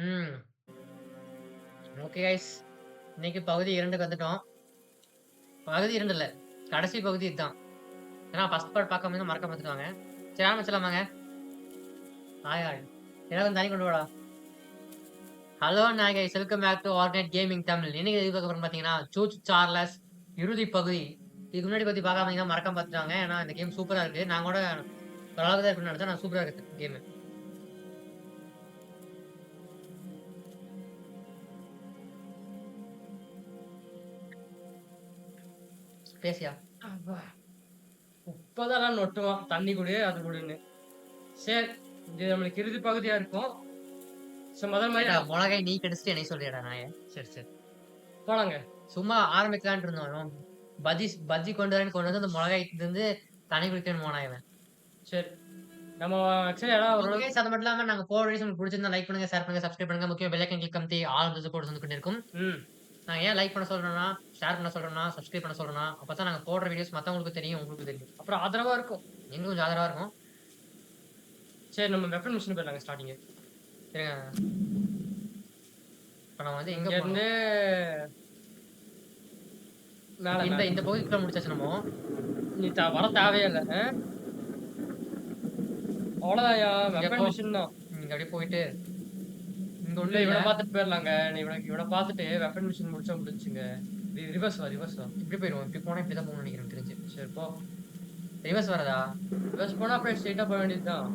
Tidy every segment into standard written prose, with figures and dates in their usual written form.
ம். Okay guys. இன்னைக்கு பகுதி 2க்கு வந்துட்டோம். பகுதி 2 இல்ல. கடைசி பகுதி இதுதான். ஏன்னா ஃபர்ஸ்ட் பார்ட் பார்க்காம இருந்தா மறக்காம பார்த்துட்டு வாங்க. சரி ஆரம்பிச்சலாமாங்க? Hi hi. எல்லாரும் தண்ணி கொண்டு வாடா. ஹலோ நான் guys welcome back to Ordinate Gaming Tamil. இன்னைக்கு எது பார்க்க போறோம்னு பார்த்தீங்கன்னா, சூச் சார்லஸ் இறுதி பகுதி. இதுக்கு முன்னாடி பத்தி பார்க்காம இருந்தீங்கன்னா மறக்காம பார்த்துட்டு வாங்க. ஏன்னா இந்த கேம் சூப்பரா இருக்கு. நான் கூட ஓரளவுக்கு தான் இருக்குன்னு நினைச்சேன். நான் சூப்பரா இருக்கு கேமு. பேசியா? அப்பா. இப்பதான் நொட்டுவான் தண்ணி குடு அது குடுன்னு. சரி, இது நம்மளுக்கு இறுதி பகுதியா இருக்கும். முதல் மாதிரி ஏன்டா மொளகாய் நீ கடிச்சிட்டு என்னைய சொல்றியாடா நாயே? சரி சரி போலாங்க. சும்மா ஆரம்பிக்கலான்ட்டு இருந்தோம். பஜ்ஜி பஜ்ஜி கொண்டு வரேன்னு கொண்டு வந்து அந்த மொளகாய் இருந்து தண்ணி குடிக்கணும்னு போனான் இவன். சரி, நம்ம ஆக்சுவலி எல்லாம் ஓகே ஓரளவுக்கு கைஸ், அது மட்டும் இல்லாம நாங்க போடுற வீடியோஸ் உங்களுக்கு பிடிச்சிருந்தா லைக் பண்ணுங்க, ஷேர் பண்ணுங்க, சப்ஸ்கிரைப் பண்ணுங்க. முக்கியமா பெல் ஐகான் கிளிக் அமுத்தி ஆல் வந்து போட்டு வந்து கொண்டிருக்கும். ம் நான் ஏன் லைக் பண்ண சொல்றேன்னா, ஷேர் பண்ண சொல்றேன்னா, சப்ஸ்கிரைப் பண்ண சொல்றேன்னா, அப்பதான் நாங்க போடுற வீடியோஸ் மத்தவங்களுக்கு தெரியும், உங்களுக்கு தெரியும். அப்புறம் ஆதரவா இருக்கும். எங்களுக்கு கொஞ்சம் ஆதரவா இருக்கும். சரி, நம்ம வெப்பன் மிஷின் போயிடலாங்க ஸ்டார்டிங். சரிங்க. இப்ப நம்ம வந்து எங்க இங்க போறோம்? இருந்து மேல இந்த மேல இந்த பகுதிக்குள்ள முடிச்சாச்சு நம்ம. நீ வர தேவையே இல்லை. அவ்வளோதான்யா, இங்க வெப்பன் போ. மிஷின் தான். இங்க அப்படியே போயிட்டு இங்க உள்ள ஒண்ணும் இல்ல. இவனை பார்த்துட்டு போயிடலாங்க. நீ இவனை பார்த்துட்டு வெப்பன் மிஷின் முடிச்சா முடிச்சுங்க. ரிவர்ஸ் வா ரிவர்ஸ் வா. இப்படி போயிடுவோம். இப்படி போனா இப்படிதான் போகணும்னு நினைக்கிறேன் தெரிஞ்சு. சரி போ. ரிவர்ஸ் வரதா? ரிவர்ஸ் போனா அப்படியே ஸ்ட்ரெயிட்டா போக வேண்டியதுதான்.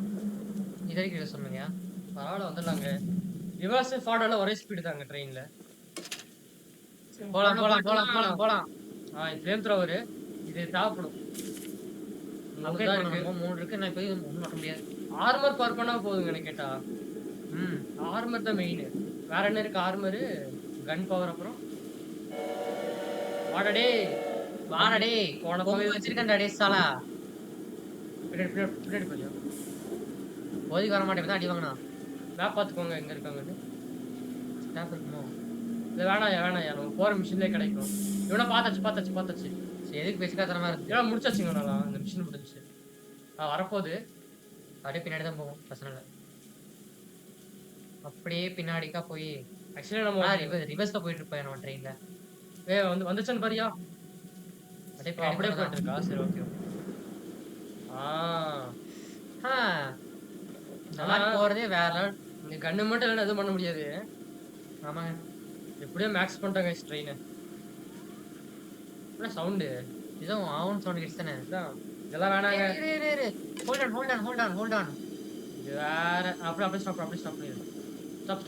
இது வரைக்கும் ரிவர்ஸ் சொன்னீங்க. பரவாயில்ல, வந்துடலாங்க. ரிவர்ஸ் ஃபார்வர்ட் ஒரே ஸ்பீடு தாங்க ட்ரெயின்ல. போலாம் போலாம் போலாம் போலாம் போலாம். இது ஃப்ளேம் த்ரோவர். இது தேவைப்படும். அப்கிரேட் தான் இருக்கு. பண்ணணும். 3 இருக்கு. நான் இப்ப ஒண்ணும் பண்ண முடியாது. ஆர்மர் பவர் பண்ணா போதுங்க எனக்கு கேட்டா. ம். ஆர்மர் தான் மெயின். வேற என்ன இருக்கு? ஆர்மரு, கன் பவர், அப்புறம் வாடடே வாடா டேய். போன பொம்பு பகுதி வச்சிருக்கேன்டா டேய் சாலா. பின்னாடி கொஞ்சம் ஒதுக்கி வர மாட்டேன். தான் அடி வாங்கினா. மேப் பார்த்துக்கோங்க எங்க இருக்காங்கன்னு. ஸ்டாப் இருக்குமோ? இது வேணாயா நம்ம போற மிஷின்லேயே கிடைக்கும். இவனை பார்த்தாச்சு. சரி எதுக்கு பேசிக்கா தரமா இருக்கு? இவன் முடிச்சாச்சுங்க. நல்லா இந்த மிஷின் முடிஞ்சிச்சு. வரப்போகுது. அப்படியே பின்னாடி தான் போவோம். பிரச்சனை இல்லை. அப்படியே பின்னாடிக்கா போய் ஆக்சுவலி நம்ம ரிவர்ஸ்ல போயிட்டு இருப்பேன் நம்ம ட்ரெயின்ல. வந்துச்சான்னு பாரியா. அப்படியே அப்படியே போயிட்டு இருக்கா. சரி ஓகே. நல்லா போறதே வேற லெவல். இந்த கண்ணு மட்டும் இல்லைன்னா எதுவும் பண்ண முடியாது. ஆமாங்க. எப்படியோ மேக்ஸ் பண்ணிட்டாங்க ட்ரெயின். என்ன சவுண்டு? இதுவும் ஆன் சவுண்ட் கிட்ஸ் தானே. இதெல்லாம் வேணாங்க. Hold on. இது வேற. அப்படியே ஸ்டாப் பண்ணிடு. ஸ்டாப்.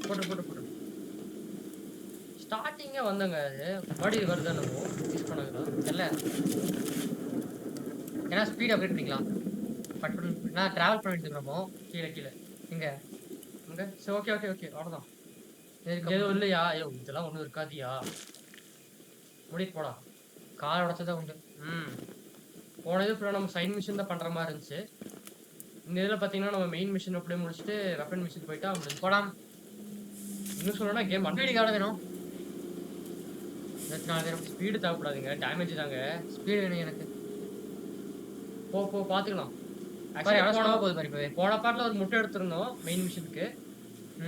போட்டு. ஸ்டார்டிங்கே வந்தங்க. அது மறுபடியும் வருது. நம்ம யூஸ் பண்ணதுல தெரியல. ஏன்னா ஸ்பீட் அப்கிரேட் பண்ணிக்கலாம். நான் டிராவல் பண்ணிட்டு இருக்கோம். கீழே இங்க சரி ஓகே அவ்வளோதான். எதுக்கு எதுவும் இல்லையா? ஐயோ இதெல்லாம் ஒன்றும் இருக்காதியா. முடிட்டு போடா. கால் உடச்சதா உண்டு. போனது இப்போ நம்ம சைன் மிஷின் தான் பண்ணுற மாதிரி இருந்துச்சு. இந்த இதில் பார்த்தீங்கன்னா நம்ம மெயின் மிஷின் அப்படியே முடிச்சுட்டு வெப்பன் மிஷின் போயிட்டா முடிஞ்சு போலாம். இன்னும் சொல்லணும்னா கேம் ஸ்பீடு எவ்வளோ வேணும்? 24 வேணும். ஸ்பீடு தேவைப்படாதுங்க, டேமேஜ் தாங்க. ஸ்பீடு வேணும் எனக்கு. போ பார்த்துக்கலாம். போன பாட்டில் ஒரு முட்டை எடுத்திருந்தோம் மெயின் மிஷினுக்கு.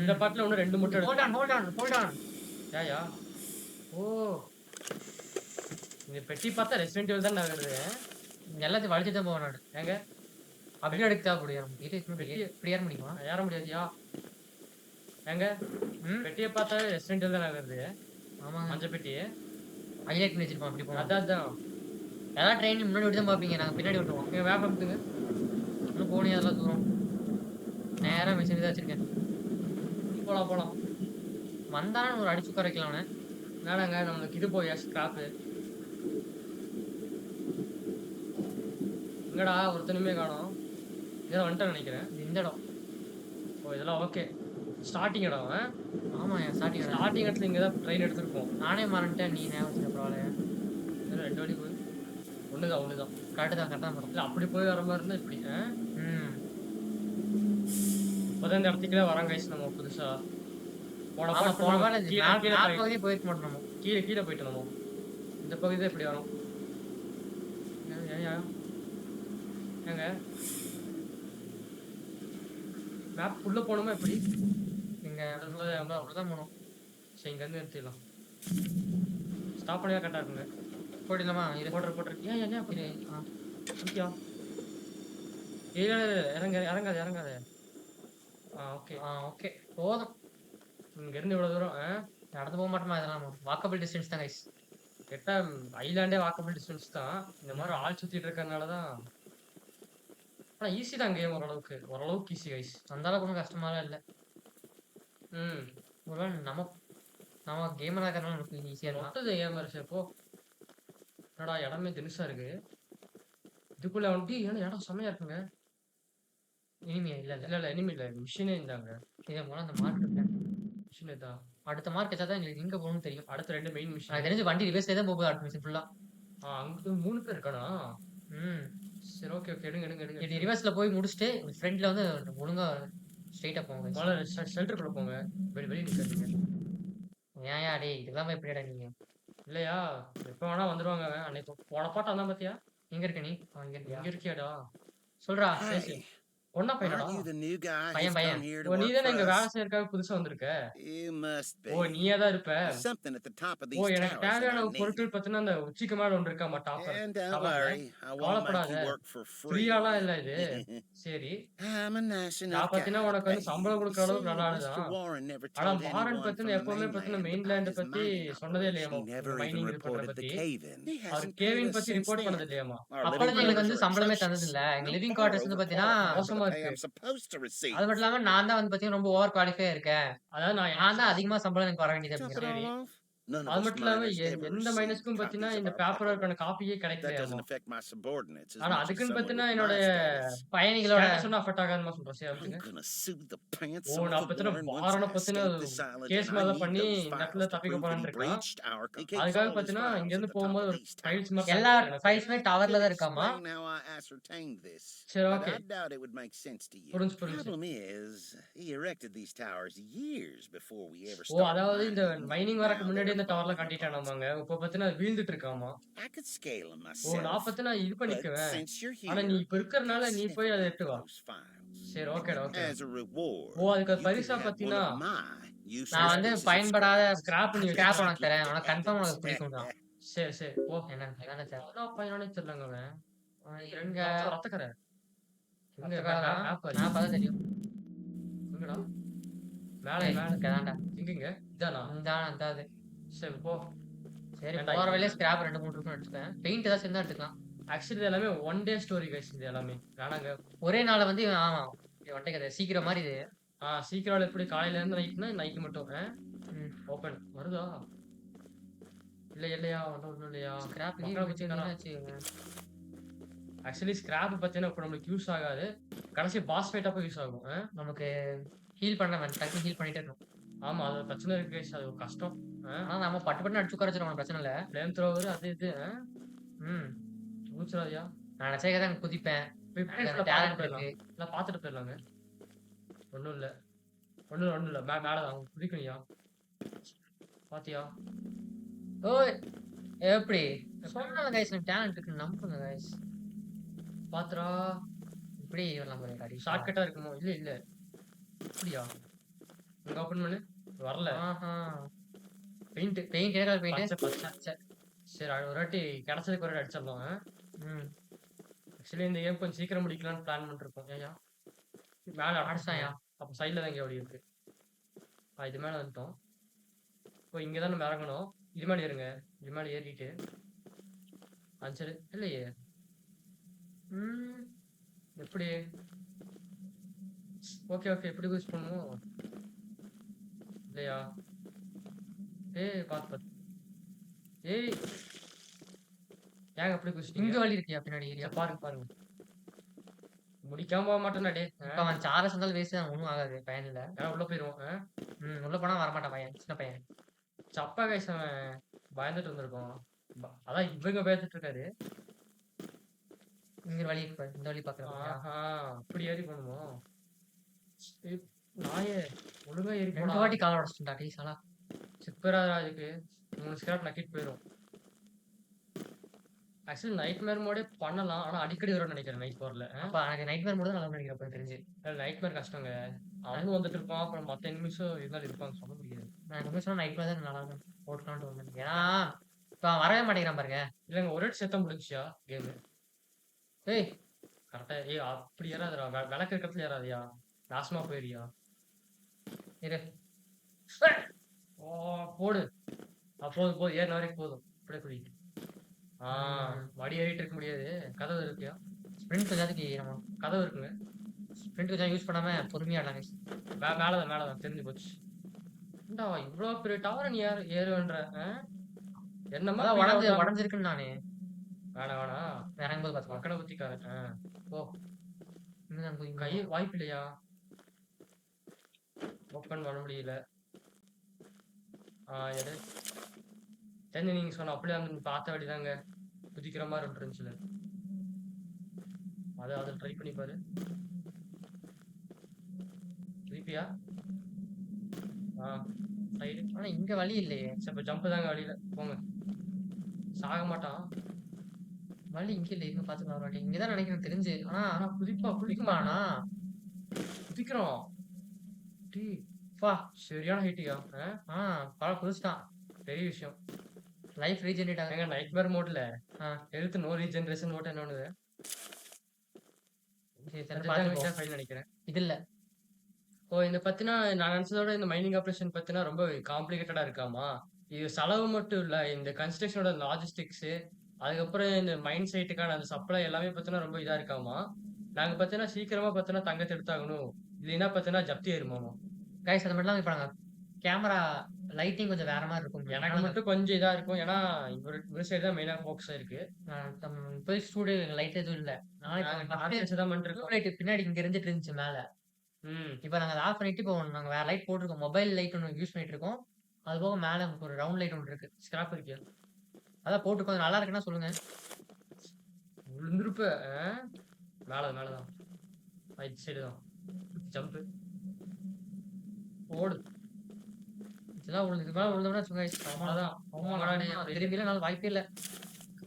இந்த பாட்டில் இன்னும் 2 முட்டை எடுத்தோம். Hold on. ஏயா ஓ இந்த பெட்டி பார்த்தா ரெசிடென்ட் ஈவில் தான் வருது. எல்லாத்தையும் வலிச்சு தான் போவேன் நான். ஏங்க அப்படியே எடுத்தா முடியும். இப்படி ஏற முடியுமா? ஏற முடியாதியா? ஏங்க பெட்டியை பார்த்தா ரெசிடென்ட் ஈவில் தான் வருது. ஆமாங்க. மஞ்சள் பெட்டியை ஹைலைட் பண்ணி வச்சிருப்போம். அப்படி போவோம். அதான் எல்லாம் ட்ரெயின் முன்னாடி விட்டு தான் பார்ப்பீங்க. நாங்கள் பின்னாடி விட்டுருவோம். நீங்கள் வேப்ப எடுத்துங்க. இன்னும் போனீங்க அதெல்லாம் தூரம். நேராக மிஷின் தான் வச்சிருக்கேன். போகலாம். வந்தாலும் ஒரு அடிச்சு உட்கார வைக்கலாம் அவனை. வேணாங்க, நம்மளுக்கு இது போய் ஸ்கிராப்பு. எங்கடா ஒருத்தனுமே காணோம். இதெல்லாம் வந்துட்டேன்னு நினைக்கிறேன். இந்த இடம். இதெல்லாம் ஓகே. ஸ்டார்டிங் இடம். ஆமாம், ஸ்டார்டிங் இடத்துல இங்கே தான் ட்ரெயின் எடுத்துருக்கோம். நானே மறந்துட்டேன். நீ ஞாபகம் வச்சுக்க பரவாயில்ல. இதெல்லாம் 2 வழி போய் ஒன்று தான் கரெக்டாக வரும். இல்லை அப்படி போய் வர மாதிரி இருந்தால் இப்படி. இப்போதான் இந்த இடத்துக்குலாம் வராங்க கைஸ். நம்ம புதுசாக பகுதி போயிட்டு மாட்டோம். கீழே போயிட்டு நம்ம இந்த பகுதி தான் இப்படி வரும். ஏங்க மேப் உள்ள போகணுமா எப்படி? அவ்வளோதான் போகணும். சரி இங்கேருந்து நிறுத்திடலாம். ஸ்டாப் பண்ணியா கரெக்டாக இருக்குங்க. போயிடலாமா? இரு. போட்டுரு. ஏன் ஏன் அப்படி இரு. ஆ. ஓகேயா? இல்ல இறங்காத இறங்காத. ஓகே. ஓகே. போதும். இங்கேருந்து இவ்வளோ தூரம் நடந்து போக மாட்டோமா இதெல்லாம்? வாக்கபிள் டிஸ்டன்ஸ் தான் கைஸ். கெட்டா ஐலாண்டே வாக்கபிள் டிஸ்டன்ஸ் தான். இந்த மாதிரி ஆள் சுத்திட்டு இருக்கறனால தான். ஆனா ஈஸி தான் கேம் ஓரளவுக்கு ஈஸி கைஸ். அந்த அளவுக்கு ஒன்றும் கஷ்டமாலாம் இல்லை. ம். ஒருவேளை நம்ம கேமரா இருக்கிறனால நமக்கு ஈஸியாக இருக்கும். மொத்தது ஏன் மாதிரி போ. என்னடா இடமே தினுசா இருக்கு. இதுக்குள்ள வந்துட்டு இடம் செம்மையா இருக்குங்க. இனிமையா? இல்லை இல்லை இல்ல எனிமி இல்ல மிஷினே இருந்தாங்க. இதே போல அந்த மார்க் இருக்கேன். மிஷினே தான். அடுத்த மார்க் வச்சா தான் எங்களுக்கு எங்கே போகணும்னு தெரியும். அடுத்த 2 மெயின் மிஷின். எனக்கு தெரிஞ்சு வண்டி ரிவர்ஸ்லேயே தான் போகுது அடுத்த மிஷின் ஃபுல்லாக. அங்கிட்டு 3 பேர் இருக்கானா? ம். சரி ஓகே எடுங்க. இப்படி ரிவர்ஸில் போய் முடிச்சுட்டு ஃப்ரண்ட்ல வந்து ஒழுங்கா ஸ்ட்ரெயிட்டாக போங்க. முதல்ல ஷெல்டருக்குள்ள போங்க. வெளியே நிக்காதீங்க. ஏன் டேய் இதெல்லாம் போய் எப்படிடா நீங்க? இல்லையா எப்போ வேணா வந்துருவாங்க. அன்னைக்கு போன பாட்டு வந்தான் பாத்தியா? எங்க இருக்க நீ? இங்க இருக்கியா? இங்க இருக்கியாடா? சொல்றா. சரி ஒன்னா பையனடா? Aren't you the new guy பையன் who's பையன். come here ஓ to நீ work தானே for இங்க வேலை us? செய்யறதுக்காக புதுசா வந்திருக்க? You must O be. நீயே தான் இருப்ப. There's something at the top of O these எனக்கு towers that தேவையான I need. பொருட்கள் பார்த்தீங்கன்னா அந்த உச்சிக்கு மேல ஒன்று இருக்காமா டாப்பர். And don't கவலை worry, I won't make கவலைப்படாத. you work for free. ஃப்ரீயாலாம் இல்ல இது. சரி I'm a nice நான் enough guy. பார்த்தீங்கன்னா உனக்கு வந்து சம்பளம் கொடுக்குற அளவுக்கு நல்லா Mr. ஆளுதான். Warren never ஆனா told மாறன் anyone பத்தின from the எப்பவுமே பத்தின mainland மெயின்லேண்ட் about his பத்தி mining சொன்னதே operation. இல்லையாமா. He never even மைனிங் இது பண்ற reported the பத்தி cave-in. He அவர் hasn't paid கேவின் us பத்தி since ரிப்போர்ட் பண்ணது then. இல்லையாமா. Our அப்பல living எங்களுக்கு வந்து quarters are சம்பளமே atrocious. தந்தது இல்ல. எங்க No லிவிங் par குவார்டர்ஸ் வந்து over பாத்தீங்கன்னா par for மோசமா the pay இருக்கு. I'm supposed to receive. அது மட்டும் இல்லாம நான் தான் வந்து பாத்தீங்கன்னா ரொம்ப ஓவர் குவாலிஃபையா இருக்கேன். அதாவது நான் தான் அதிகமா சம்பளம் எனக்கு வர வேண்டியது Top it அப்படின்னு. all off, none of அது us மட்டும் இல்லாம miners ever எந்த received மைனஸ்க்கும் பார்த்தீங்கன்னா copies of இந்த our paper paperwork. ஒர்க்கான காப்பியே That கிடைக்கலையாமா. doesn't affect my subordinates as ஆனா much as அதுக்குன்னு someone பார்த்தீங்கன்னா with என்னோட my status. பயணிகளோட ஸ்டேட்டஸ் ஒன்றும் அஃபெக்ட் ஆகாதுமா சொல்றேன். சரி I'm அப்படிங்க. gonna sue the pants ஓ off நான் of பத்தின Warren once வாரனை I பத்தின escape this island, case and I மாதிரி need பண்ணி those இந்த files இடத்துல to தப்பிக்க prove that போறான்னு he இருக்கான். breached our He keeps அதுக்காக all his பார்த்தீங்கன்னா files இங்கேருந்து at the top போகும்போது of ஒரு these ஃபைல்ஸ் towers. மாதிரி எல்லா எனக்கு. ஃபைல்ஸுமே டவர்ல தான் இருக்காமா. Explain how I ascertained this, சரி but okay I doubt it would make sense to you. புரிஞ்சு Problem is, he erected these towers years before we ever ஓ started அதாவது இந்த mining. மைனிங் வரக்கு Now முன்னாடி they're இந்த டவர்ல falling apart. கட்டிட்டானாமாங்க. இப்போ பார்த்தீங்கன்னா அது வீழ்ந்துட்டு இருக்காமா. I could scale them O myself, நான் பார்த்தீங்கன்னா இது but பண்ணிக்குவேன். since you're ஆனா நீ here, இப்போ இருக்கிறனால நீ sniff போய் அதை out எட்டு வா. those files. சரி ஓகேடா ஓகே. As a reward, ஓ அதுக்கு you can பரிசா have one பார்த்தீங்கன்னா of my நான் வந்து useless pieces of பயன்படாத scrap. ஸ்கிராப் பண்ணி ஸ்கிராப் வச்சு. உனக்கு தரேன். உனக்கு கன்ஃபார்ம் உனக்கு பிடிக்கும் தான். சரி ஓ என்ன அதானே சார். அதான் பையனே தெரியலங்க அவன். எங்க ரத்தக்கரை எங்க ரத்தக்காரனா? மேப் நான் பார்த்தா தெரியும். எங்கடா மேலே ஏய், மேலே இங்கதான்டா. எங்கங்க இதானா? இந்தானா அந்த அது. சரி போ. சரி ஏன்டா போற இது? வழியில ஸ்கிராப் 2, 3 இருக்கும் எடுத்துப்பேன். பெயிண்ட் ஏதாவது சேர்ந்தா எடுத்துக்கலாம். ஆக்சுவலி இது எல்லாமே ஒன் டே ஸ்டோரி கைஸ். இது எல்லாமே வேணாங்க. ஒரே நாள்ல வந்து ஆமா வண்டை கதை சீக்கிரம் மாதிரி இது. சீக்கிரம் எப்படி காலையில இருந்து நைட்னா நைட் மட்டும் ம். ஓபன் வருதா? இல்லையா ஒன்றும் இல்லையா? ஸ்கிராப் மக்களை பத்தி ஆக்சுவலி ஸ்கிராப் பார்த்தீங்கன்னா இப்போ நம்மளுக்கு யூஸ் ஆகாது. கடைசி பாஸ் ஃபைட் அப்போ யூஸ் ஆகும். நமக்கு ஹீல் பண்ண வேண்டாம். டக்குனு ஹீல் பண்ணிட்டே இருக்கணும். ஆமா அது பிரச்சனை இருக்கு guys. அது ஒரு கஷ்டம். ஆனா நம்ம பட்டு பட்டு அடிச்சு உட்கார வச்சிருக்கோம் பிரச்சனை இல்ல. ஃப்ளேம் த்ரோவர் அது இது ம். ஊச்சுறாதியா? நான் நினைச்சே தான் குதிப்பேன். டேலண்ட் டேலண்ட் போயிடலாம். இருக்கு. இல்லை பார்த்துட்டு போயிடலாங்க. ஒன்றும் இல்லை மேலே தான் குதிக்கணியா? பாத்தியா? ஓய் எப்படி சொன்னால கைஸ் எனக்கு டேலண்ட் இருக்கு நம்புங்க கைஸ். பாத்துரா இப்படி வரலாம் போல காடி. ஷார்ட்கட்டா இருக்குமோ? இல்ல அப்படியா? இங்க ஓபன் பண்ணு. வரல. ஆஹா. பெயிண்ட் பெயிண்ட் ஏகல பெயிண்ட். பச்சை. சரி ஒரு வாட்டி கிடைச்சதுக்கு ஒரு வாட்டி அடிச்சிடலாம். ம். ஆக்சுவலி இந்த கேம் கொஞ்சம் சீக்கிரம் முடிக்கலாம்னு பிளான் பண்ணிருக்கோம். ஏயா மேலே அடிச்சாயா? அப்போ சைடில் தான் இங்கே அப்படி இருக்கு. இது மேலே வந்துட்டோம். இப்போ இங்கே தான் நம்ம இறங்கணும். இது மேலே ஏறுங்க. இது மேலே ஏறிட்டு சரி இல்லையே. எப்படி? ஓகே எப்படி யூஸ் பண்ணுவோம் இல்லையா? பார்த்து ஏங்க எப்படி இங்க குதிச்சிட்டீங்க? வழி இருக்கியா பின்னாடி ஏரியா? பாருங்க முடிக்காம போக மாட்டேன்டா டே. இப்ப அவன் சாரஸ் இருந்தாலும் வேஸ்ட் தான். ஒன்றும் ஆகாது பையன் இல்ல. உள்ள போயிருவோம். உள்ள போனா வரமாட்டான் பையன். சின்ன பையன். சப்பா கைஸ் அவன் பயந்துட்டு வந்திருக்கோம். அதான் இவங்க பயந்துட்டு இருக்காரு. இங்க வழி இருக்கு. இந்த வழி பாக்குறேன். அப்படி ஏறி போகணுமோ? நாயே ஒழுங்கா ஏறி 2 வாட்டி கால உடைச்சிட்டா டீ சாலா. சிப்பராஜுக்கு 3 ஸ்கிராப் நக்கிட்டு போயிடும். ஆக்சுவலி நைட்மேர் மோடே பண்ணலாம். ஆனா அடிக்கடி வரும்னு நினைக்கிறேன் நைட் 4ல. அப்ப எனக்கு நைட்மேர் மோடு தான் நல்லா நினைக்கிறேன் அப்ப எனக்கு தெரிஞ்சு. நைட்மேர் கஷ்டங்க. அவனும் வந்துட்டு இருப்பான். அப்புறம் மத்த எனிமீஸும் இருந்தாலும் இருப்பாங்க. சொல்ல முடியாது. நான் எப்பவுமே சொன்னா நைட்மேர் தான் நல்லா இருக்கும். போட்டுக்கலாம்னு தோணுது. ஏன்னா, இப்ப அவன் வரவே மாட்டேங்கிறான் பாருங்க. இல்லங்க ஒரே அடி செத்தா முடிஞ்சுச்சா கேமு. ஏய்! கரெக்ட்டா அப்படி ஏறாதுடா. விளக்கு இருக்கிறதுல ஏறாதயா. நாசமா போயிரியா. இரு. ஓ போடு. போதும் போதும். ஏறின வரைக்கும் போதும். அப்படியே குதி. மடி ஏறிட்டு இருக்க முடியாது. கதவு இருக்கியா? ஸ்ப்ரிண்ட் கொஞ்சம் அதுக்கு நம்ம கதவு இருக்குங்க. ஸ்ப்ரிண்ட் கொஞ்சம் யூஸ் பண்ணாம பொறுமையா ஆடலாம் guys. மேலதான் தெரிஞ்சு போச்சு. ஏன்டா இவ்ளோ பெரிய டவர நீ ஏறுவன்ற? என்னமா அதான் speed ஆ உடஞ்சு ஓட்டாம- உடஞ்சிருக்குன்னு நானு. வேணாம். இறங்கும்போது பார்த்துக்கலாம். மக்களை குத்திக்காரன். போ. இன்னும் போய் கை வாய்ப்பு இல்லையா? ஓப்பன் பண்ண முடியல. எடு. தெரிஞ்சு நீங்க சொன்ன அப்படியே அந்த பார்த்த வழிதாங்க. குதிக்கிற மாதிரி ஒன்று இருந்துச்சுல. அதை ட்ரை பண்ணி பாரு. குதிப்பியா? சைடு. ஆனா இங்க வழி இல்லையே. சரி இப்போ ஜம்ப் தாங்க வழியில. போங்க. சாக மாட்டான். வழி இங்க இல்லை. இங்க பாத்துக்கலாம் ஒரு வாட்டி. இங்கதான் நினைக்கிறேன் தெரிஞ்சு. ஆனா குதிப்பா குதிக்குமாண்ணா? குதிக்கிறோம். டீ பா. சரியான ஹைட்டியா. பல குதிச்சுட்டான். பெரிய விஷயம். லைஃப் ரீஜெனரேட் ஆகுது. எங்க நைட்மேர் மோட்ல ஆ. ஹெல்த் நோ ரீஜெனரேஷன் மோட் என்னன்னு சரி, சரி, பாத்துக்கோ. ஃபைல் நினைக்கிறேன். இது இல்ல. இந்த பத்தினா நான் நினைச்சதோட இந்த மைனிங் ஆபரேஷன் பத்தினா ரொம்ப காம்ப்ளிகேட்டடா இருக்காமா. இது செலவு மட்டும் இல்ல, இந்த கன்ஸ்ட்ரக்ஷனோட லாஜிஸ்டிக்ஸ், அதுக்கப்புறம் இந்த மைண்ட் சைட்டுக்கான அந்த சப்ளை எல்லாமே பத்தினா ரொம்ப இதா இருக்காமா. நாங்க பத்தினா சீக்கிரமா பத்தினா தங்கத்தை எடுத்தாகணும், இல்லைன்னா பத்தினா ஜப்தி ஏறுமாமா. கைஸ் அது மட்டும் இல்லாம இப்ப நாங்க கேமரா லைட்டிங் கொஞ்சம் வேற மாதிரி இருக்கும். எனக்கு மட்டும் கொஞ்சம் இதா இருக்கும், ஏன்னா இவர் சைடு தான் மெயினா ஃபோக்கஸ் ஆயிருக்கு. போய் ஸ்டூடியோ லைட் எதுவும் இல்ல. லைட் பின்னாடி இங்க இருந்துட்டு இருந்துச்சு மேல. இப்ப நாங்க அதை ஆஃப் பண்ணிட்டு இப்போ நாங்க வேற லைட் போட்டிருக்கோம். மொபைல் லைட் ஒன்று யூஸ் பண்ணிட்டு இருக்கோம். அது போக மேல ஒரு ரவுண்ட் லைட் ஒன்று இருக்கு. ஸ்கிராப் இருக்கியா? அதான் போட்டுக்கோ. நல்லா இருக்குன்னா சொல்லுங்க. விழுந்திருப்ப. மேலதான் ரைட் சைடு தான். ஜம்ப் ஓடு. இதெல்லாம் இதுக்கு மேல விழுந்தோம்னா சும்மா திரும்பியில நாள் வாய்ப்பே இல்லை.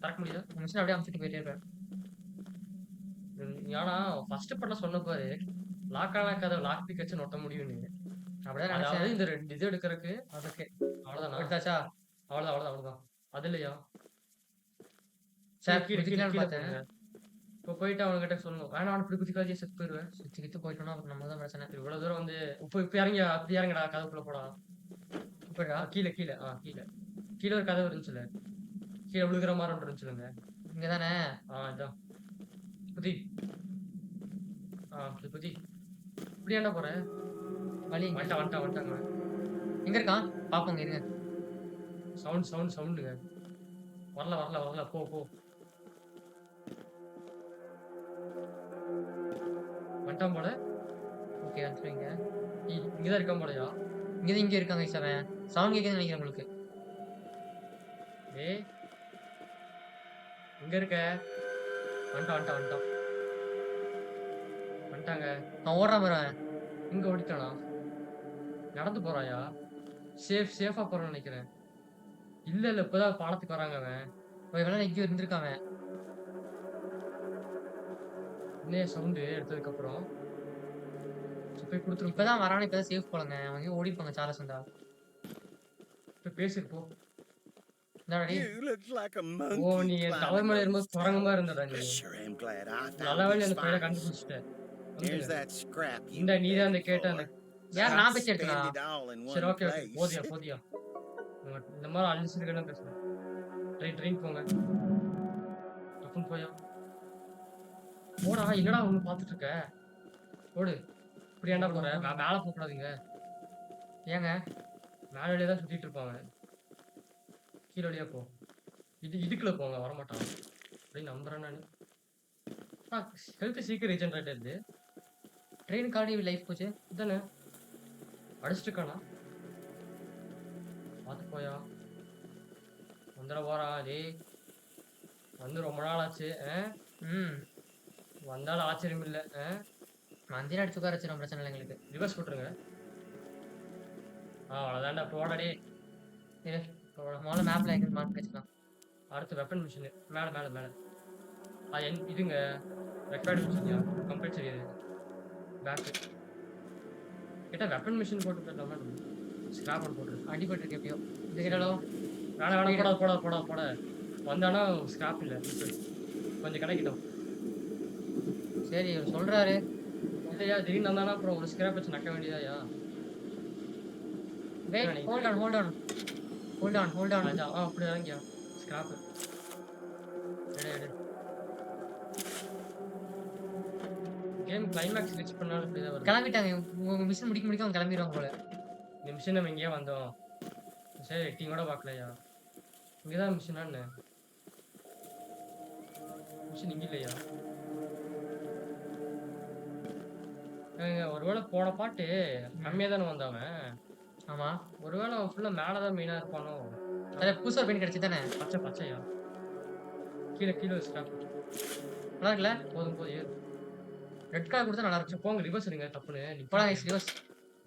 திறக்க முடியுதா? மிஷின் அப்படியே அமுச்சிட்டு போயிட்டே இருப்பேன். ஆனா ஃபர்ஸ்ட் பண்ண சொன்ன பாரு, லாக் ஆன கதை லாக் பிக் வச்சு நொட்ட முடியும்னு. அப்படிதான் அதாவது நினைச்சேன். இந்த 2 இது எடுக்கிறதுக்கு அதுக்கு அவ்வளவுதான். எடுத்தாச்சா? அவ்வளவுதான். அது இல்லையா? சரி, கீழே குதிக்கலாம்னு பார்த்தேன். இப்போ போயிட்டு அவன்கிட்ட சொல்லணும், வேணா அவன் இப்படி குதிக்காதே செத்து போயிடுவேன். சுத்தி கித்து போயிட்டோம்னா அப்புறம் நம்ம தான் பிரச்சனை. இவ்வளவு தூரம் வந்து இப்போ இறங்கி அப்படி இறங்கடா, கதவுக்குள்ள போடா. இப்படா கீழே கீழே ஒரு கதவு இருந்துச்சுல, கீழே விழுகிற மாதிரி ஒன்று இருந்துச்சுலங்க. இங்கதானே? இதான் குதி. குதி. இப்படி என்ன போற? வழி வந்துட்டாங்க. எங்க இருக்கான் பாப்போங்க. இருங்க. சவுண்டுங்க. வரல. போ. வந்துட்டான் போல. ஓகே, வந்துருவீங்க. இங்கதான் இருக்கான் போலயா? இங்க இருக்காங்க. அவன் சவுண்ட் கேட்குதுன்னு நினைக்கிறேன் உங்களுக்கு. எங்க இருக்க? வந்துட்டாங்க. அவன் ஓடுறான் பாரு. இங்க ஓடிட்டானா? நடந்து போறாயா? சேஃபா போறான்னு நினைக்கிறேன். இல்ல இப்பதான் பாலத்துக்கு வராங்க. அவன் இங்கேயும் இருந்திருக்காங்க. என்ன சவுண்டு எடுத்ததுக்கு அப்புறம் போய் கொடுத்துரு. இப்பதான் வரானு. இப்பதான் சேஃப் போலங்க. அவங்க ஓடிப்பாங்க. சார்லஸ் வந்தா பேசிருப்போ. You look like a monkey. நீ டவர் மேல இருக்கும்போது குரங்கமா இருந்தடா நீ. Sure am glad I found நல்ல வேளை these அந்த பையனை finds. கண்டுபிடிச்சிட்ட. Here's that scrap you நீதான் அந்த begged கேட்ட for. அந்த. யார் நான் பேசி Spend எடுத்துக்கலாம்? it all in சரி one ஓகே place. போதியா. இந்த மாதிரி அழிச்சிருக்கேன்னு பேசுறேன். ட்ரெயின் போங்க. டப்புன்னு போயா. போடா. என்னடா ஒண்ணு பாத்துட்டு இருக்க? ஓடு. இப்படி ஏன்டா போற? மேல போகக்கூடாதுங்க. ஏங்க மேல வழியா தான் சுத்திட்டு இருப்பாங்க. கீழே வழியா போ. இதுக்குள்ள போங்க, வரமாட்டான் அப்படின்னு நம்புறேன் நான். ஹெல்த் சீக்கிரம் ரீஜெனரேட் ஆயிடுது. ட்ரெயின் கார்டி லைஃப் போச்சு. இதானே அடிச்சிட்டு இருக்கானா? பார்த்து போயா. வந்துட போறா. வந்து ரொம்ப நாள் ஆச்சு. வந்தாலும் ஆச்சரியம் இல்லை. மந்திரம் அடிச்சு உட்கார வச்சிடும். பிரச்சனை இல்லை எங்களுக்கு. ரிவர்ஸ் போட்டுருங்க. அவ்வளோதான்டா. போடாடே. முதல்ல மேப்ல எங்க மார்க் வச்சுக்கலாம். அடுத்து வெப்பன் மிஷின் மேல மேல மேல இதுங்க ரெக்கார்ட் மிஷின்யா கம்பல்சரி இது பேக் கிட்ட வெப்பன் மிஷின் போட்டு போயிடலாமா ஸ்கிராப் போட்டு அடிபட்டிருக்கு எப்பயோ இந்த கிடலோ வேணாம் போட வந்தானா ஸ்கிராப் இல்ல கொஞ்சம் கிடைக்கிட்டோம். சரி இவர் சொல்றாரு. இல்லையா திடீர்னு வந்தானா அப்புறம் ஒரு ஸ்கிராப் வச்சு நக்க வேண்டியதாயா? வெயிட் ஹோல்ட் ஆன் அப்படி இறங்கியா ஸ்கிராப் எடு கேம் கிளைமேக்ஸ் ரீச் பண்ணாலும் இப்படிதான் வருது. கிளம்பிட்டாங்க. உங்க மிஷன் முடிக்க அவங்க கிளம்பிடுவாங்க போல. இந்த மிஷின் நம்ம எங்கேயா வந்தோம் சரி டீம் கூட பார்க்கலையா? இங்கதான் மிஷினான்னு மிஷின் இங்க இல்லையா? ஒருவேளை போன பாட்டு கம்மியா தானே வந்தவன். ஆமா ஒருவேளை அவன் ஃபுல்லா மேலதான் மெயினா இருப்பானோ. அதான் புதுசா ஒரு பெயின் கிடைச்சி தானே. பச்சையா கீழே ஸ்டாப் நல்லா இருக்குல்ல. போதும் ஏறு. ரெட் கார்டு கொடுத்தா நல்லா இருக்கும். போங்க ரிவர்ஸ் இருங்க தப்புன்னு போலாம் ரிவர்ஸ்.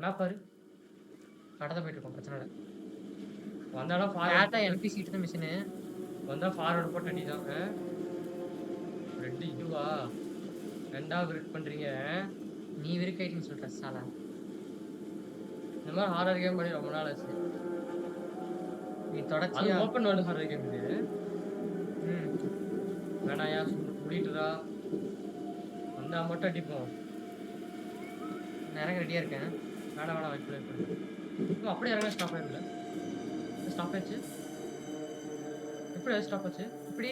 மேப் பாரு கடத்த போயிட்டு இருக்கோம் பிரச்சனை இல்லை. வந்தாலும் ஃபார்வர்ட் எல்பி சீட் தான் மிஷின் வந்தா ஃபார்வர்ட் போட்டு அடிதான். ரெண்டு இதுவா ரெண்டா விரிட் பண்றீங்க. நீ விருக்காயிட்டுன்னு சொல்ற சாலா. இந்த மாதிரி ஹாரர் கேம் பண்ணி ரொம்ப நாள் ஆச்சு. நீ தொடர்ச்சியா ஓப்பன் வேர்ல்ட் ஹாரர் கேம் இது. வேணாயா முடிட்டுதா வந்தா மட்டும் அடிப்போம். நான் இறங்க ரெடியா இருக்கேன். வேணாம் வைக்கல அப்படியே இறங்க ஸ்டாப் ஆயிடல. ஸ்டாப் ஆச்சு எப்படி ஸ்டாப் ஆச்சு? இப்படி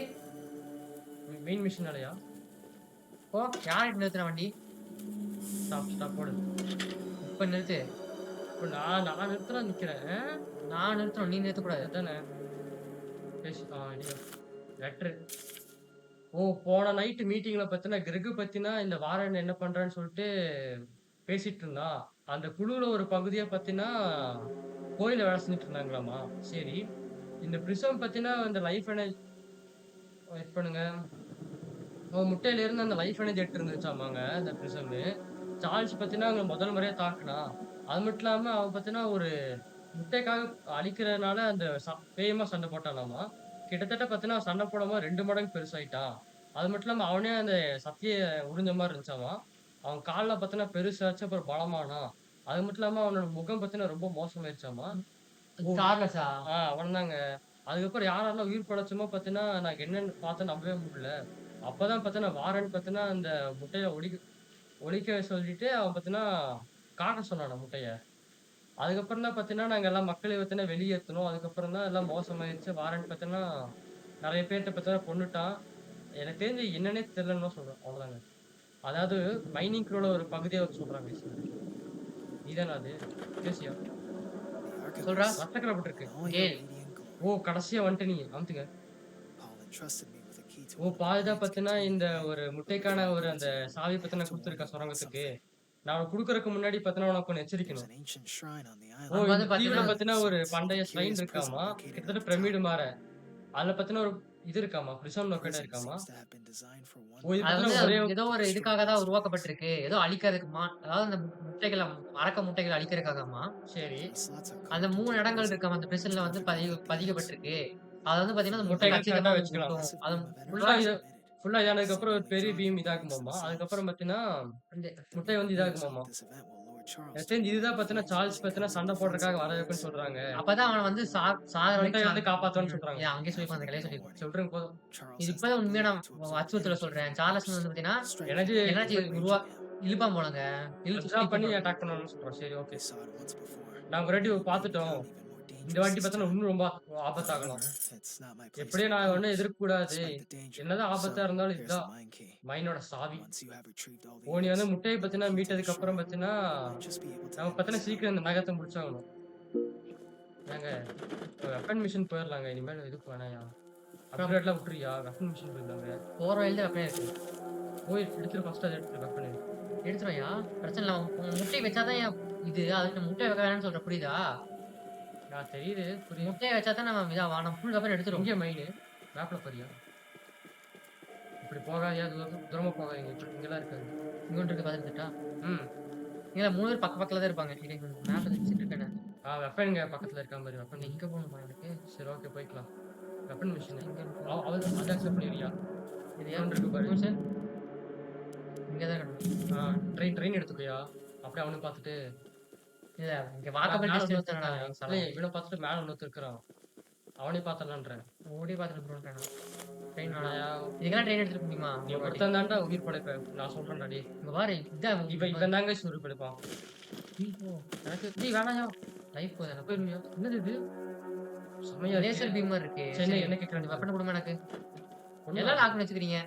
மெயின் மிஷினாலயா? ஓ யார் நிறுத்துற வண்டி? ஸ்டாப் போடு. இப்ப நிறுத்து. இப்போ நான் நிறுத்தலாம் நிக்கிறேன். நான் நிறுத்தணும் நீ நிறுத்தக்கூடாது தானே. லெட்ரு. ஓ போன நைட்டு மீட்டிங்ல பத்தினா கிரகு பத்தினா இந்த வாரன் என்ன பண்றான்னு சொல்லிட்டு பேசிட்டு இருந்தான். அந்த குழுல ஒரு பகுதியை பத்தினா கோயில வேலை செஞ்சுட்டு இருந்தாங்களாமா. சரி இந்த பிரிசம் பத்தினா இந்த லைஃப் எனர்ஜி வெயிட் பண்ணுங்க. முட்டையில இருந்து அந்த லைஃப் எனர்ஜி எடுத்து இருந்துச்சாமாங்க அந்த பிரிசம். சார்ல்ஸ் பத்தினா அவங்க முதல் முறையா தாக்குனா. அது மட்டும் இல்லாம அவன் பத்தினா ஒரு முட்டைக்காக அழிக்கிறதுனால அந்த பேயமா சண்டை போட்டானாமா. கிட்டத்தட்ட பத்தினா சண்டை போடாம 2 மடங்கு பெருசாயிட்டான். அது மட்டும் இல்லாம அவனே அந்த சத்திய உறிஞ்ச மாதிரி இருந்துச்சாமா. அவன் காலில் பத்தினா பெருசாச்சு அப்புறம் பலமானா. அது மட்டும் இல்லாம அவனோட முகம் பத்தினா ரொம்ப மோசமாயிருச்சாமா. அவன் தாங்க. அதுக்கப்புறம் யாரெல்லாம் உயிர் படைச்சோமோ பத்தினா நான் என்னன்னு பார்த்து நம்பவே முடியல. அப்பதான் பார்த்தா வாரன் பத்தினா அந்த முட்டையில ஒழிக்க சொல்லிட்டு அவன் பத்தினா காட்ட சொன்னான முட்டைய. அதுக்கப்புறம் தான் பார்த்தீங்கன்னா நாங்க எல்லாம் மக்களை பத்தினா வெளியேற்றணும். அதுக்கப்புறம் தான் எல்லாம் மோசமாயிருச்சு. வாரன் பார்த்தீங்கன்னா நிறைய பேர்கிட்ட பார்த்தா கொன்னுட்டான். எனக்கு தெரிஞ்சு என்னன்னே தெரியலன்னு சொல்றேன். அவ்வளவுதாங்க. அதாவது மைனிங் குரோட ஒரு பகுதியை வச்சு சொல்றாங்க. இதானா அது பேசியா சொல்றா ரத்தக்கடப்பட்டிருக்கு. கேள். ஓ கடைசியா வந்துட்டு நீ அமுத்துங்க. ஓ பாதுதான் பார்த்தீங்கன்னா இந்த ஒரு முட்டைக்கான ஒரு அந்த சாவி பத்தின கொடுத்துருக்கா சுரங்கத்துக்கு. நான் குடுக்கறதுக்கு முன்னாடி பார்த்தீங்கன்னா உனக்கு ஒன்று எச்சரிக்கணும். ஓ இந்த தீவுல பார்த்தீங்கன்னா ஒரு பண்டைய ஸ்லைன் இருக்காமா. கிட்டத்தட்ட பிரமிடு மாற அதுல பார்த்தீங்கன்னா ஒரு இது இருக்காமா. பிரிசம் லொக்கேட் இருக்காமா. ஏதோ ஒரு இதுக்காக தான் உருவாக்கப்பட்டிருக்கு. ஏதோ அழிக்கிறதுக்குமா. அதாவது அந்த முட்டைகளை அரக்க முட்டைகளை அழிக்கிறதுக்காகமா. சரி அந்த 3 இடங்கள் இருக்காம அந்த பிரிசன்ல வந்து பதிக்கப்பட்டிருக்கு. அது வந்து பாத்தீங்கன்னா அந்த முட்டை கரெக்டா வச்சுக்கலாம். அது ஃபுல்லா இதானதுக்கு அப்புறம் ஒரு பெரிய பீம் இதாகுமாமா. அதுக்கப்புறம் பாத்தீங்கன்னா முட்டை வந்து இதாகுமாமா. இதுதான் பாத்தீங்கன்னா சார்ல்ஸ் பாத்தீங்கன்னா சண்டை போடுறதுக்காக வர வைக்குன்னு சொல்றாங்க. அப்பதான் அவன் வந்து முட்டை வந்து காப்பாத்துவான்னு சொல்றாங்க. அங்கே சொல்லிப்பான் அந்த கலையை சொல்லிப்பான். சொல்றேன் போதும். இது இப்பதான் உண்மையான அச்சுறுத்தல சொல்றேன். சார்லஸ் வந்து பாத்தீங்கன்னா எனர்ஜி இழுப்பான் போலங்க. இழுத்து பண்ணி அட்டாக் பண்ணணும்னு சொல்றோம். சரி ஓகே நாங்க ரெடி பாத்துட்டோம். இந்த வாட்டி பார்த்தா இன்னும் ரொம்ப ஆபத்தாகலாம். எப்படியே நான் ஒன்னும் எதிர்க்க கூடாது. என்னதான் ஆபத்தா இருந்தாலும் இதுதான் மைனோட சாவி. ஓ நீ வந்து முட்டையை பத்தினா மீட்டதுக்கு அப்புறம் பாத்தீங்கன்னா நம்ம பத்தினா சீக்கிரம் இந்த நகத்தை முடிச்சாகணும். நாங்க வெப்பன் மிஷின் போயிடலாங்க. இனிமேல் எதுக்கு வேணாயா அப்கிரேட்லாம் விட்டுறியா? வெப்பன் மிஷின் போயிருந்தாங்க போற வழியில வெப்பன் இருக்கு. போய் எடுத்துரு ஃபர்ஸ்ட் அதை எடுத்துரு. வெப்பன் எடுத்துருவையா பிரச்சனை இல்லை. முட்டை வச்சாதான் இது அதுக்கு முட்டை வைக்க வேணாம்னு சொல்ற புரியுதா? நான் தெரியுது புரியுது. முட்டையை வச்சா தான் நம்ம இதாக நம்ம ஃபுல் வெப்பன் எடுத்துரும். இங்கே மைனு மேப்ல போறியா? இப்படி போகாதியா தூரமா போகாதீங்க. இங்கெல்லாம் இருக்காது. இங்கொன்று இருக்கு பார்த்துட்டா. இங்கே 3 பேர் பக்கத்துல தான் இருப்பாங்க. மேப்ல வச்சுட்டு இருக்கேன். வெப்பன் இங்க பக்கத்துல இருக்க மாதிரி. வெப்பன் இங்க போகணுமா எனக்கு? சரி ஓகே போய்க்கலாம். வெப்பன் மிஷின் எங்க இருக்கு? அவ அதை அக்செப்ட் பண்ணிடுறியா? இது இன்னொன்று இருக்கு பாரு. நிமிஷம். இங்கதான் இருக்கணும். ட்ரெயின் எடுத்துக்கோயா. அப்படியே அவனை பார்த்துட்டு இல்ல இங்க வாக்கபிள் மேல டிஸ்டன்ஸ் இன்னொருத்தன் தானடா இருக்கான்யா. இல்ல இவனை பார்த்துட்டு மேல இன்னொருத்தன் இருக்கிறான். அவனே பார்த்தலான்றேன். ஓடி பார்த்துட்டு போறேன். ட்ரெயின் வேணாம். ஆனாயா, இதுக்கெல்லாம் ட்ரெயின் எடுத்துட்டு முடியுமா? நீ ஒருத்தன் தான்டா உயிர் படைப்ப. நான் சொல்றேன்டா டேய். இங்க பாரு இதான் இவன் தாங்க உயிர் படைப்பான். எனக்கு டேய் வேணாயா லைஃப் போகுது எனக்கு போயிருவியா? என்னது இது? செமையா லேசர் இருக்கு. பீம் மாதிரி இருக்கு. சரி, சரி என்ன கேட்கறேன் வெப்பன் கொடுமா எனக்கு. ஒண்ணா? எல்லாம் லாக் பண்ணி வச்சுக்கிறீங்க.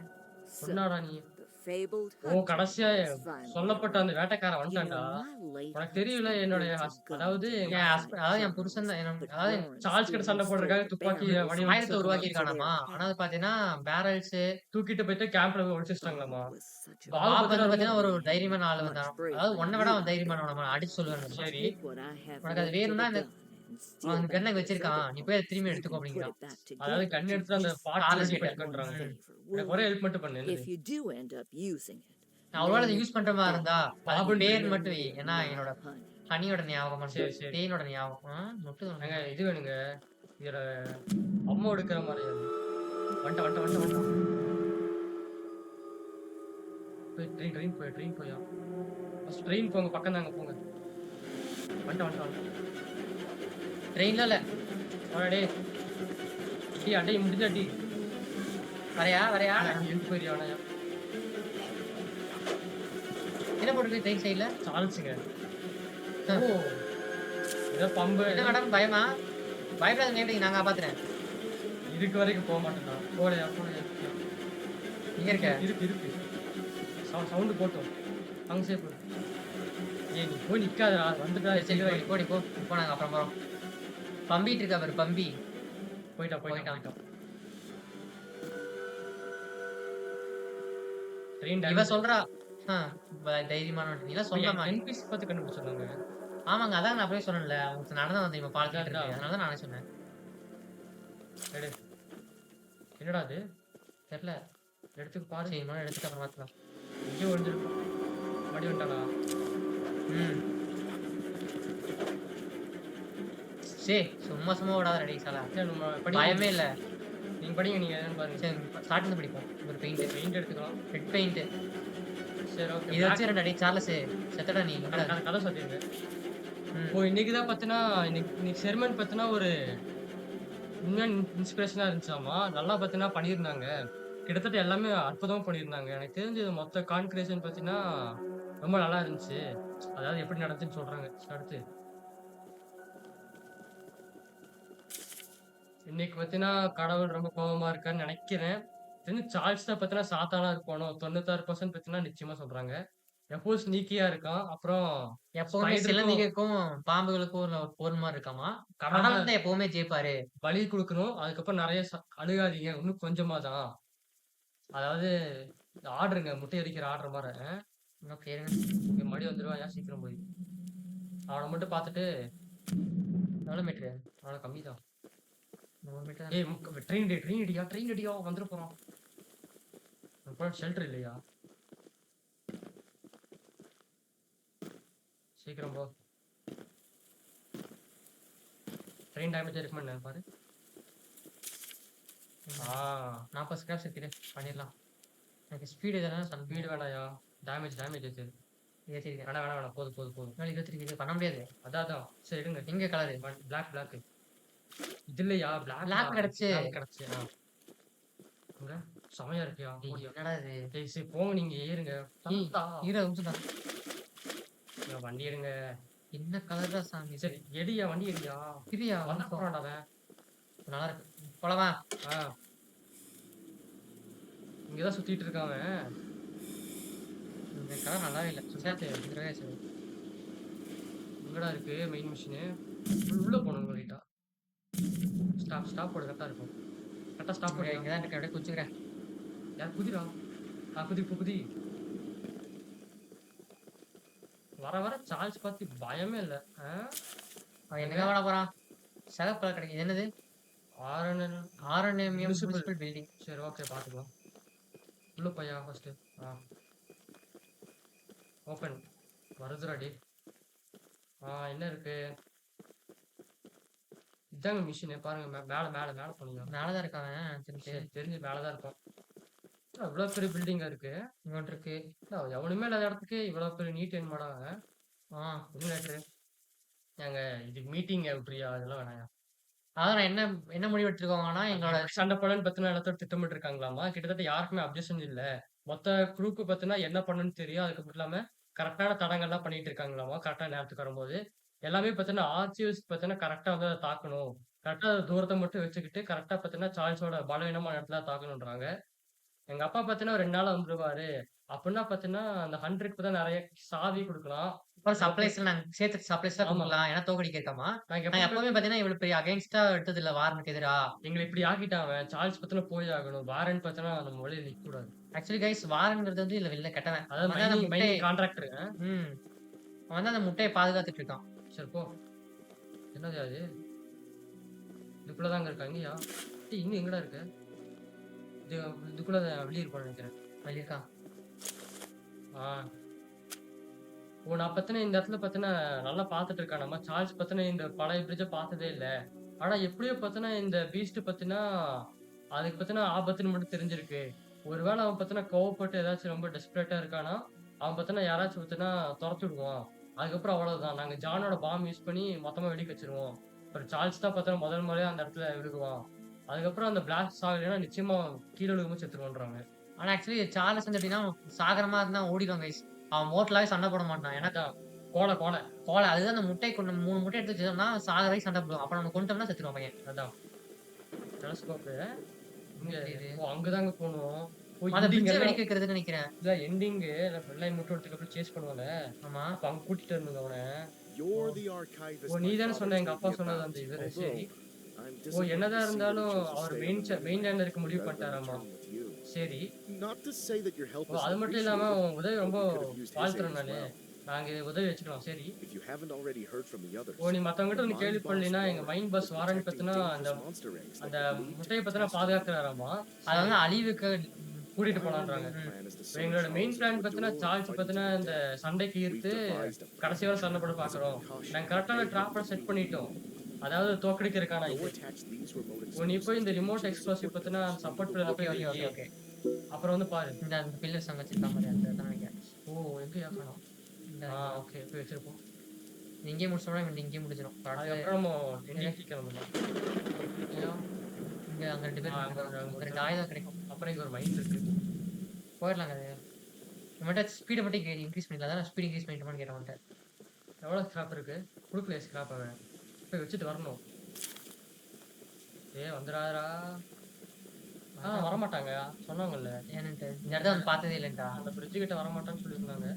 So, ஒண்ணாடா நீ? the fabled ஓ hunter கடைசியா has finally சொல்லப்பட்ட அந்த வேட்டைக்காரன் You வந்துட்டான்டா. know, my late உனக்கு தெரியல என்னுடைய அதாவது என் husband- அதாவது என் புருஷன் தான் அதாவது சார்ல்ஸ் கிட்ட சண்டை போடுறதுக்காக துப்பாக்கி வடிவமைச்சு ஆயுதத்தை உருவாக்கி இருக்கானாமா. ஆனா அது பாத்தீங்கன்னா பேரல்ஸ் தூக்கிட்டு போயிட்டு கேம்ப்ல ஒழிச்சிட்டாங்களாமா. பாப் வந்து பாத்தீங்கன்னா ஒரு தைரியமான ஆளு வந்தான். அதாவது உன்னை விட அவன் தைரியமானவன் அடிச்சு சொல்லுவேன். சரி. உனக்கு அது வேணும்னா அவன் கண்ணை வச்சிருக்கான். நீ போய் அதை திரும்பி எடுத்துக்கோ அப்படிங்கிறான். அதாவது கண் எடுத்து அந்த காலை பார்ட்ஸ் கிட்ட. பண்றாங்க. எனக்கு ஒரே ஹெல்ப் மட்டும் பண்ணு. If என்னது? you do end up using it, நான் ஒருவேளை அதை யூஸ் பண்ற மாதிரி இருந்தா பாபுல் பேர் பேர் மட்டும் வை. ஏன்னா என்னோட honey. ஹனியோட ஞாபகம் சரி, சரி. தேனோட ஞாபகம் மட்டும் ஏங்க, இது வேணுங்க. இதுல அம்மா எடுக்கிற மாதிரி அது. வந்துட்டான். போய் ட்ரெயின் போயா. ஃபர்ஸ்ட் ட்ரெயின் போங்க, பக்கம் தாங்க போங்க. வந்துட்டான். ட்ரெயின்ல இல்ல டேய். அடே முடிஞ்சாடி. வரையா எங்க போயிரியா அவனையா? என்ன போட்டுருக்கு ட்ரெயின் சைடுல? சார்ல்ஸுங்க. ஓ. ஏதோ பம்பு என்ன மேடம் பயமா? பயப்படாத நேரத்துக்கு நான் காப்பாத்துறேன். இதுக்கு வரைக்கும் போக மாட்டேன்டா. போலையா. இங்க இருக்க இருக்கு. சவுண்ட் போட்டோம். அங்க சேஃப். ஏய் நீ போய் நிக்காதடா. வந்துட்டா சரி போடி போ இப்போ நாங்க அப்புறம் போறோம். பம்பிட்டு இருக்கா பாரு பம்பி. போயிட்டான். ட்ரெயின் இவ சொல்றா தைரியமானவன் நீ எல்லாம் சொல்ற மாதிரி. NPC பார்த்து கண்டுபிடிச்சிருந்தாங்க. ஆமாங்க அதான் நான் அப்படியே சொன்னேன்ல அவங்க நடந்து வந்து இவன் பால் கேட்டு அதனால தான் நானே சொன்னேன். எடு. என்னடா அது? தெரியல எடுத்துக்கு பாரு. சரி இன்னொன்று எடுத்துட்டு அப்புறம் பார்த்துக்கலாம். எங்கேயோ வந்துருக்கும். மடி வந்துட்டானா? சரி சும்மா விடாத ரெடி சாலா. சரி நம்ம பயமே இல்ல. நீங்க படிங்க, நீங்க என்னன்னு பாருங்க. சரி ஸ்டார்டிங் படிப்போம். ஒரு பெயிண்ட் எடுத்துக்கலாம். Red paint. சரி ஓகே. இதை வச்சு ரெண்டு அடி சார்லஸ் செத்தடா நீ. கதை சொல்லிடுங்க. ஓ இன்னைக்கு தான் பார்த்தீங்கன்னா இன்னைக்கு செர்மன் பார்த்தீங்கன்னா ஒரு உண்மையான இன்ஸ்பிரேஷனாக இருந்துச்சாமா. நல்லா பார்த்தீங்கன்னா பண்ணியிருந்தாங்க. கிட்டத்தட்ட எல்லாமே அற்புதமாக பண்ணியிருந்தாங்க. எனக்கு தெரிஞ்சது மொத்த கான்கிரேஷன் பார்த்தீங்கன்னா ரொம்ப நல்லா இருந்துச்சு. அதாவது எப்படி நடந்துச்சுன்னு சொல்கிறாங்க. அடுத்து இன்னைக்கு பார்த்தீங்கன்னா கடவுள் ரொம்ப கோபமாக இருக்கான்னு நினைக்கிறேன். தெரிஞ்சு சார்ல்ஸ் தான் பார்த்தீங்கன்னா சாத்தானா இருக்கணும். 96% பார்த்தீங்கன்னா நிச்சயமாக சொல்கிறாங்க. எப்போது ஸ்னீக்கியா இருக்கான். அப்புறம் எப்பவுமே சிலந்திகளுக்கும் பாம்புகளுக்கும் ஒரு போர் மாதிரி இருக்காமா. கடவுள் தான் எப்பவுமே ஜெயிப்பாரு. பலி கொடுக்கணும். அதுக்கப்புறம் நிறைய அழுகாதீங்க, இன்னும் கொஞ்சமா தான். அதாவது ஆர்டருங்க, முட்டை அடிக்கிற ஆர்டர் மாதிரி. ஓகே இங்க மடி வந்துடுவான். ஏன் சீக்கிரம் போய் அவனை மட்டும் பார்த்துட்டு எவ்வளோ மீட்ரு? அவனை கம்மி தான். 100 மீட்டர். ஏய் ட்ரெயின் அடியா வந்துட போறான். ஷெல்டர் இல்லையா? சீக்கிரம் போ. ட்ரெயின் டேமேஜ் இருக்குமா பாரு. 40 ஸ்கிராப்ஸ் எடுத்துட்டு பண்ணிடலாம். எனக்கு ஸ்பீடு இதெல்லாம் ஸ்பீடு வேணாயா. டேமேஜ் வச்சு ஏற்றிருக்கேன். வேணாம் போதும். 23 பண்ண முடியாது. அதான் சரி எடுங்க. எங்க கலரு? பிளாக் இது இல்லையா? பிளாக் கிடைச்சு செமையா இருக்கியா? என்னடா இது? சரி போங்க, நீங்க ஏறுங்க. வண்டி எடுங்க. என்ன கலர் தான் சாமி? சரி எடியா, வண்டி எடியா. பிரியா வந்து போறான்டா. நல்லா இருக்கு. போலவா? இங்கதான் சுத்திட்டு இருக்காங்க. இந்த கலர் நல்லாவே இல்லை. சரி எங்கடா இருக்கு மெயின் மிஷினு? உள்ள போகணும். ரைட்டா ஸ்டாப் போடு. கரெக்டா இருக்கும். கரெக்டா ஸ்டாப் போடு. இங்கே தான் இருக்கு. அப்படியே குச்சிக்கிறேன். யார் குதிரா? குதி. வர சார்ஜ் பார்த்து பயமே இல்லை. அவன் எங்க வேணா போறான். சகப்பல கிடைக்கும். என்னது? ஆர்என்எம் முனிசிபல் பில்டிங். சரி ஓகே பார்த்துக்கலாம். உள்ள போயா ஃபர்ஸ்ட். ஓப்பன் வருதுராடி. என்ன இருக்கு? இதாங்க மிஷினு பாருங்க. மேல மேல மேல போனீங்க. மேல தான் இருக்கான் அவன் தெரிஞ்சு. தெரிஞ்சு மேல தான் இருக்கும். இவ்ளோ பெரிய பில்டிங்கா இருக்கு. இங்கொன்று இருக்கு. எவனுமே இல்லாத இடத்துக்கு இவ்வளோ பெரிய நீட் என்னமாடா அவன். ஆ. என்ன மேட்ரு? ஏங்க இதுக்கு மீட்டிங் விட்றியா? அதெல்லாம் வேணாம்யா. அதான் நான் என்ன முடிவு எடுத்துருக்கோங்கன்னா, எங்களோட எப்படி சண்டை போடலான்னு பத்தின எல்லாத்தோட திட்டமிட்டு இருக்காங்களாமா. கிட்டத்தட்ட யாருக்குமே அப்ஜெக்ஷன் இல்ல. மொத்த குரூப் பத்தினா என்ன பண்ணணும்னு தெரியும். அதுக்கு மட்டும் இல்லாம கரெக்ட்டான தடங்கள்லாம் பண்ணிட்டு இருக்காங்களாமா. கரெக்ட்டான நேரத்துக்கு வரும்போது. எல்லாமே பார்த்தீங்கன்னா, ஆர்ச்சிவ்ஸ் பார்த்தீங்கன்னா கரெக்ட்டா வந்து அத தாக்கணும். கரெக்ட்டா தூரத்த மட்டும் வச்சுக்கிட்டு, கரெக்ட்டா பார்த்தீங்கன்னா, சார்ல்ஸோட பலவீனமான இடத்துல தாக்கணுன்றாங்க. எங்க அப்பா பார்த்தீங்கன்னா, 2 நாள்ல வந்துருவாரு. அப்புட்னா பார்த்தீங்கன்னா, அந்த ஹண்டருக்கு பார்த்தா நெறைய சாவி குடுக்கலாம். அப்புறம் அதுக்கப்புறம் சப்ளைஸ்லாம் நாங்க சேர்த்து சப்ளைஸ்லாம் ஆமா. குடுக்கலாம். ஏன்னா தோக்கடிக்க இருக்காமா. நாங்க நாங்க எப்பவுமே எப்பவுமே பார்த்தீங்கன்னா, இவ்வளவு பெரிய அகைன்ஸ்ட்டா எடுத்ததில்ல வார்னுக்கு எதிரா. எங்கள இப்படி ஆக்கிட்டான் அவன். சார்ல்ஸ் பார்த்தீங்கன்னா போய் ஆகணும். வாரன் பார்த்தீங்கன்னா நம்ம வழியில நிக்கக்கூடாது. ஆக்சுவலி கைஸ் வாரன்ங்கிறது வந்து இதுல வெளில கெட்டவன். அதாவது அவன் தான் அந்த முட்டைய மைனிங் கான்ட்ராக்டர். ம். அவன் தான் அந்த முட்டைய பாதுகாத்துட்டு இருக்கான். சரி போ. என்னது அது? இதுக்குள்ள தாங்க இருக்கா? இங்கயா? இங்க எங்கடா இருக்கு? இது இதுக்குள்ள வெளிய இருப்பான்னு நெனைக்கிறேன். வெளிய இருக்கான். ஆ. ஓ! நான் பார்த்தீங்கன்னா இந்த இடத்துல பார்த்தீங்கன்னா நல்லா பார்த்துட்டு இருக்கான். நம்ம சார்ல்ஸ் பார்த்தீங்கன்னா இந்த பழைய பிரிட்ஜ பார்த்ததே இல்ல. ஆனா எப்படியோ பார்த்தீங்கன்னா இந்த பீஸ்ட் பார்த்தீங்கன்னா, அதுக்கு பார்த்தீங்கன்னா ஆபத்துன்னு மட்டும் தெரிஞ்சிருக்கு. ஒருவேள அவன் பார்த்தீங்கன்னா கோவப்பட்டு ஏதாச்சும் ரொம்ப டெஸ்பரேட்டா இருக்கான்னா, அவன் பார்த்தீங்கன்னா யாராச்சும் பார்த்தீங்கன்னா தொரத்தி விடுவான். அதுக்கப்புறம் அவ்வளவுதான். நாங்க ஜானோட பாம் யூஸ் பண்ணி மொத்தமா வெடிக்க வச்சுருவோம். அப்புறம் சார்ல்ஸ் தான் பார்த்தீங்கன்னா முதல் முறையா அந்த இடத்துல விழுகுவான். அதுக்கப்புறம் அந்த பிளாஸ்ட் சாகலைன்னா நிச்சயமா கீழ விழுகும்போது செத்துருவான்றாங்க. ஆனா ஆக்சுவலி சார்லஸ் வந்து எப்படின்னா, சாகுற மாரி இருந்தா ஓடிருவான் கைஸ். அவன் மோட்டலாவே சண்டை போட மாட்டான். ஏன்னா அதான் கோல கோல. கோல அதுதான் அந்த முட்டை கொண்டு 3 முட்டை எடுத்து வச்சோம்னா, சாகுற வரைக்கும் சண்டை போடுவான். அப்ப நம்ம கொன்னுட்டோம்னா செத்துருவான் பையன். அதான். டெலஸ்கோப்பு. இங்க இது. ஓ அங்கதாங்க போணும். ஓ அந்த எண்டிங் பிரிட்ஜ வெடிக்க வைக்கிறதுன்னு நெனைக்கிறேன். இல்ல எண்டிங்கு வெள்ளாய் முட்டை விட்டதுக்கு அப்புறம் சேஸ் பண்ணுவாங்க. ஆமா. அப்ப அங்க கூட்டிட்டு வரணுங்க அவன. You're the archivist O my நீ தானே father சொன்ன எங்க told அப்பா me சொன்னது about. அந்த இவரு. Although, சரி. I'm ஓ disappointed என்னதான் to see that இருந்தாலும் you chose to அவர் stay main on the main லேண்ட்ல இருக்க முடிவு rather than பண்ணிட்டாராமா. return with you. சரி. Not to say that your help O is அது மட்டும் இல்லாம appreciated, உன் உதவி but ரொம்ப we could have used his aid வாழ்த்துறோம் as நானு. well. நாங்க உதவி வச்சுக்கலாம். சரி. If you haven't already heard from the others, ஓ நீ மத்தவங்ககிட்ட ஒண்ணு my boss கேள்விப்படலைன்னா எங்க Warren mine is boss Warren protecting பத்தினா அந்த dangerous monster eggs that அந்த could lead to முட்டைய பத்தினா catastrophe. பாதுகாக்கிறாராமா. அத வந்து அழிவுக்கு கூட்டிட்டு My போலான்றாங்க. main plan is to இப்ப send எங்களோட main Charles plan into a பத்தினா duel Charles fighting பத்தினா to the இந்த death. சண்டைக்கு We've ஈர்த்து devised a கடைசி வரை சண்டை போட plan as a பாக்குறோம். precaution நாங்க that கரெக்டான may help ட்ராப்பை செட் defeat பண்ணிட்டோம். him. அதாவது தோக்கடிக்கிறதுக்கான Go இது. attach these remote ஓ நீ போய் இந்த explosives remote to explosive support பத்தினா pillars support leading pillar okay, போய் ஓகே, வை. Okay, okay. அப்புறம் வந்து பாரு. இந்த பில்லர்ஸ் அங்க வச்சிருக்க மாரி அந்த இடத்துல நெனைக்கிறேன். ஓ எங்கயா காணோம். இந்த ஓகே போய் வச்சிருப்போம். இங்கேயே முடிச்சோம்னா இங்கேயே முடிஞ்சிரும். அடுத்து அதுக்கப்புறம் நம்ம எண்டிங் கிளம்பலாம். இங்க அங்க 2 பேர் அங்க இருக்காங்க. அங்க 2 ஆயுதம் கிடைக்கும். அப்புறம் இங்க ஒரு மைண்ட் இருக்கு. போயிடலாங்க அது. நம்மட்ட ஸ்பீட மட்டும் இன்க்ரீஸ் பண்ணிக்கலாம். அதான் ஸ்பீட் இன்க்ரீஸ் பண்ணிட்டோமான்னு கேட்டேன் அவன்ட்ட. எவ்வளவு ஸ்கிராப் இருக்கு? குடுக்கலையே ஸ்கிராப் அவன். போய் வச்சுட்டு வரணும். வந்துடாதடா. வரமாட்டாங்க. சொன்னாங்கல்ல. ஏன்னுட்டு இந்த இடத்த வந்து பார்த்ததே இல்லைன்டா. அந்த பிரிட்ஜ் கிட்ட வரமாட்டான்னு சொல்லியிருந்தாங்க.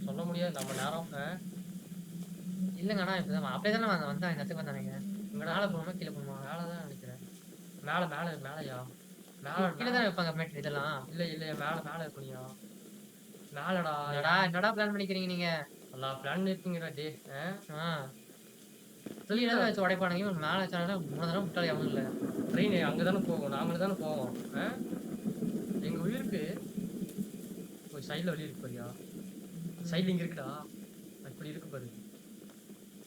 சொல்ல முடியாது நம்ம நேரம். இல்லைங்க ஆனா இப்பதான் அப்படியே தானே வந்தான் இந்த இடத்துக்கு வந்தானுங்க. இங்கடா மேலே போகணுமா கீழே போகணுமா? மேல தான் நினைக்கிறேன். மேல மேல மேலயா? கீழே தானே வைப்பாங்க மேட்ரு இதெல்லாம். இல்ல இல்ல மேல மேல இருக்கணியா? மேலடா. என்னடா பிளான் பண்ணிக்கிறீங்க நீங்க? நல்லா பிளான் இருக்கீங்கடா டே. கீழே தான் வச்சு உடைப்பானுங்க. இவன் மேலே வச்சாலும் 3 தடவை முட்டாளி அவனும் இல்லை. ட்ரெயின் அங்கதானே போகும். நாமளே தானே போவோம். எங்க உயிருக்கு போய் சைடுல வழி இருக்கு பாரியா? சைடுல இங்க இருக்குடா. இப்படி இருக்கு பாரு.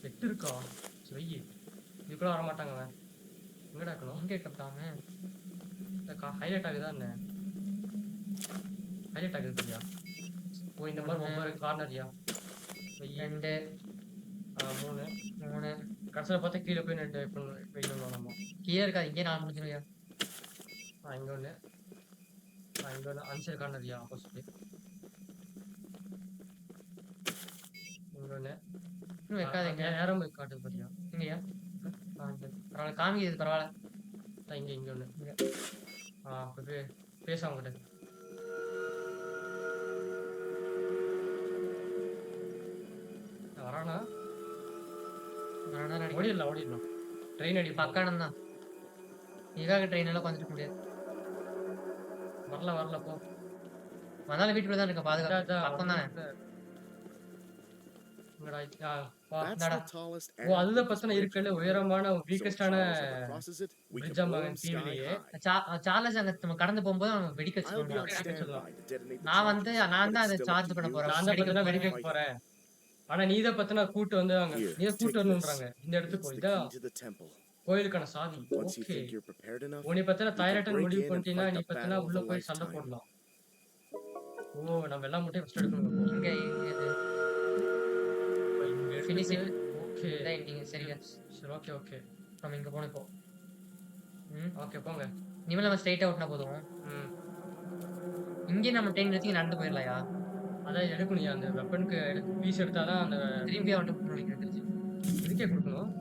செட்டு இருக்கா? வெய்யி. இதுக்குள்ள வர மாட்டாங்க அவன். எங்கடா இருக்கணும்? எங்கே இருக்காங்க? ஹைலைட் ஆகுதா என்ன? ஹைலைட் ஆகுது பாரியா? ஓ இந்த மாதிரி ஒவ்வொரு கார்னர்யா. 2 3 3 கடைசியில் பார்த்தா கீழே போய் நட்டு வைக்கணும் நம்ம. கீழே இருக்காது. இங்கே 4 முடிஞ்சிருவியா? இங்கே ஒன்று. இங்கே ஒன்று அன்சர் கார்னர்யா ஆப்போசிட். இங்கே ஒன்று. இன்னும் வைக்காதீங்க. நேரம் போய் காட்டுது பாத்தியா? இங்கேயா? பரவாயில்ல காமிக்குது பரவாயில்ல. இங்கே ஒன்று. போய் பேச அவங்ககிட்ட. வரானா? ஓடிடலாம். ட்ரெயின் அடி பக்கம் தான். இதுக்காக ட்ரெயின் எல்லாம் வந்துட்டு முடியாது. வரல போ. வந்தாலும் வீட்டுக்குள்ள தான் இருக்க பாதுகாப்பு. பக்கம் தானே. அதுதான் பசங்க இருக்கல உயரமான வீக்கஸ்டான சார்லஸ் அங்க நம்ம கடந்து போகும்போது அவன் வெடிக்க வச்சிருக்கான். நான் தான் அதை சார்ஜ் பண்ண போறேன். நான் தான் வெடிக்க போறேன். ஆனா நீதான் பத்தினா கூட்டு வந்து அங்க நீதான் கூட்டு வரணும்ன்றாங்க. இந்த இடத்துக்கு போய் கோயிலுக்கான சாவி. Once you okay. think you're prepared enough, உன்னை பத்தின you can தைரட்டன் break முடிவு in and பண்ணிட்டீன்னா, fight நீ the பத்தினா battle of உள்ள a போய் சண்டை lifetime. போடலாம். ஓ! நம்ம எல்லா முட்டையும் ஃபர்ஸ்ட் எடுக்கணும் இப்போ. இங்க இது இங்க ஃபினிஷ் எடுத்துட்டு இட். ஓகே. இதான் எண்டிங். சரி guys. சரி ஓகே, ஓகே. நம்ம இங்க போணும் இப்போ. ம். ஓகே போங்க. இனிமேல் நம்ம ஸ்ட்ரைட்டா ஓட்டுனா போதும். ம். இங்கேயே நம்ம ட்ரெயின் நிறுத்தி இங்க நடந்து போயிடலாம்யா? அதான் எடுக்கணும்யா. அந்த வெப்பனுக்கு பீஸ் எடுத்தா தான் அந்த திரும்பி அவன்கிட்ட நினைக்கிறேன் தெரிஞ்சு. இதுக்கே குடுக்கணும்.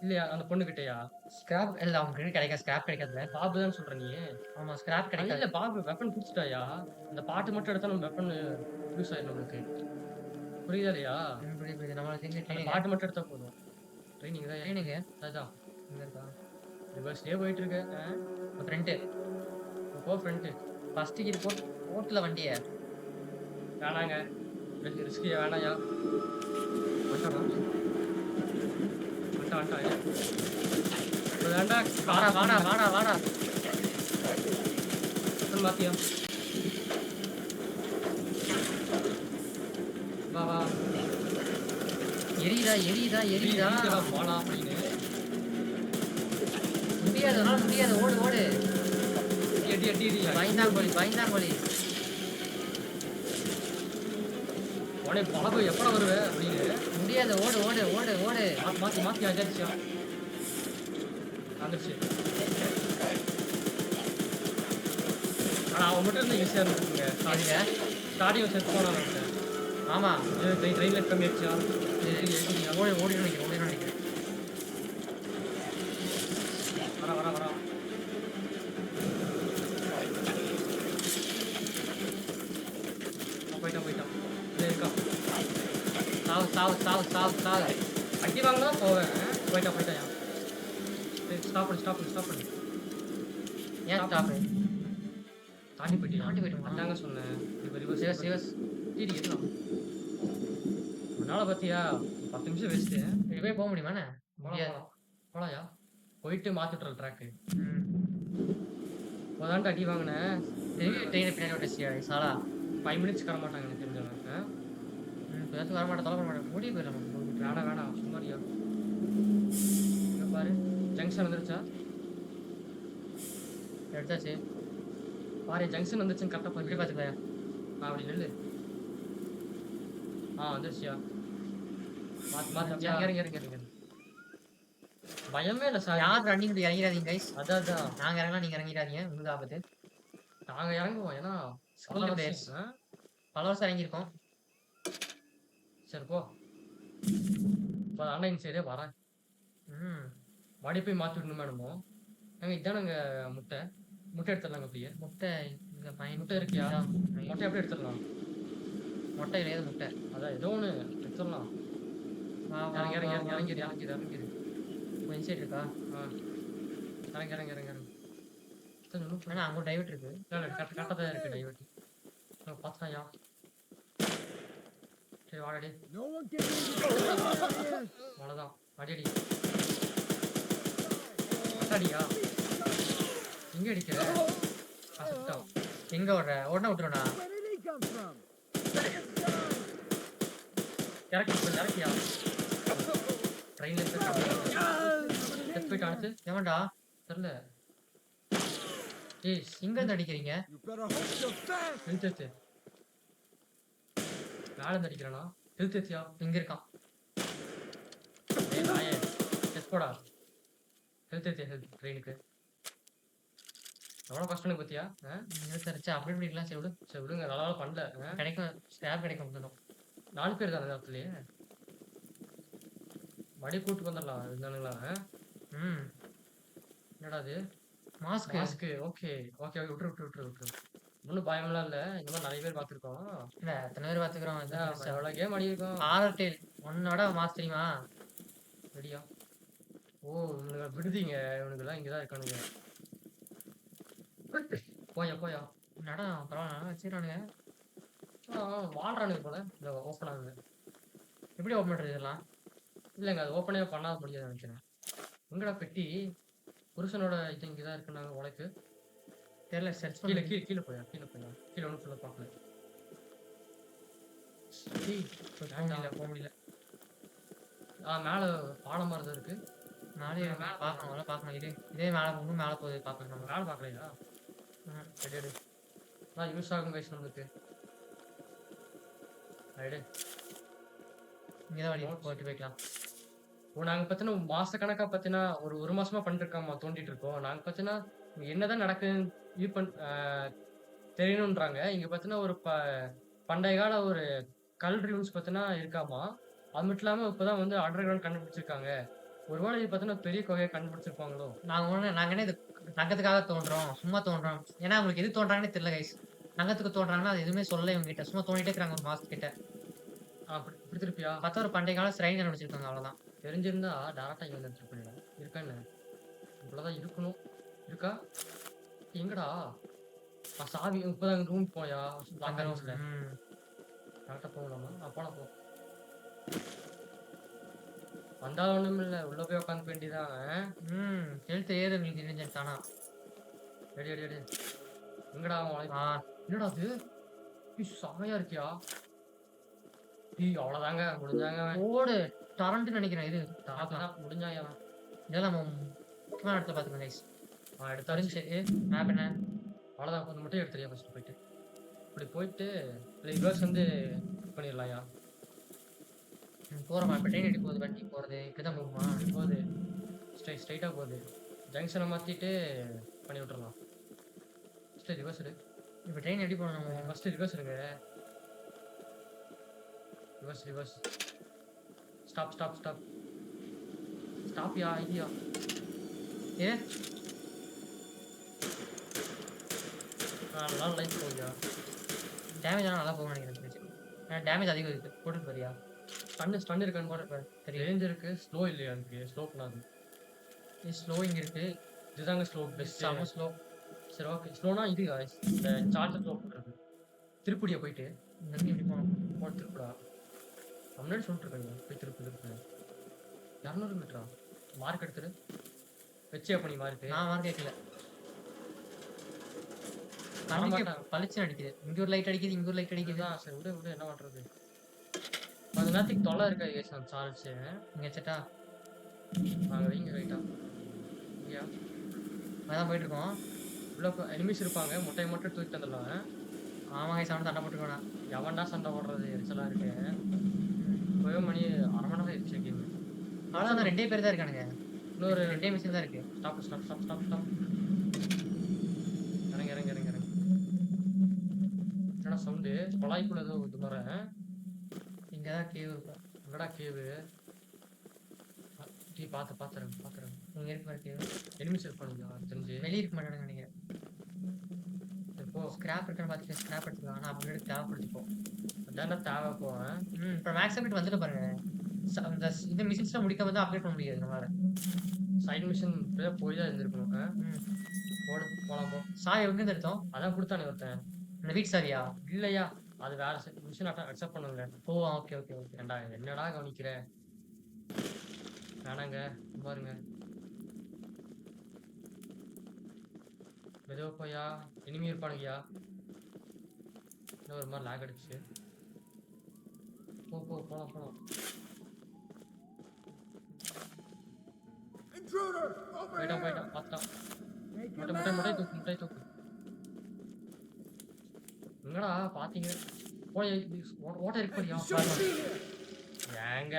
இல்லையா அந்த பொண்ணுகிட்டயா? ஸ்கிராப் இல்ல அவனுக்கு கிடைக்காது. ஸ்கிராப் கிடைக்காதுல்ல. பாபு தான் சொல்ற நீ? ஆமா ஸ்கிராப் கிடைக்காது. இல்ல பாபு வெப்பன் குடுத்துட்டாயா? அந்த பாட்டு மட்டும் எடுத்தா நம்ம வெப்பன் யூஸ் ஆயிடும் நமக்கு. புரியுதா இல்லையா? புரியுது புரியுது. நம்மளுக்கு தெரிஞ்ச அந்த ட்ரெயின் பாட்டு மட்டும் எடுத்தா போதும். ட்ரைனிங் தான். ட்ரெயினுக்கு அதான். இங்க இருக்கா? ரிவர்ஸ்லயே போயிட்டு இருக்க. ஃப்ரண்ட் போ ஃப்ரண்ட். ஃபர்ஸ்ட் கீர் போட்டுல வண்டிய. வேணாங்க. ரிஸ்கியா வேணாயா? வந்துட்டானா? வந்துட்டான். இப்போ வேண்டா. வாடா வாடா வாடா வாடா. வெப்பன் மாத்தியா? வா வா. எரியுதா எரியுதா எரியுதா. எரியுதுடா போடா அப்படின்னு. முடியாது உன்னால முடியாது. ஓடு ஓடு. அடி அடி அடி. பயந்தாங்கோலி பயந்தாங்கோலி. உடனே பாபு எப்படா வருவ அப்படின்னு. முடியாது. ஓடு ஓடு ஓடு ஓடு. மாத்தி அஜாச்சியா வந்துருச்சு. ஆனா அவன் மட்டும் இருந்தா ஈஸியா இருந்துருக்குங்க. பாருங்க. ஸ்டாடியம் செத்து போனான். ஆமா ட்ரெயின்ல கம்மி ஆயிடுச்சா? ஓடி ஓடி நினைக்கிறேன். வரா. போயிட்டான். இதே இருக்கான். சாவு. அடி வாங்கினா போவேன். போயிட்டான். ஸ்டாப் பண்ணு. ஏன் ஸ்டாப்? தாண்டி போயிட்டியா? தாண்டி போயிட்டோமா? அதாங்க சொன்னேன். இப்போ சிவஸ் டிடி இருக்கலாம். உன்னால பாத்தியா 10 நிமிஷம் வேஸ்ட்டு. இப்பவே போக முடியுமாண்ணே? முடியாது. போலாயா? போயிட்டு மாத்திட்டுறல் ட்ராக்கு. ம். இப்போதான்ட்டு அடி வாங்கினேன். ட்ரெயினை பின்னாடி விட்டுச்சியா சாலா? 5 மினிட்ஸ் வர மாட்டாங்க எனக்கு தெரிஞ்சவங்க. பேச வர மாட்டேன். தொலை பண்ண மாட்டேன். முடிய போயிடலாம். வேணாம் சும்மாரியா. இங்க பாரு ஜங்ஷன் வந்துருச்சா? எடுத்தாச்சு. பாரு ஜங்ஷன் வந்துருச்சுன்னு கரெக்டாக எப்படி பார்த்து பார்த்துக்கலாம்? அப்படி நெல்லு. வந்துருச்சியா? மாத்தி இறங்க. பயமே இல்லை சார். யார் ரன்னிங் இறங்கிறாதீங்க கைஸ். அதான் நாங்க இறங்கலாம், நீங்க இறங்கிடாதீங்க. உங்களுக்கு ஆபத்து. நாங்க இறங்குவோம். ஏன்னா ஸ்கூல் பிளேயர்ஸ் பல வருஷம் இறங்கியிருக்கோம். சரி போ. இப்போ ஆன்லைன் சைடே வரேன். மறுபடி போய் மாற்றி விடணும் மேடமோ. நாங்கள் இதானுங்க முட்டை எடுத்துடலாங்க அப்படியே. முட்டை இங்க முட்டை இருக்கியா? முட்டை எப்படி எடுத்துடலாம்? முட்டை இல்லையா? முட்டை அதான் ஏதோ ஒன்று எடுத்துடலாம். இறங்கிடு. இன்சைட் இருக்கா? இறங்கு. ஆனா அங்க ஒரு டைவர்ட் இருக்கு. கரெக்டாக தான் இருக்கு டைவர்ட். பார்த்துட்டாயா? சரி வாடடி. அவ்வளோதான். அடியடி. அடியா? எங்க அடிக்கிற? எங்க ஓடுற? உடனே விட்டுருவா. இறக்கியா? ட்ரெயின்ல போயிட்டு அடுத்து ஏமாண்டா தெரியல. எங்க இருந்து அடிக்கிறீங்க? எழுத்து மேல இருந்து அடிக்கிறானா? எழுத்தியா? இங்க இருக்கான். போடா. ட்ரெயினுக்கு எவ்வளோ கஷ்டம் பத்தியா? அப்படி பண்ணிக்கலாம். சரி விடு. சரி விடுங்க. நல்லா பண்ணல. கிடைக்கும். ஸ்டாப் கிடைக்கும். 4 பேர் தானே இடத்துலயே. மடி கூட்டு வந்துடலாம் இருந்தானுங்களா? என்னடா அது? மாஸ்க்கு. ஓகே விட்டுரு. ஒன்றும் பயமெல்லாம் இல்லை. இந்த மாதிரி நிறைய பேர் பார்த்துருக்கோம். இல்ல எத்தனை பேர் பார்த்துக்கிறோம். எவ்வளோ கேம் ஆடிருக்கோம். ஆரர் டேல் உன்னோட மாஸ் தெரியுமா? ரெடியா? ஓ இவனுங்க விடுதீங்க. இவனுக்குலாம் இங்கே தான் இருக்கானுங்க. போயா என்னடா பரவாயில்ல வச்சுக்கிறானுங்க. வாழ்றானுங்க போல. இந்த ஓப்பன் ஆகுது. எப்படி ஓப்பன் பண்ணுறது இதெல்லாம்? இல்லைங்க அது ஓப்பனே பண்ணாத முடியாது நினைக்கிறேன். எங்கடா பெட்டி? புருஷனோட இது இங்கே தான் இருக்குன்னாங்க. உனக்கு தெரியல. சர்ச் கீழே பண்ணி கீழே போயா. கீழே ஒன்றும் ஃபுல்லாக பார்க்கல. போக முடியல. மேலே பாலம் மாதிரி இருக்கு. நானே பார்க்கணும் அதெல்லாம் பார்க்கணும். இதே மேலே இன்னும் மேலே போகுது பார்க்கணும் நம்ம. மேலே பார்க்கலையா? எடு எடு. அதான் யூஸ் ஆகும் கைஸ் நம்மளுக்கு. எடு. இங்கே தான் வழி போயிட்டு போய்க்கலாம். நாங்கள் பார்த்தீங்கன்னா மாசக்கணக்காக பார்த்தீங்கன்னா ஒரு மாசமா பண்ணிருக்கோம்மா தோண்டிட்டு இருக்கோம். நாங்கள் பார்த்தீங்கன்னா இங்கே என்னதான் நடக்குதுன்னு இது தெரியணுன்றாங்க. இங்கே பார்த்தீங்கன்னா ஒரு பண்டைய கால ஒரு கல் ரிவ்யூஸ் பார்த்தீங்கன்னா இருக்காமா. அது மட்டும் இல்லாமல் இப்போதான் வந்து அண்டர் கிரவுண்ட் கண்டுபிடிச்சிருக்காங்க. ஒருவேளை இது பார்த்தீங்கன்னா பெரிய கொகையை கண்டுபிடிச்சிருப்பாங்களோ. நாங்கள் என்ன இது நகத்துக்காக தோன்றோம், சும்மா தோன்றோம். ஏன்னா அவங்களுக்கு எது தோன்றாங்கன்னே தெரியல கைஸ். நகத்துக்கு தோன்றாங்கன்னா அது எதுவுமே சொல்ல இவங்க கிட்ட, சும்மா தோண்டிட்டே இருக்கிறாங்க ஒரு மாசத்துக்கிட்ட. அப்படி திருப்பியா பார்த்தா ஒரு பண்டைய கால ஸ்ரைன் கண்டுபிடிச்சிருக்காங்க, அவ்வளோதான். தெரிஞ்சிருந்தா டேரக்டா இங்க வந்து எடுத்துட்டு போயிடலாம். இருக்கா என்ன? இவ்வளவுதான் இருக்கணும். இருக்கா? எங்கடா? சாவி இப்பதான் ரூம் போயா? கரெக்டா போகலாமா? போலாம் போ. வந்தா ஒண்ணும் இல்ல, உள்ள போய் உட்காந்து வேண்டியதான். ஹெல்த் ஏறு உங்களுக்கு தெரிஞ்சு தானா. Ready ready ready. எங்கடா என்னடா அது? சாமையா இருக்கியா? அவ்வளவுதாங்க முடிஞ்சாங்க. ஓடு டரண்ட் நினைக்கிறேன். இது முடிஞ்சாங்க. இதெல்லாம் நம்ம முக்கியமான இடத்துல பாத்துக்கோங்க கைஸ். எடுத்தாச்சு. மேப் என்ன? அவ்வளவுதான், கொஞ்சம் மட்டும் எடுத்துறியா ஃபர்ஸ்ட் போயிட்டு. இப்படி போயிட்டு ரிவர்ஸ் வந்து பண்ணிடலாம்யா. போறோமா இப்போ? ட்ரெயின் எப்படி போகுது? வண்டி போறது இப்படிதான் போகுமா? போகுது, ஸ்ட்ரைட்டா போகுது. ஜங்ஷனை மாத்திட்டு பண்ணி விட்டுறலாம். ஃபர்ஸ்ட் ரிவர்ஸ் எடு. இப்போ ட்ரெயின் எப்படி போகணும்? ஃபர்ஸ்ட் ரிவர்ஸ் எடுங்க. ரிவர்ஸ். ஸ்டாப் யா ஐயா. ஏ நல்லா லைஃப் போகுயா. டேமேஜ் ஆனால் நல்லா போகும் நினைக்கிறேன். டேமேஜ் அதிகம் இருக்கு. போட்டுட்டு போறியா? ஸ்டன் இருக்கான்னு போட்டு ரேஞ்ச் இருக்கு. ஸ்லோ இல்லையா? இருக்கு ஸ்லோ பண்ணாது. ஸ்லோ இங்கே இருக்கு. இதுதாங்க ஸ்லோ, பெஸ்ட். செம ஸ்லோ. சரி ஓகே. ஸ்லோனா இது இந்த சார்ஜர் ஸ்லோ பண்ணுறது. திருப்படியா போயிட்டு இங்கே எப்படி போகணும்? திருப்படா முன்னாடி சொல்லிட்டு இருக்காங்க. போய் திருப்பு 200 மீட்டரா? மார்க் எடுத்துரு. வச்சியா பண்ணி மார்க்கு? நான் மார்க் கேட்கல. பளிச்சு அடிக்குது. இங்க ஒரு லைட் அடிக்குது, இங்க ஒரு லைட் அடிக்குது. சரி விடு என்ன பண்றது? கொஞ்ச நேரத்துக்கு தொலை இருக்கா ஏசன் சார்ஜ். இங்க செட்டா நாங்கள் வைங்க ரைட்டா. ஐயா அதான் போயிட்டு இருக்கோம். இவ்வளோ எனிமிஸ் இருப்பாங்க. முட்டையை மட்டும் தூக்கிட்டு வந்துடலாம். ஆமாங்க, சவுண்ட் சண்டை போட்டுக்கோண்ணா. எவன்டா சண்டை போடுறது? எரிச்சலாக இருக்கு. போய் மணி அரை மணி நேரம் ஆயிடுச்சு கேம். அவ்வளோதான், 2 பேர் தான் இருக்கானுங்க. இன்னொரு 2 மிஷின் தான் இருக்கு. ஸ்டாப். இறங்க. என்னடா சவுண்டு? கொலாய்க்குள்ள ஏதோ இது மாதிரி. இங்கே தான் கேவ் இருக்கும். என்னடா கேவு? பாத்துறேன். இங்கே இருக்கு மாதிரி கேவ். எனிமிஸ் இருப்பானுங்க தெரிஞ்சு. வெளியே இருக்க மாட்டானுங்க நினைக்கிறேன். இப்போ ஸ்கிராப் இருக்கான்னு பார்த்துட்டு ஸ்கிராப் எடுத்துக்கலாம். ஆனால் அப்படி தேவைப்படுத்திப்போம். அதான்டா தேவை போவேன். இப்போ மேக்ஸ் அப்டேட் வந்துட்டு பாருங்க. இந்த மிஷின்ஸ்லாம் முடிக்க வந்து அப்டேட் பண்ண முடியாது நம்மளால. சைட் மிஷின் போய் தான் இருந்திருக்கணும். போலாம் போ. சாவி எங்கேருந்து எடுத்தோம்? அதான் கொடுத்தானே ஒருத்தன். இந்த வீட் சாவியா? இல்லையா, அது வேற மிஷின் அக்செப்ட் பண்ணுங்க. ஓகே. ஏண்டா என்னடா கவனிக்கிற? வேணாங்க பாருங்க. மெதுவா போயா. இனிமே இருப்பானுங்கயா. இன்னும் ஒரு மாதிரி லாக் அடிச்சு. போலாம். போயிட்டான் பார்த்தான். முட்டை தூக்கு. எங்கடா பாத்தீங்க? ஓட்ட இருக்கு பாரியா. ஏங்க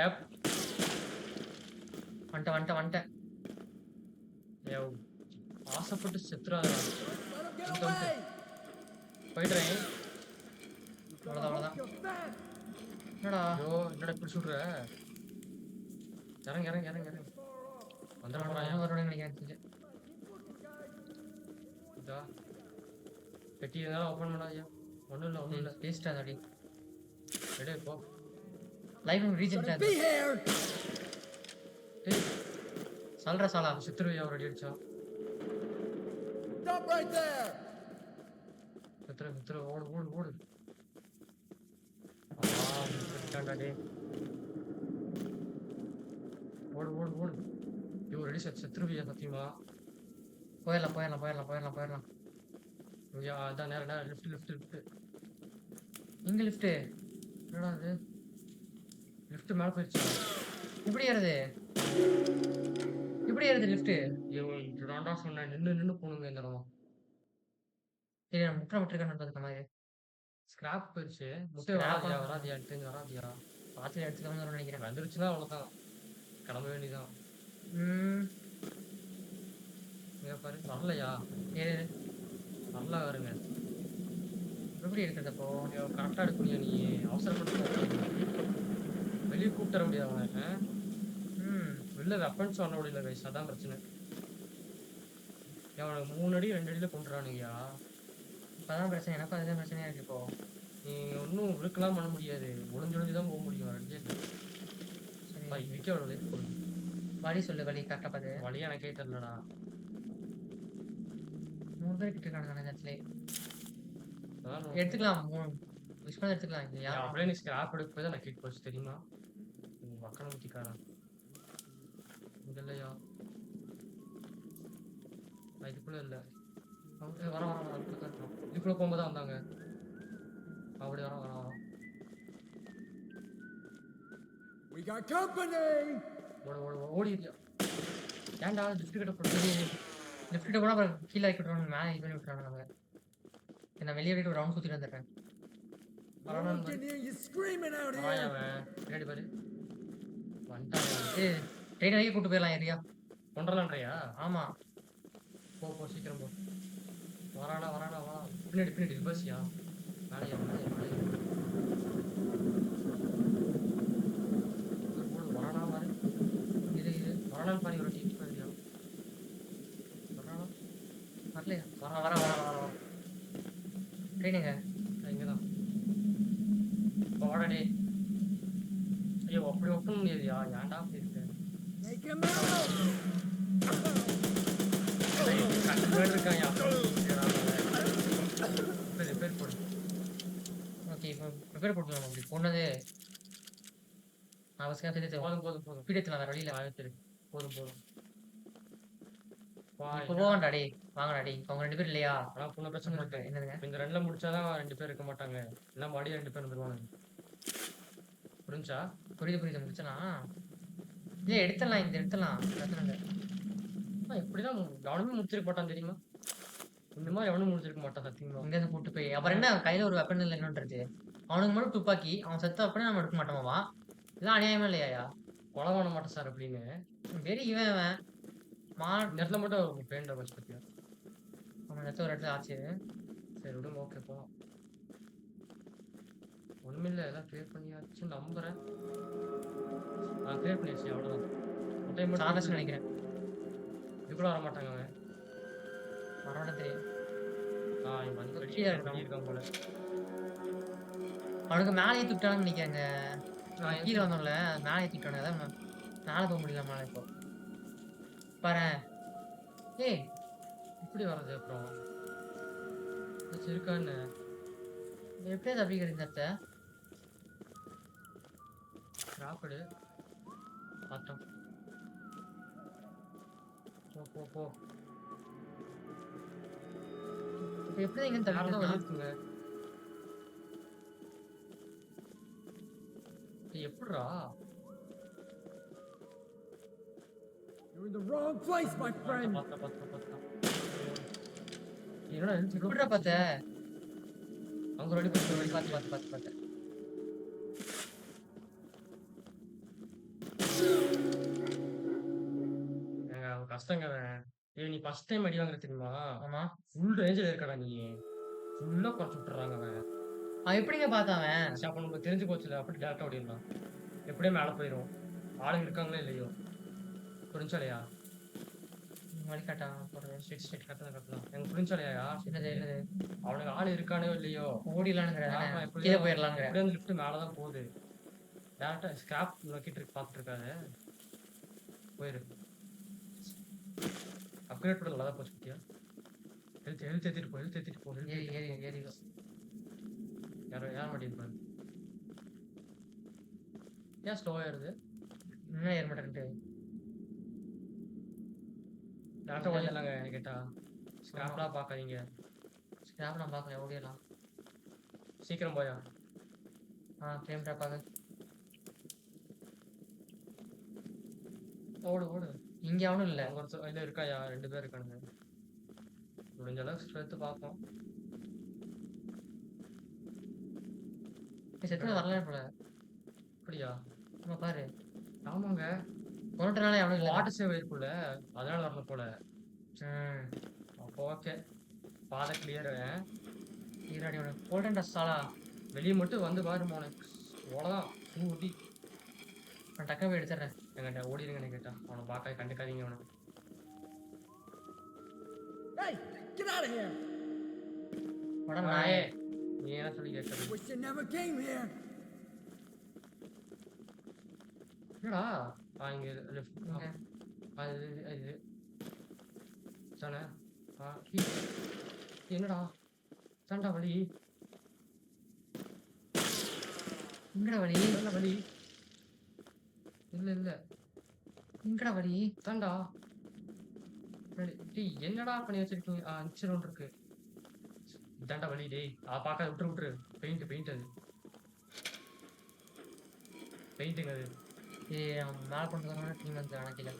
வந்துட்டேன். ஆசைப்பட்டு செத்துறாத. போயிடுறேன். அவ்வளோதான். என்னடா இப்படி சொல்ற? இறங்க. பெட்டி இருந்தாலும் ஓப்பன் பண்ணாதியா. ஒன்றும் இல்லை வேஸ்டா அடி. எடு போ. லைவ் ரீஜன் சொல்ற சாலா சித்திரவையா ரெடி அடிச்சா. சித்திர ஓடு. ஓடு. ஐயோ ரெடி செத்துருவியா சத்தியமா? போயிடலாம். அதான் நேரம் லிஃப்ட். இங்க லிஃப்ட். என்னடா அது? லிஃப்ட் மேலே போயிடுச்சு. இப்படி ஏறுது. எப்படி ஏறுது லிஃப்ட்? ஐயோ இதுதான்டா சொன்னேன் நின்னு போணுங்க இந்த இடம். சரி நான் முற்ற விட்டுருக்கேன்னு பாத்துக்க மாதிரி. ஸ்கிராப் போயிருச்சு. முட்டை Scrap வராதியா ஆ? வராதியா எனக்கு தெரிஞ்சு வராதியா. பார்த்து எடுத்துக்கலாம்னு நினைக்கிறேன். வந்துருச்சுன்னா அவ்வளோதான். கிளம்ப வேண்டியதான். இங்க பாரு வரலையா? ஏறு. நல்லா வருங்க. எப்படி எடுக்கிறது அப்போ? கரெக்டா எடுக்கணும் நீ அவசரப்பட்டு வெளியே கூப்பிட்டு வர முடியாது அவனை. வெளில வெப்பன்ஸ் பண்ண முடியல கைஸ் அதான் பிரச்சனை. அவனை 3 அடி 2 அடியில கொண்டுறானுங்கயா. இப்பதான் பிரச்சனை. எனக்கும் அதுதான் பிரச்சனையா இருக்கு இப்போ. நீ ஒன்றும் இழுக்கலாம் பண்ண முடியாது. ஒளிஞ்சு தான் போக முடியும். சரி விற்க வழி வழி சொல்லு, வழி கரெக்டா பாத்து. வழி எனக்கே தெரியலடா. 3 பேர் கிட்ட இருக்கானுங்க அந்த இடத்துல. அதான் எடுத்துக்கலாம். விஷ் பண்ணி எடுத்துக்கலாம். இங்க யாரும் அப்படியே நீ ஸ்கிராப் எடுக்க போய் தான் நான் கிட் போச்சு தெரியுமா? வக்கணம் ஊத்திக்காரன் இங்க இல்லையா? இதுக்குள்ள இல்ல. வர இதுக்குள்ள போகும்போது தான் வந்தாங்க. அப்படி வர வர வர We got company! ஓட ஓட ஓடி ஏன்டா லிஃப்ட் கிட்ட போட்டு லிஃப்ட் கூட அப்புறம் கீழே இறக்கி விட்டுறாங்க, மேலே இது பண்ணி விட்டுறாங்க. நான் வெளியே போயிட்டு ஒரு ரவுண்ட் சுத்திட்டு வந்துடுறேன். No one can hear you screaming out here! அவன் பின்னாடி பாரு வந்துட்டான். ஏய் ட்ரெயின் வரைக்கும் கூட்டு போயிடலாம் ஏரியா. கொண்டலான்றியா? ஆமா போ போ சீக்கிரம் போ. வராடா வராடா வா. பின்னாடி பின்னாடி பஸ்யா மேலையா மேலையா மேலையா வராடா பாரு. இது இது வராடான்னு பாரு. ஒரு டீம் பாருயா வராடா வரலையா? வர வர வர வர வர ட்ரெயினுங்க இங்கதான் வாடா டேய். ஐயோ அப்படி ஒப்ப முடியாதுயா. ஏன்டா அப்படி இருக்கு? Take him out! இருக்காயா ரிப்பேர் போடு. ஓகே இப்போ ப்ரிப்பேர் போட்டுக்கலாம். அப்படி போனது அவசியம் தெரிஞ்சு போதும் போதும் போதும். ஸ்பீட் எடுத்துலாம் வேற வழியில. சரி போதும் போதும். வா இப்போ போவான்டா டே, வாங்கடா டே. அவங்க 2 பேர் இல்லையா? ஆனா புண்ண பிரச்சனை இருக்கு. என்னதுங்க? இப்ப இந்த 2ல முடிச்சாதான் 2 பேர் இருக்க மாட்டாங்க. எல்லாம் மாடி 2 பேர் வந்துருவாங்க. புரிஞ்சா? புரியுது புரியுது முடிச்சலாம். இல்ல எடுத்துடலாம், இந்த எடுத்துடலாம் பிரச்சனை இல்லை. இப்படிதான் கவனமே முடிச்சிருக்க மாட்டான் தெரியுமா? இந்த மாதிரி எவனும் முடிச்சிருக்க மாட்டான் சத்தியமா. இங்க இருந்து கூட்டு போய் அப்புறம் என்ன கையில ஒரு வெப்பன் இல்லை என்னன்றது. அவனுக்கு மட்டும் துப்பாக்கி, அவன் செத்த வெப்பனே நம்ம எடுக்க மாட்டோமாவா? இதெல்லாம் அநியாயமா இல்லையா? கொலை பண்ண மாட்டேன் சார் அப்படின்னு வெறி இவன் இவன் இந்த இடத்துல மட்டும் பெயிண்ட் வச்சு பத்தியா? அவன் செத்த ஒரு இடத்துல ஆச்சு. சரி விடுங்க ஓகே போலாம். ஒண்ணுமில்ல எல்லாம் கிளியர் பண்ணியாச்சு நம்புறேன். கிளியர் பண்ணியாச்சு அவ்வளவுதான். டைம் மட்டும் சாதஸ் நினைக்கிறேன். இதுக்குள்ள வர மாட்டாங்க அவன். வரவன தெரியும். இவன் வந்து கீழே இருக்கான். இருக்கான் போல. அவனுக்கு மேலே ஏற்றிட்டான்னு நினைக்கிறேங்க. கீழே வந்தோம்ல மேலே ஏற்றிட்டானு. அதான் மேலே போக முடியல மேலே இப்போ பாரு. ஏய் இப்படி வர்றது அப்புறம் இருக்கான்னு எப்படியா தப்பிக்கிறது இந்த இடத்த? ராப்படு பார்த்தோம். போ போ போ. இப்போ எப்படி இங்க தப்பிக்கிறது? இருக்குங்க எப்படிரா? You're in the wrong place, my friend! என்னடா எப்படிடா பார்த்த? அவங்க ரெடி பண்ணி பார்த்து பார்த்து பார்த்து பார்த்து கஷ்டங்க. நீ ஃபர்ஸ்ட் டைம் அடி வாங்குற தெரியுமா? ஆமா ஃபுல் ரேஞ்சில் இருக்கடா நீ. ஃபுல்லா குறைச்சு விட்டுறாங்க அவன். அவன் எப்படிங்க பார்த்தாவன்? அப்ப நமக்கு தெரிஞ்சு போச்சுல. அப்படி டேரக்டா ஓடிடலாம். எப்படியே மேல போயிடும். ஆளுங்க இருக்காங்களோ இல்லையோ. புரிஞ்சாலையா? வழிகாட்டான் கட்டலாம் எனக்கு புரிஞ்சாலையா? என்னது என்னது? அவனுக்கு ஆள் இருக்கானோ இல்லையோ ஓடிடலான்னு கீழே போயிடலான்னு. எப்படியே அந்த லிஃப்ட் மேலதான் போகுது. டேரக்டா ஸ்கிராப் நோக்கிட்டு இருக்கு. பார்த்துட்டு இருக்காது போயிரு. அப்கிரேட் பண்ண நல்லா போச்சு பத்தியா? ஹெல்த் ஏத்திட்டு போ. ஹெல்த் ஏத்திட்டு போ. ஏறி ஏறி ஏறி யார் மாட்டி இருப்பாரு? ஏன் ஸ்லோ ஆயிருது? இன்னும் ஏற மாட்டேன்ட்டு டேரக்டா ஓடிடலாங்க. கேட்டா ஸ்கிராப்லாம் பார்க்காதீங்க. ஸ்கிராப் நான் பார்க்கல, ஓடிடலாம். சீக்கிரம் போயா. ஃப்ரேம் ட்ராப் ஆகுது. ஓடு ஓடு. இங்க அவனும் இல்ல. அங்க ஒருத்தர் இல்ல இருக்காயா? 2 பேர் இருக்கானுங்க. முடிஞ்ச அளவுக்கு ஸ்ட்ரென்த் பார்ப்போம். செத்து வரல போல. அப்படியா? ஆமா பாரு. ஆமாங்க. கொன்னுட்டனால அவனும் இல்ல. வாட்டர் சேவ் இருக்குல்ல, அதனால வரல போல. ம். அப்போ ஓகே. பாதை கிளியர். ஈராடி அவனுக்கு போல்டன்டா சாலா. வெளிய மட்டும் வந்து பாரு மோனே. அவ்வளோதான். ஊடி. நான் டக்குனு போய் எடுத்துறேன். என்கிட்ட ஓடிடுங்க கேட்டா. அவனை பார்க்க கண்டுக்காதீங்க அவனை. Hey, get out of here! போடா நாயே. நீ என்ன சொல்லி கேட்கறது? Wish you never came here. என்னடா? இங்க லெஃப்ட். இங்க. அது இது. தானே? கீ. என்னடா? தாண்டா வழி. எங்கடா வழி? என்ன வழி? இல்ல. எங்கடா வழி? தாண்டா. டேய் என்னடா பண்ணி வச்சிருக்கீங்க? மிச்சர் ஒன்று இருக்கு. இதாண்டா வழி டேய். பார்க்க விட்டுரு. பெயிண்ட் அது. பெயிண்டிங் அது. ஏய் அவன் மேல கொண்டு வரணும் டீம் வந்து அணைக்கல.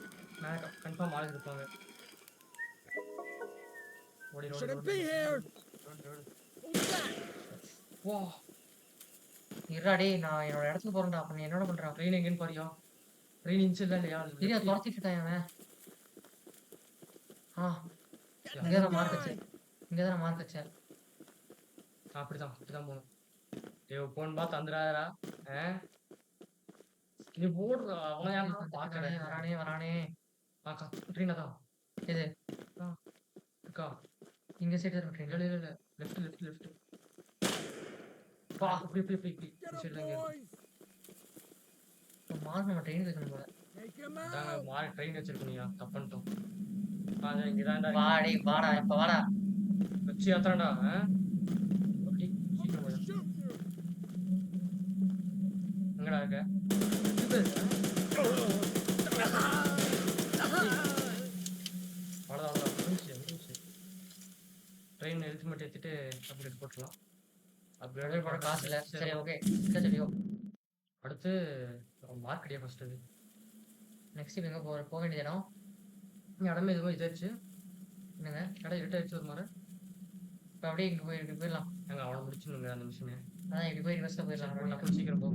மேலே கன்ஃபார்ம் ஆள் இருப்பாங்க. ஓடி Shouldn't be here. Who's that? வா. இருடா டேய் நான் என்னோட இடத்துக்கு போறேன்டா. அப்ப நீ என்னோட பண்றா? ட்ரெயின் எங்கன்னு பாரியா? ட்ரெயின் இன்ச்சு இல்லையா? சரியா துரத்திட்டு இருக்கான் அவன். இங்கதான் மார்க் வச்சேன். அப்படிதான் போகணும். டேய் போன் பார்த்து வந்துடாதடா. நீ போடுறா. அவன் யாரா பார்க்கறேன். வரானே. ட்ரெயினா தான். எது? இருக்கா? இங்க சைடு இருக்கு ட்ரெயின். இல்ல. லெஃப்ட். வா இப்படி. Get up, சைடுல இங்க. boys. மார்க் நம்ம ட்ரெயின் வைக்கணும் போல. Take him தாங்க out. மாறி ட்ரெயின் வச்சிருக்கீங்க. தப்பன்ட்டோம். இங்கதான்டா. வா டேய் வாடா இப்ப வாடா. வச்சு ஏத்தாண்டா. ஓகே சீக்கிரம் போடு. Shoot you. எங்கடா இருக்க? அவ்வளோதான். முடிஞ்சு. ட்ரெயின் எழுத்து மட்டும் ஏற்றிட்டு அப்கிரேட் போட்டுடலாம். அப்கிரேட் போட காசு இல்ல. சரி ஓகே. சரியோ. அடுத்து மார்க் அடியா ஃபர்ஸ்ட். அது நெக்ஸ்ட் எங்க போக வேண்டிய இடம்? இடமே எதுவும் இதாச்சு. என்னங்க? இடம் இருட்டாச்சு ஒரு மாதிரி. இப்ப அப்படியே இங்க போயிடலாம். நாங்கள் அவனை முடிச்சுடுங்க அந்த மிஷினை. அதான் இப்படி போய் ரிவர்ஸ்ல போயிடலாம். அப்போ சீக்கிரம் போ.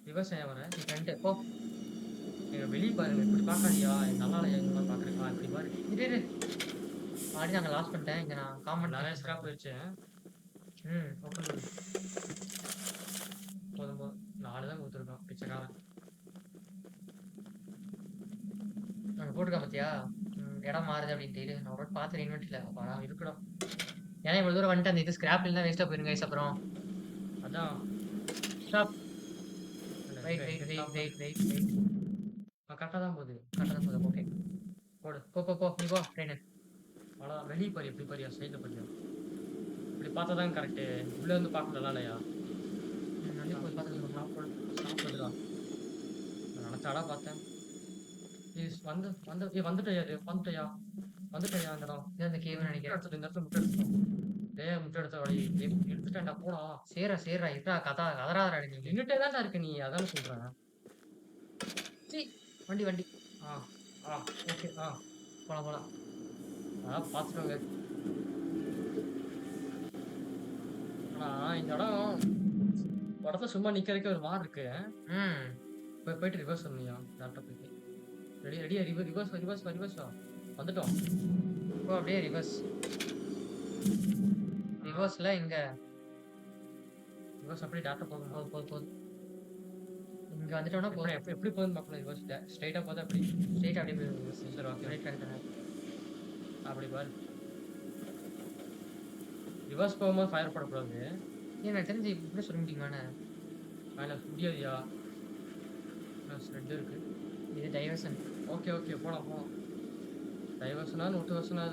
விவசாயம் வரேன். நீ ஃப்ரெண்ட் போ. நீங்க வெளியே பாருங்க. இப்படி பார்க்காதியா? நல்லா இந்த மாதிரி பார்க்குறேன். இப்படி பாரு. இரு ஆடி நாங்கள் லாஸ் பண்ணிட்டேன். இங்க நான் காமெண்ட் நிறைய ஸ்கிராப் போயிடுச்சு. ஓப்பன் பண்ணு. போதும் 4 தான் கொடுத்துருக்கோம். பிச்சைக்காரன் நாங்கள் போட்டுக்கா பார்த்தியா இடம் மாறுது அப்படின்ட்டு. இது நான் ஒரு பார்த்து இன்வென்ட்ரியில் அப்பாடா இருக்குடா. ஏன்னா இவ்வளோ தூரம் வந்துட்டு அந்த இது ஸ்கிராப் இல்லைனா வேஸ்ட்டாக போயிருங்க கைஸ். அப்புறம் அதான் ஸ்டாப். வெயிட் கரெக்டாக தான் போகுது. கரெக்டாக போதும். ஓகே போடு. போ நீ போ ட்ரெயின். அவ்வளோதான். வெளியே பாரு. எப்படி பாரியா? சைடில் பாரியா? இப்படி பார்த்தா தான் கரெக்டு. உள்ளே வந்து பார்க்கலாம் இல்லையா? போய் பார்த்துக்கலாம். சாப்பிடுதா? நான் நினச்சாடா பார்த்தேன். வந்துட்டயா அந்த இடம். இது அந்த கேவ் நினைக்கிறேன். இந்த இடத்துல முட்டை எடுத்துட்டோம். முட்டை எடுத்த வழி எடுத்துட்டேன்டா. போடா. சேர்றா இதா கதறாதரா நீங்க. நின்றுட்டே தான் இருக்கு. நீ அதான சொல்றேன். வண்டி ஓகே. போலாம். அதான் பார்த்துட்டோங்க. ஆனால் இந்த இடத்துல சும்மா நிற்கிறதுக்கு ஒரு மாதிரி இருக்கு. போயிட்டு ரிவர்ஸ் பண்ணியா? டேரக்டாக போயிட்டு ரெடியா? ரிவர்ஸ் வந்துட்டோம். இப்போ அப்படியே ரிவர்ஸ்ல இங்க ரிவர்ஸ் அப்படியே டேரக்டாக போகும். போதும் இங்க வந்துட்டோம்னா போதும். எப்படி போகுதுன்னு பார்க்கலாம். ரிவர்ஸ் ஸ்ட்ரைட்டாக பார்த்தா அப்படி ஸ்ட்ரைட் அப்படியே போயிடும். சரி ஓகே. அப்படி பாரு. ரிவர்ஸ் போகும்போது ஃபயர் பண்ணக்கூடாது. எனக்கு தெரிஞ்சு இப்படி சொல்ல முடியுமாண்ணே? அதில் முடியாதியா? ரெண்டு இருக்கு. இது டைவர்ஷன். ஓகே போலாம். டைவர்ஷனா நோட்டிவர்ஷனா?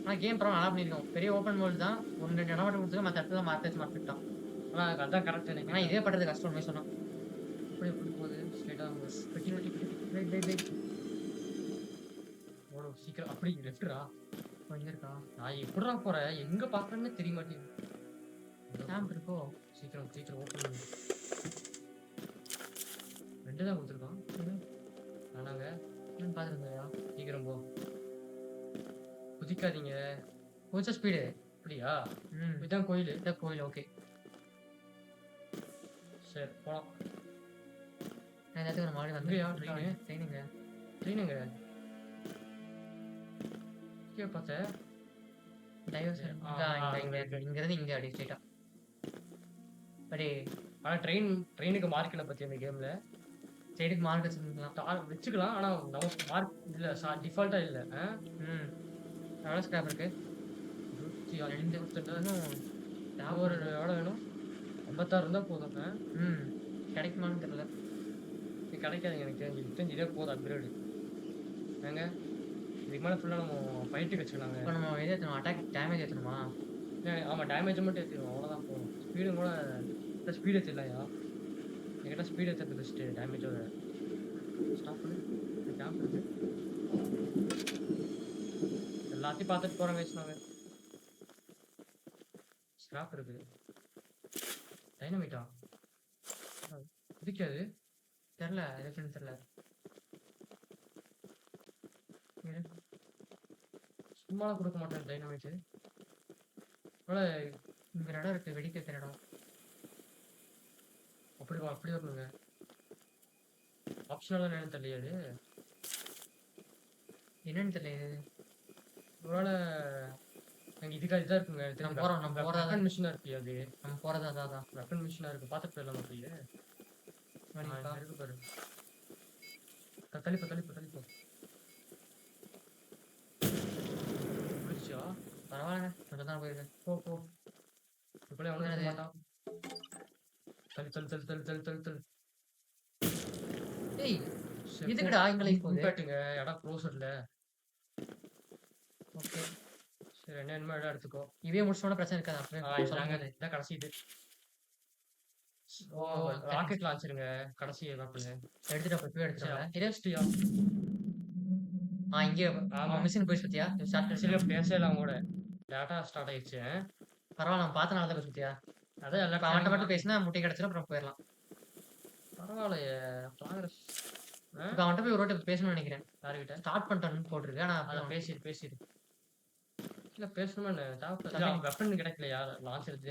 ஆனால் கேம் பரவாயில்ல நல்லா பண்ணியிருக்கோம். பெரிய ஓப்பன் வேர்ல்டு தான். 1-2 இடம் மட்டும் கொடுத்துருக்க. மற்ற இடத்துல மாற்றிட்டான். ஆனால் அதான் கரெக்ட் எனக்கு. ஆனால் இதே பண்ணுறது கஷ்டம் உண்மை சொன்னோம். எப்படி போகுது? ஸ்ட்ரைட்டாக வெட்டி ஓடும் சீக்கிரம். அப்படி லெஃப்டா? கொஞ்சம் இருக்கா? நான் எப்படிடா போகிறேன்? எங்கே பார்க்குறேன்னு தெரிய மாட்டேங்குது. கேம்ப் இருக்கோ? சீக்கிரம் ஓப்பன் பண்ணு. 2 தான் கொடுத்துருக்கான். நாங்க பாத்துருந்தா சீக்கிரம் போ. குதிக்காதீங்க. கொஞ்சம் ஸ்பீடு. அப்படியா? ம். இதுதான் கோயிலு. இதான் கோயில். ஓகே. சரி போலாம். நான் நேரத்துக்கு ஒரு மாடி வந்து எங்கயா ட்ரெயின்? ட்ரெயினுங்க. ட்ரெயினுங்க. கீழே பார்த்தேன். டைவர்ஷன். ஆ, இங்க ஆ, இங்க இங்க. இங்கிருந்து இங்க அப்படியே ஸ்ட்ரைட்டா. அப்படியே ஆனா ட்ரெயினுக்கு மார்க் இல்லை பத்தி அந்த கேம்ல. சைடுக்கு மார்க் வச்சுருக்கலாம். வச்சுக்கலாம். ஆனா நமக்கு மார்க் இல்ல. டிஃபால்ட்டா இல்ல. ம். எவ்வளோ ஸ்கிராப் இருக்கு? 128 இன்னும் ஒரு எவ்வளோ வேணும்? 56 இருந்தா போதும். ம். கிடைக்குமான்னு தெரியல. இது கிடைக்காதுங்க எனக்கு தெரிஞ்சு இதே போதும் அப்கிரேடு. ஏங்க இதுக்கு மேலே ஃபுல்லாக நம்ம ஃபைட்டுக்கு வச்சுக்கலாங்க. இப்போ நம்ம இது ஏற்றணும், அட்டாக் டேமேஜ் ஏற்றணுமா? ஆமாம் டேமேஜ் மட்டும் ஏற்றிடுவோம் அவ்வளோதான் போதும். ஸ்பீடும் கூட ஸ்பீடு ஏற்றிடலையா? என்கிட்ட ஸ்பீடு ஏற்றுறது பெஸ்ட்டு டேமேஜோட. ஸ்டாப் பண்ணு. கேம்ப் இருக்கு. எல்லாத்தையும் பார்த்துட்டு போகிறோம் வயசு நாங்கள். ஸ்கிராப் இருக்குது. டைனமிட்டா பிடிக்காது. தெரில, எதுக்குன்னு தெரில. சும்மாலாம் கொடுக்க மாட்டேன் டைனமைட்டு. அதனால இங்க இடம் இருக்கு, வெடிக்க வைக்கிற இடம். அப்படி வரணுங்க. ஆப்ஷனலாக என்னன்னு தெரியலையே அது. என்னன்னு தெரியல இது. ஒருவேளை எனக்கு இதுக்காக இதாக இருக்குங்க. நம்ம போறோம், நம்ம போறதா வெப்பன் மிஷினாக இருக்கு அது. நம்ம போறது அதான். வெப்பன் மிஷினாக இருக்கு. பார்த்துட்டு போயிடலாம் அப்படியே. வண்டிப்பா. இருக்கு பாரு. தள்ளிப்போ. முடிச்சா பரவாயில்லைங்க, கொஞ்சம் தான் போயிருக்கேன். போ. இப்போலே அவனும் என்னது? மாட்டான். தள்ளு. ஏய், சரி, இதுக்குடா இங்க லைஃப் போகுது. இம்பாக்ட்டுங்க. இடம் க்ளோஸர்ல. ஓகே. சரி என்ன இடம் எடுத்துக்கோ. இவே முடிச்சோட பிரச்சனை இருக்காது. அப்படியே இதாங்க சொல்லுங்க. இதான் கடைசி இது. ஓ, ராக்கெட் லான்ச்சருங்க கடைசி வெப்பன். எடுத்துட்டு போய் எடுத்துட்டு இதேஸ்டியா இங்கே ஆமா. மிஷின் போய் சுத்தியா ஸ்டார்ட் சரியா பேசலாம் கூட. டேட்டா ஸ்டார்ட் ஆயிடுச்சு. பரவாயில்ல, நம்ம பார்த்தனால தான் போய் சுத்தியா. அதான் இப்போ அவன்கிட்ட மட்டும் பேசினா முட்டை கிடைச்சிடும், அப்புறம் போயிடலாம். பரவாயில்லையே ப்ராக்ரஸ். இப்போ அவன்கிட்ட போய் ஒரு வாட்டி பேசணும்னு நினைக்கிறேன். யாருக்கிட்ட? ஸ்டார்ட் பண்ணிட்டோன்னு போட்டிருக்கு. ஆனால் அதான் பேசிடு. இல்ல பேசணுமா வெப்பன் கிடைக்கலையா? லான்ச் எடுத்து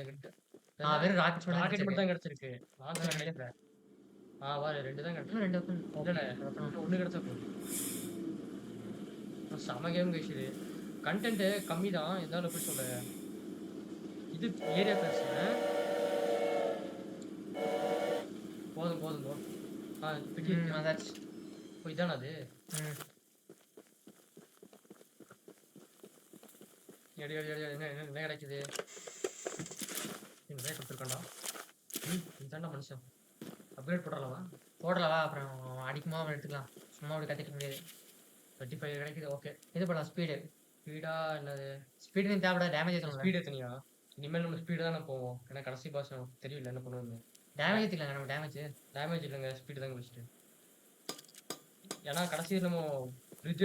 வெறும் ராக்கெட் ராக்கெட் மட்டும் தான் கிடைச்சிருக்கு. லான்ச் கிடைக்கல. வாரு 2 தான் கிடைச்சிருக்கு. 2 வெப்பன். இல்ல 1 கிடைச்சா போதும். செம கேம் கைஸ் இது. கண்டென்ட் கம்மி தான் இருந்தாலும் எப்படி சொல்ல, இது ஏரியா பெருசு. போதும். அதாச்சு. இதான அது. என்ன கிடைக்குது? நிறைய கொடுத்துருக்கா. இதாண்டா மனுஷன். அப்கிரேட் போடலவா, அப்புறம் அடிக்குமா அவன் எடுத்துக்கலாம். சும்மா அப்படி கத்திக்க முடியாது. 35 கிடைக்குது. ஓகே இது பண்ணலாம். ஸ்பீடா என்னது? ஸ்பீடு நீ தேவைப்பட டேமேஜ் ஏற்றணும். ஸ்பீடு எத்தனையா? இனிமேல் நம்ம ஸ்பீடு தானே போவோம். ஏன்னா கடைசி பாஸ் நமக்கு தெரியல என்ன பண்ணுவோம்னு. டேமேஜ் ஏற்றிக்கலாம். நம்ம டேமேஜ் இல்லைங்க, ஸ்பீடு தாங்க பெஸ்ட்டு. ஏன்னா கடைசியில் நம்ம பிரிட்ஜ்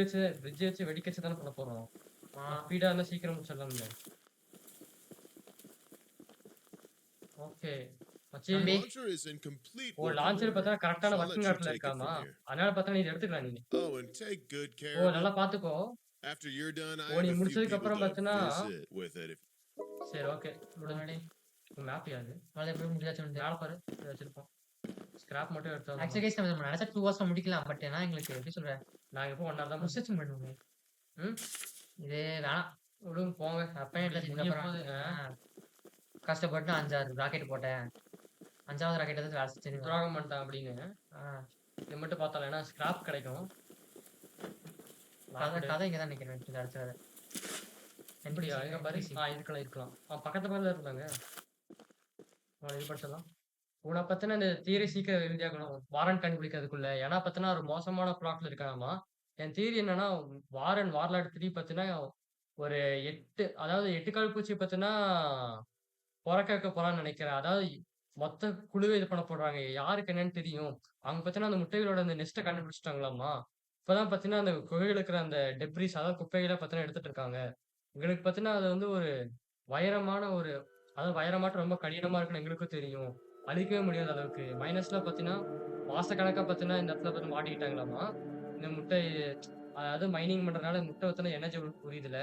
வச்சு வெடிக்க வச்சு தானே பண்ண போகிறோம். ஸ்பீடாக இருந்தால் சீக்கிரம் முடிச்சிடலாம்ல. ஓகே லான்ச்சர் பார்த்தா கரெக்டான ஒர்க்கிங் ஆர்டர்ல இருக்காமா, அதனால பார்த்தா நீ இதை எடுத்துக்கலாம். நீ நல்லா பார்த்துக்கோ. நீ முடிச்சதுக்கு அப்புறம் பார்த்தீங்கன்னா சரி ஓகே மேப் யாது எப்படி முடியாச்சு மேலே பாரு வச்சிருப்போம். ஸ்கிராப் மட்டும் எடுத்தோம். ஆக்சுவலி கைஸ் நம்ம நினைச்சா 2 ஹவர்ஸ்ல முடிக்கலாம். பட் ஏன்னா எங்களுக்கு எப்படி சொல்றேன், நாங்கள் இப்போ 1 hour தான் ரிசர்ச் பண்ணுவோம். இதே வேணாம் விடுங்க போங்க. அப்பயும் இல்லை. கஷ்டப்பட்டு 5-6 ராக்கெட் போட்டேன். 5வது ராக்கெட் வந்து வேலை செஞ்சு துரோகம் பண்ணிட்டான் அப்படின்னு இது மட்டும் பார்த்தாலும் ஏன்னா ஸ்கிராப் கிடைக்கும். கதை இங்கே தான் நிற்கிறேன். அடுத்தது எப்படியா எங்க பாரு. இருக்கலாம் பக்கத்து பக்கத்துல இருந்தாங்க. இது படிச்சிடலாம். உன்னை பத்தின இந்த தியரி சீக்கிரம் எழுதியாக்கணும் வாரன் கண்டுபிடிக்கிறதுக்குள்ள. ஏன்னா பத்தினா ஒரு மோசமான பிளாட்ல இருக்காமா. என் தியரி என்னன்னா வார்லாட் 3 பத்தினா ஒரு 8 கால் பூச்சி பத்தினா பிறக்க வைக்க போறான்னு நினைக்கிறேன். அதாவது மொத்த குழுவை இது பண்ண போடுறாங்க. யாருக்கு என்னன்னு தெரியும். அவங்க பத்தினா அந்த முட்டைகளோட அந்த நெஸ்ட்டை கண்டுபிடிச்சிட்டாங்களாமா. இப்பதான் பாத்தீங்கன்னா அந்த குகையில் இருக்கிற அந்த டெப்ரிஸ் அதாவது குப்பைகளை பத்தினா எடுத்துட்டு இருக்காங்க. எங்களுக்கு பத்தினா அது வந்து ஒரு வைரமாட்டம் ரொம்ப கடினமா இருக்குன்னு எங்களுக்கும் தெரியும். அழிக்கவே முடியாத அளவுக்கு மைனஸ்ல பாத்தீங்கன்னா மாசக்கணக்கா பாத்தீங்கன்னா இந்த இடத்துல பார்த்து மாட்டிக்கிட்டாங்களாமா. இந்த முட்டை அதாவது மைனிங் பண்றதுனால முட்டை ஊத்துனா எனர்ஜி புரியுதுல.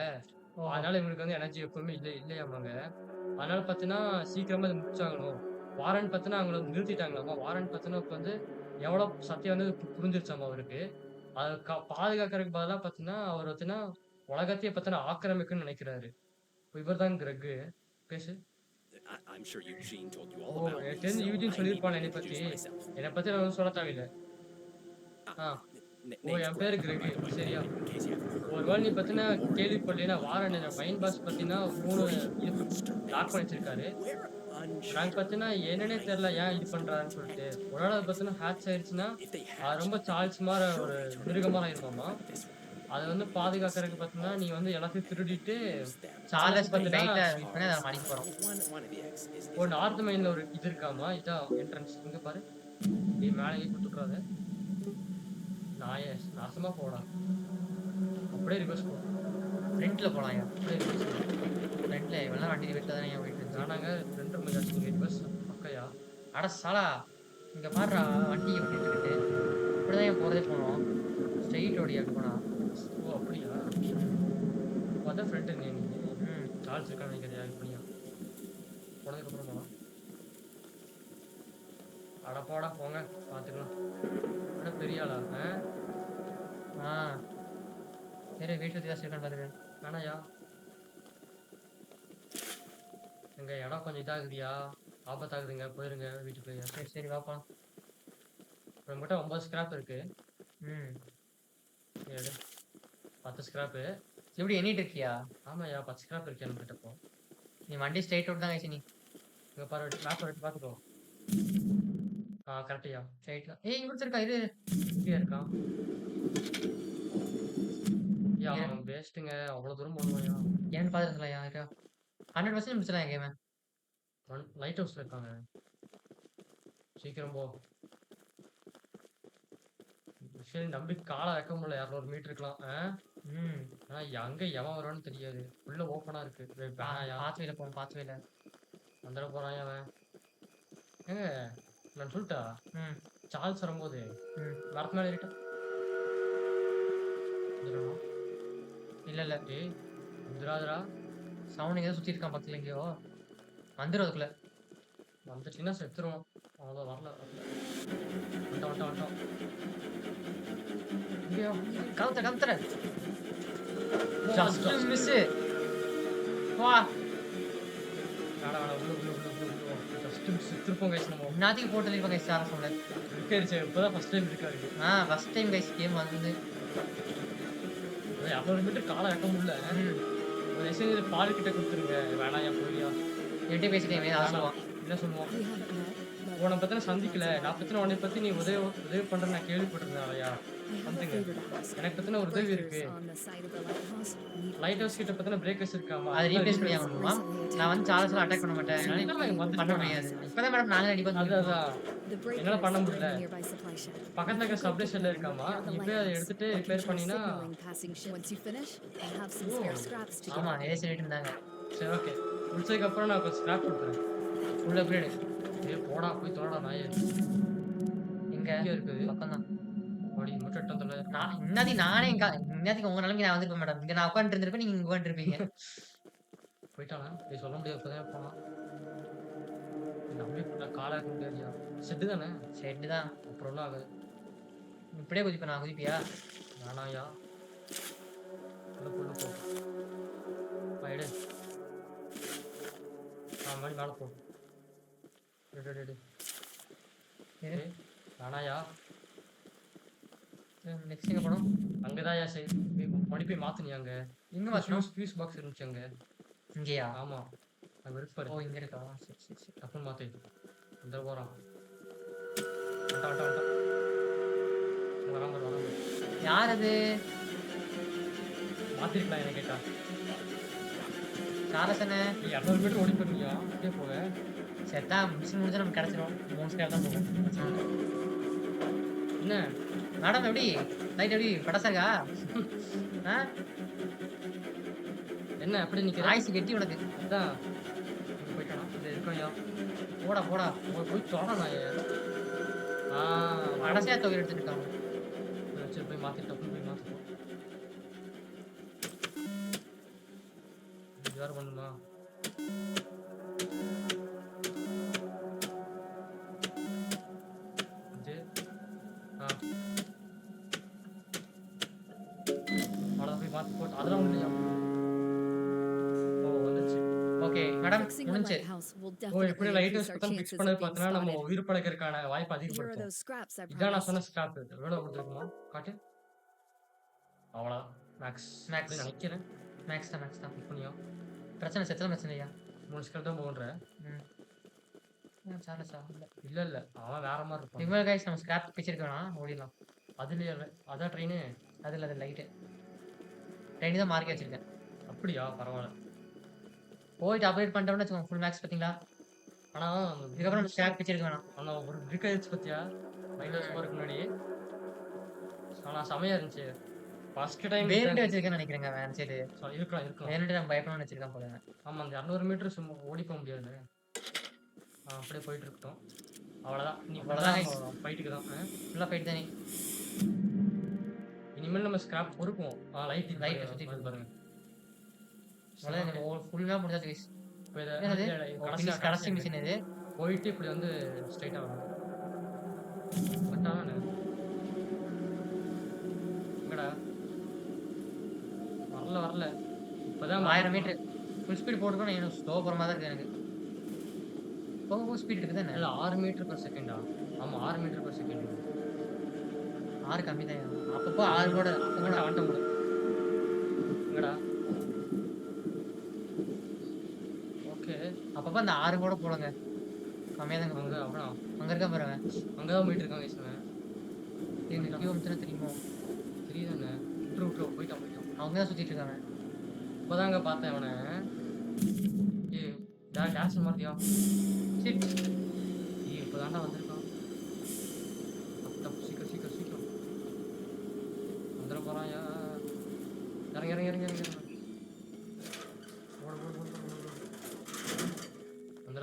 ஓ! அதனால இவங்களுக்கு வந்து எனர்ஜி எப்பவுமே இல்லையாமாங்க. அதனால பார்த்தீங்கன்னா, சீக்கிரமா இத முடிச்சாகணும். வாரன் பார்த்தீங்கன்னா, அவங்கள நிறுத்திட்டாங்களாமா. வாரன் பார்த்தீங்கன்னா, இப்ப வந்து எவ்வளோ சத்தியம் வந்து புரிஞ்சிருச்சாமா அவருக்கு. அத பாதுகாக்கறதுக்கு பதிலா பார்த்தீங்கன்னா, அவர் பார்த்தீங்கன்னா, உலகத்தையே பார்த்தீங்கன்னா ஆக்கிரமிக்கணும்னு நெனைக்கிறாரு. இவர் தான் கிரெக்கு. பேசு. I'm sure Eugene told you O! all about me, எனக்கு தெரிஞ்சு so யூஜின் I need சொல்லியிருப்பான் to என்னைய பத்தி. introduce myself. என்னை பத்தி நான் ஒண்ணும் சொல்ல தேவையில்ல. ஆ. ஓ! Name's என் பேரு Greg, by கிரெகு. the way, சரியா? in case you haven't heard. ஒருவேள நீ பார்த்தீன்னா கேள்விப்படலைன்னா, வாரன் மைண்ட் பாஸ் பார்த்தீங்கன்னா 3 இது லாக் பண்ணி வச்சிருக்காரு. We're நாங்க unsure பார்த்தீங்கன்னா, என்னன்னே தெரியல ஏன் இது பண்றாருன்னு சொல்லிட்டு. ஒரு வேள அது பார்த்தீங்கன்னா ஹேட்ச் ஆயிருச்சுன்னா, if they அது ரொம்ப hatch. சார்ல்ஸ் மாரி Sure, ஒரு they turn மிருகம் மாரி out ஆயிருமாமா. this one. அத வந்து பாதுகாக்கறதுக்கு பார்த்தீங்கன்னா, நீ வந்து எல்லாத்தையும் திருடிட்டு Use them. சார்லஸ் பார்த்தீங்கன்னா, லைட்டா மீட் பண்ணி அத அடிக்க போறோம். One of the X is ஒரு நார்த் மைன்ல ஒரு இது இருக்காமா. இதான் என்ட்ரன்ஸ். இங்க பாரு. நீ மேல ஏறி குடுத்துறாத. நாயே நாசமா போடா. அப்படியே ரிவர்ஸ் போ. ஃப்ரண்ட்ல போலாம்யா. அப்படியே ரிவர்ஸ் போ. ஃப்ரண்ட்ல இவெல்லாம் வண்டி வீட்ல தானே போயிட்டு இருந்துச்சு. நானாங்க 2 மணி ஆச்சு. நீங்க ரிவர்ஸ் பக்கையா? அட சாலா! இங்க பாருடா வண்டி எப்படி இருக்கு. இப்படிதான் ஏன் போறதே போனோம். ஸ்ட்ரெயிட் ஓடியா போனா. ஓ! அப்படியா? அதான் ஃப்ரெண்ட் நீ. ம். சார்ல்ஸ் இருக்கான்னு நினைக்கிறியா? இப்படியா? போனதுக்கு அப்புறம் போலாம். அட போடா போங்க பார்த்துக்கலாம். அட பெரிய ஆளா? ஆ. சரி வீட்டு சுத்தி தான் இருக்கான்னு பாத்துக்க. வேணாயா? எங்க இடம் கொஞ்சம் இதாகுதுயா. ஆபத்தாகுதுங்க. போயிருங்க வீட்டுக்குள்ளயா. சரி சரி வாப்பா. நம்மகிட்ட 9 ஸ்கிராப் இருக்கு. ம். எடு. 10 ஸ்கிராப்பு. எப்படி எண்ணிட்டு இருக்கியா? ஆமாய்யா 10 ஸ்கிராப் இருக்கு நம்மகிட்ட இப்போ. நீ வண்டி ஸ்ட்ரெயிட் அவுட் தான் கைசி நீ. இங்க பாரு மேப் எடுத்து பார்த்துக்கோ. கரெக்ட்யா. ஸ்ட்ரெயிட்ல. ஏய் இங்க ஒருத்தன் இருக்கான் இரு. இங்கேயா இருக்கான்? அவன் வேஸ்ட்டுங்க. அவ்வளோ தூரம் பண்ணுவாயா? ஏன்னு பாத்துருக்கலையா இருக்கா? 100% முடிச்சிடலாம் கேம. லைட் ஹவுஸ்ல இருக்காங்க. சீக்கிரம் போ. சரி நம்பி காலை வைக்க முடியல. 200 மீட்டர் இருக்கலாம். ம். ஆனா அங்க எவன் வருவான்னு தெரியாது. உள்ள ஓப்பனா இருக்கு. வேணாயா? பாத்வேல போவோம் பாத்வேல. வந்துட போறான் அவன். ஏங்க நான் சொல்லிட்டா ம். சார்ல்ஸ் வரும்போது ம். மரத்து மேல ஏறிட்டா வந்துடணும். இல்ல இல்ல. டேய் வந்துடாதடா. சவுண்ட் எங்கேயோ சுத்தி இருக்கான் பக்கத்துல எங்கேயோ. வந்துரும் அதுக்குள்ள. வந்துட்டீங்கன்னா செத்துருவோம். அவ்வளோ வரல வந்துட்டோம். எங்கேயோ கவுத்தர. Just miss. வா. வேணா உள்ள ஃபர்ஸ்ட் செத்துருப்போம் கைஸ் நம்ம. நாத்திக்கு போட்டு இருப்பாங்க கைஸ் சார சொல்ல. இருக்காரு இப்போதான் ஃபர்ஸ்ட் டைம் இருக்காரு. ஃபர்ஸ்ட் டைம் கைஸ் கேம் வந்து 200 மீட்டர் காலை வைக்க முடியல. ஒரு எஸ்ஐ பால் கிட்ட கொடுத்துருங்க. வேணாம் என் போய்யா என்கிட்ட பேசிட்டேன் சொல்லுவான். என்ன சொல்லுவான்? We haven't met, but உன்னை பத்தின சந்திக்கல. நான் பத்தின உன்னை பத்தி நீ உதவி பண்ற நான் கேள்விப்பட்டிருந்தேன் அவையா. I have a something. favor to ask. எனக்கு பத்தின ஒரு உதவி இருக்கு. Breakers on the side of the lighthouse need light house கிட்ட பத்தின பிரேக்கர்ஸ் இருக்காமா? அதை ரீப்ளேஸ் பண்ணி ஆகணுமா? நான் வந்து சார்லஸ்ல அட்டாக் பண்ண மாட்டேன். இதெல்லாம் என்னால வந்து பண்ண முடியாது. இப்பதான் மேடம் நாங்களே அடிப்போம். அதான் the என்னால breakers பண்ண in முடியல. the nearby supply shed. பக்கத்துல இருக்க சப்ஸ்டேஷன்ல இருக்காமா? நீ போய் அதை எடுத்துட்டு ரிப்பேர் பண்ணினா Signaling passing ship. Once you finish, I'll have some spare scraps to ஆமா give. நிறைய சொல்லிட்டு இருந்தாங்க. சரி ஓகே. முடிச்சதுக்கு அப்புறம் நான் கொஞ்சம் ஸ்கிராப் கொடுக்குறேன். Full upgrade. போடா போய் தோடா நாயே. எங்க இங்க இருக்குது. பக்கம் தான். அப்படி மட்டும் தந்தல. நான் இன்னத்துக்கு உங்க நிலைமைக்கு நான் வந்திருப்பேன் மேடம். இங்க நான் உட்காந்துட்டு இருந்திருப்பேன், நீங்க இங்க உட்காந்துட்டு இருப்பீங்க. போயிட்டானா? நீ சொல்ல முடியாது. இப்போதான் போனான். நம்பி காலை வைக்க முடியாதுயா. செட்டு தானே. செட்டு தான். அப்புறம் ஒன்றும் ஆகாது. இப்படியே குதிப்பேன் நான். குதிப்பியா? வேணாயா. உள்ள போ. எடு. மணி மேலே போ. எடு. இரு. வேணாயா. நெக்ஸ்ட் எங்க போனோம்? அங்கதான்யா சரி. மணி போய் மாத்துனியா அங்க. இங்க வரணும். ஃபியூஸ் பாக்ஸ் இருந்துச்சு அங்க. இங்கயா? ஆமா. அங்க இருப்பாரு. ஓ இங்க இருக்கா? சரி. டப்புன்னு மாத்து. இந்த போறான். வந்துட்டான். வராம. யார் அது? மாத்திருக்கலாம் என்ன கேட்டா. சாரசனே. நீ 200 மீட்டர் ஓடி போயிருவியா? அப்படியே போக. செத்தா மிஷின் முடிஞ்சா நமக்கு கிடைச்சிரும். 3 ஸ்கேர் தான் போகும். என்ன மேடம் எப்படி லைட் எப்படி படசா இருக்கா? என்ன அப்படி நிக்கிற? ஆயிசு கெட்டி உனக்கு. அதான் போயிட்டானா? இது இருக்கையா? போடா. போய் தொடா நாயே. கடைசியா தொகை எடுத்துட்டு இருக்காங்க. சரி போய் மாற்றி டப்புன்னு போய் மாற்றிப்போம். இது வேறு பண்ணுமா? இது அவ்வளோ போய் மாற்றி போட்டு அதெல்லாம் ஒன்றும் இல்லையா? ஓ வந்துச்சு. ஓகே மேடம் Fixing a முடிஞ்சு. lighthouse will ஓ எப்படி definitely light increase house our பக்கம் ஃபிக்ஸ் chances பண்ணது of being பார்த்தீங்கன்னா நம்ம spotted. உயிர் பழக்கிறதுக்கான வாய்ப்பு Here are அதிகப்படுத்தும். those scraps I இதான் நான் promised. சொன்ன ஸ்கிராப். எவ்வளோ கொடுத்துருக்குமா காட்டு. அவ்வளோதான் மேக்ஸ் மேக்ஸ் அப்படின்னு நினைக்கிறேன். மேக்ஸ் தான் மேக்ஸ் தான். இப்போனியும் பிரச்சனை செத்தலாம் பிரச்சனை இல்லையா? 3 ஸ்கிராப் தான் போகுன்றேன். சார்லஸா இல்லை இல்லை அவன் வேற மாதிரி இருப்பான். இவ்வளோ கைஸ் நம்ம ஸ்கிராப் பிச்சிருக்க வேணாம் ஓடிடலாம். அதுலேயே அதான் ட்ரெயின். அதில் அது லைட்டு ட்ரெயின் தான் மார்க்கி வச்சிருக்கேன். அப்படியா பரவாயில்ல. போயிட்டு அப்டேட் பண்ணிட்டோம்னு வச்சுக்கோங்க ஃபுல் மேக்ஸ் பார்த்தீங்களா? ஆனால் இதுக்கப்புறம் நம்ம ஸ்கிராப் பிச்சிருக்க வேணாம். ஆனால் ஒரு பிரிக் ஆயிடுச்சு பார்த்தியா மைனஸ் போகிறதுக்கு முன்னாடி. ஆனால் செமையாக இருந்துச்சு ஃபர்ஸ்ட் டைம். வேணுட்டு வச்சிருக்கேன்னு நினைக்கிறேங்க வேன் சைடு. இருக்கலாம் வேணுட்டு நம்ம பயப்படணும்னு வச்சிருக்கேன் போல. ஆமாம் அந்த 200 மீட்டர் சும்மா ஓடி போக முடியாது. அப்படியே போயிட்டு இருக்கட்டும். அவ்வளோதான் நீ அவ்வளோதான் அவ்வளோதான் ஃபைட்டுக்கு தான். ஃபுல்லாக போயிட்டு தானே இனிமேல் நம்ம ஸ்கிராப் பொறுப்போம். லைட் Light சுற்றி சுத்திட்டு பாருங்க. அவ்வளோதான் ஃபுல் மேப் முடிஞ்சாச்சு கைஸ். இப்போ என்னது கடைசி கடைசி மிஷின் இது. போயிட்டு இப்படி வந்து ஸ்ட்ரைட்டாக வரணும். பட்டானே எங்கடா வரல இப்போதான் 1000 மீட்டர் ஃபுல் ஸ்பீட் போட்டுக்கணும். எனக்கு ஸ்லோ போகிற மாதிரி தான் இருக்குது எனக்கு. போக ஸ்பீட் இருக்குது தானே? இல்லை 6 மீட்டர் பர் செகண்டா? ஆமாம் 6 மீட்டர் பர் செகண்ட். 6 கம்மி தான். அப்பப்போ 6 கூட வந்துட்டேன் கூட. எங்கடா ஓகே அப்பப்போ அந்த 6 கூட போடுங்க. கம்மியாக தாங்க அங்கே போகுது. அப்புறம் அங்கே இருக்க பாருங்க. அங்கே தான் போயிட்டு இருக்காங்க சொன்னேன். கிலோமீட்டர் தெரியுமோ? தெரியுதானே விட்ரு போயிட்டான். அவங்க தான் சுற்றிட்டு இருக்காங்க. இப்போதாங்க பார்த்தேன் அவனை. டேஷ் மாதிரியா? சரி இப்போதாண்டா வந்திருக்கான். சீக்கிரம் வந்துட போகிறான். இறங்கி